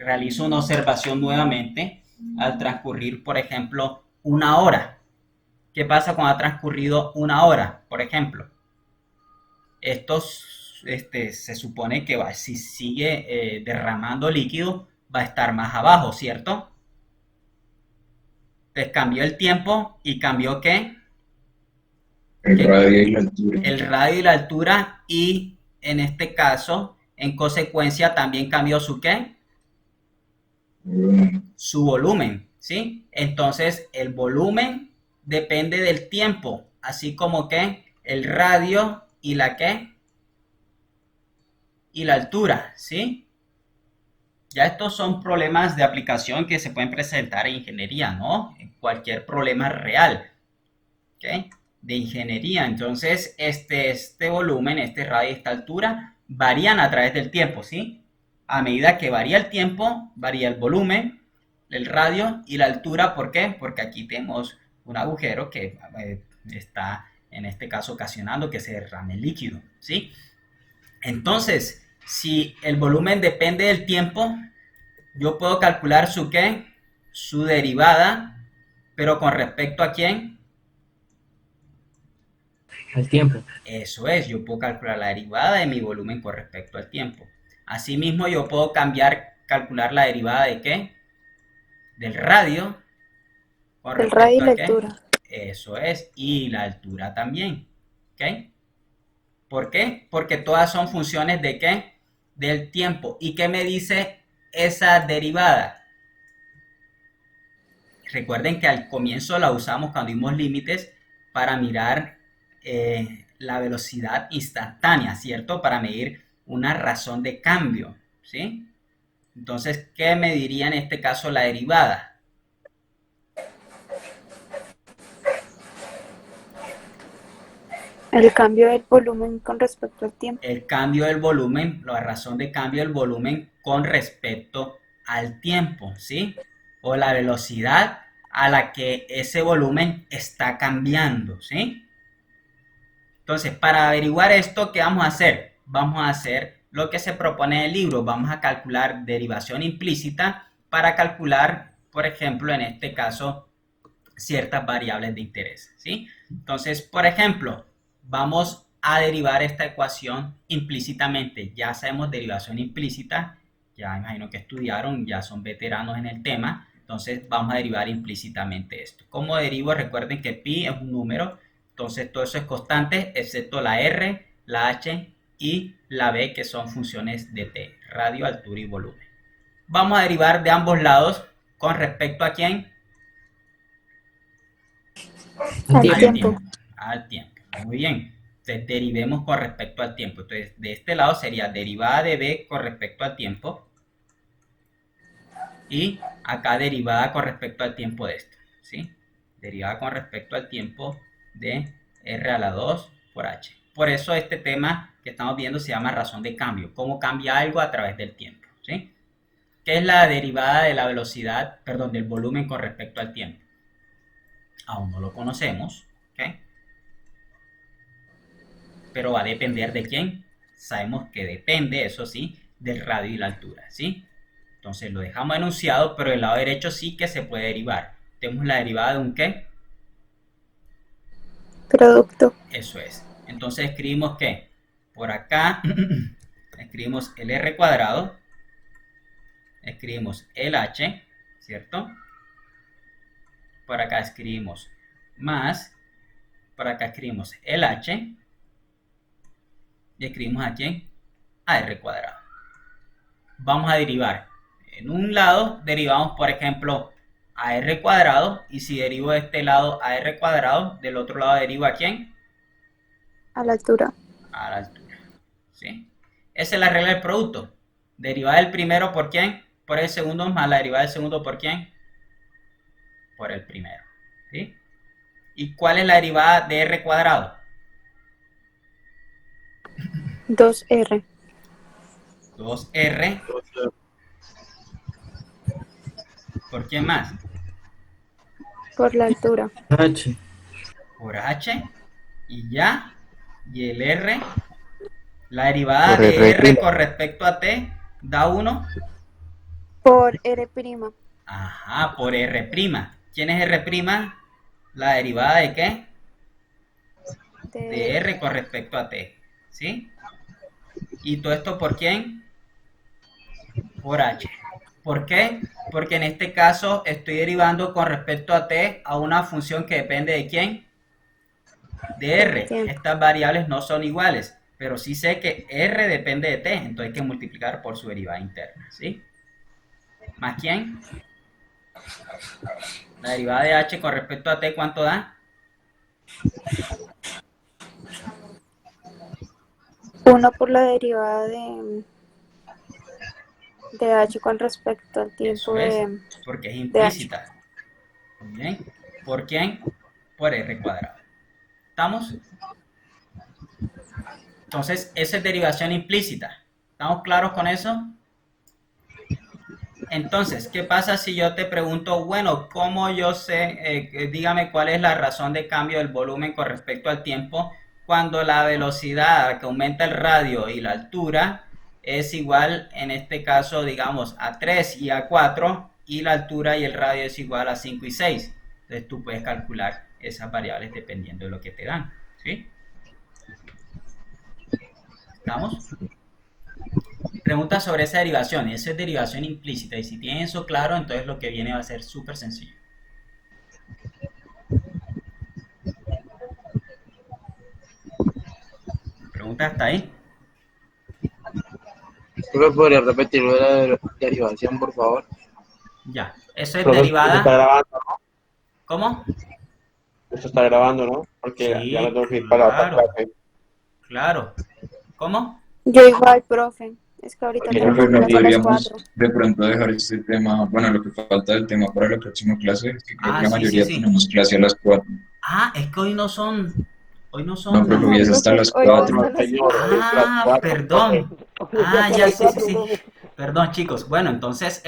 Speaker 1: realizo una observación nuevamente al transcurrir, por ejemplo, una hora? ¿Qué pasa cuando ha transcurrido una hora, por ejemplo? Se supone que si sigue derramando líquido, va a estar más abajo, ¿cierto? Entonces cambió el tiempo y cambió ¿qué?
Speaker 6: El radio y la altura.
Speaker 1: El radio y la altura, y en este caso, en consecuencia, también cambió su ¿qué? Su volumen, ¿sí? Entonces, el volumen depende del tiempo, así como que el radio y la ¿qué? Y la altura, ¿sí? Ya estos son problemas de aplicación que se pueden presentar en ingeniería, ¿no? En cualquier problema real, ¿ok? De ingeniería. Entonces, este volumen, este radio y esta altura varían a través del tiempo, ¿sí? A medida que varía el tiempo, varía el volumen, el radio y la altura. ¿Por qué? Porque aquí tenemos un agujero que está, en este caso, ocasionando que se derrame el líquido, ¿sí? Entonces, si el volumen depende del tiempo, yo puedo calcular su ¿qué? Su derivada, pero con respecto a ¿quién?
Speaker 5: Al tiempo.
Speaker 1: Eso es, yo puedo calcular la derivada de mi volumen con respecto al tiempo. Asimismo, yo puedo calcular la derivada de ¿qué? Del radio con
Speaker 2: El radio y
Speaker 1: respecto
Speaker 2: la
Speaker 1: a ¿qué?
Speaker 2: altura.
Speaker 1: Eso es, y la altura también, ¿ok? ¿Por qué? Porque todas son funciones de ¿qué? Del tiempo. ¿Y qué me dice esa derivada? Recuerden que al comienzo la usamos cuando vimos límites para mirar la velocidad instantánea, ¿cierto? Para medir una razón de cambio, ¿sí? Entonces, ¿qué me diría en este caso la derivada?
Speaker 2: El cambio del volumen con respecto al tiempo.
Speaker 1: El cambio del volumen, la razón de cambio del volumen con respecto al tiempo, ¿sí? O la velocidad a la que ese volumen está cambiando, ¿sí? Entonces, para averiguar esto, ¿qué vamos a hacer? Vamos a hacer lo que se propone en el libro. Vamos a calcular derivación implícita para calcular, por ejemplo, en este caso, ciertas variables de interés, ¿sí? Entonces, por ejemplo, vamos a derivar esta ecuación implícitamente. Ya sabemos derivación implícita, ya imagino que estudiaron, ya son veteranos en el tema. Entonces vamos a derivar implícitamente esto. ¿Cómo derivo? Recuerden que pi es un número, entonces todo eso es constante, excepto la r, la h y la b, que son funciones de t, radio, altura y volumen. Vamos a derivar de ambos lados con respecto a ¿quién?
Speaker 2: Al tiempo.
Speaker 1: Al tiempo. Muy bien. Entonces derivemos con respecto al tiempo. Entonces de este lado sería derivada de b con respecto al tiempo. Y acá derivada con respecto al tiempo de esto, ¿sí? Derivada con respecto al tiempo de r a la 2 por h. Por eso este tema que estamos viendo se llama razón de cambio. Cómo cambia algo a través del tiempo, ¿sí? ¿Qué es la derivada de la velocidad, perdón, del volumen con respecto al tiempo? Aún no lo conocemos, ¿ok? Pero va a depender de quién. Sabemos que depende, eso sí, del radio y la altura, ¿sí? Entonces lo dejamos enunciado, pero del lado derecho sí que se puede derivar. Tenemos la derivada de un ¿qué?
Speaker 2: Producto.
Speaker 1: Eso es. Entonces escribimos ¿qué? Por acá escribimos el r cuadrado, escribimos el h, ¿cierto? Por acá escribimos más, por acá escribimos el h, y escribimos aquí a r cuadrado. Vamos a derivar. En un lado derivamos, por ejemplo, a r cuadrado, y si derivo de este lado a r cuadrado, del otro lado derivo a ¿quién?
Speaker 2: A la altura.
Speaker 1: A la altura, ¿sí? Esa es la regla del producto. Derivada del primero por ¿quién? Por el segundo, más la derivada del segundo por ¿quién? Por el primero, ¿sí? ¿Y cuál es la derivada de r cuadrado?
Speaker 2: 2r.
Speaker 1: 2r. ¿Por quién más?
Speaker 2: Por la altura.
Speaker 5: H.
Speaker 1: Por h. Y ya. Y el r. La derivada
Speaker 3: Por
Speaker 1: de
Speaker 3: R'.
Speaker 1: r con respecto a t da 1.
Speaker 2: Por r'.
Speaker 1: Ajá, por r'. ¿Quién es r'? La derivada de ¿qué? De r con respecto a t. ¿Sí? ¿Y todo esto por quién? Por h. ¿Por qué? Porque en este caso estoy derivando con respecto a t a una función que depende de ¿quién? De r. Estas variables no son iguales, pero sí sé que r depende de t, entonces hay que multiplicar por su derivada interna, ¿sí? ¿Más quién? La derivada de h con respecto a t, ¿cuánto da?
Speaker 2: 1 por la derivada de de h con respecto al tiempo
Speaker 1: Eso es,
Speaker 2: de...
Speaker 1: porque es implícita. Muy bien. ¿Por quién? Por r cuadrado. ¿Estamos? Entonces, esa es derivación implícita. ¿Estamos claros con eso? Entonces, ¿qué pasa si yo te pregunto, bueno, cómo yo sé, dígame cuál es la razón de cambio del volumen con respecto al tiempo cuando la velocidad que aumenta el radio y la altura es igual, en este caso, digamos, a 3 y a 4, y la altura y el radio es igual a 5 y 6. Entonces tú puedes calcular esas variables dependiendo de lo que te dan, ¿sí? ¿Estamos? Preguntas sobre esa derivación. Esa es derivación implícita, y si tienen eso claro, entonces lo que viene va a ser súper sencillo. ¿Preguntas hasta ahí?
Speaker 4: ¿Me podría repetir la derivación, por favor?
Speaker 1: Ya, eso es
Speaker 3: Profe, esto está
Speaker 1: derivada.
Speaker 3: grabando, ¿no?
Speaker 1: ¿Cómo?
Speaker 3: Esto está grabando, ¿no? Porque
Speaker 1: Sí,
Speaker 3: ya no tengo que ir para la
Speaker 1: claro.
Speaker 3: otra clase.
Speaker 1: Claro. ¿Cómo?
Speaker 2: Yo igual, profe. Es que ahorita
Speaker 3: Profe,
Speaker 2: tengo
Speaker 6: Profe, ¿no
Speaker 2: clase a las
Speaker 6: podríamos
Speaker 2: 4.
Speaker 6: de pronto dejar este tema, bueno, lo que falta del tema para la próxima clase? Que creo que la
Speaker 1: Sí,
Speaker 6: mayoría
Speaker 1: sí.
Speaker 6: tenemos clase a las 4.
Speaker 1: Ah, es que hoy no son.
Speaker 6: No, profe, hoy es hasta
Speaker 2: Profe,
Speaker 6: las
Speaker 2: hoy no
Speaker 6: 4.
Speaker 2: hasta las
Speaker 3: Señor, hoy es las
Speaker 1: Ah,
Speaker 3: 4,
Speaker 1: perdón.
Speaker 3: profe.
Speaker 1: Ah, ya, sí. Perdón, chicos. Bueno, entonces,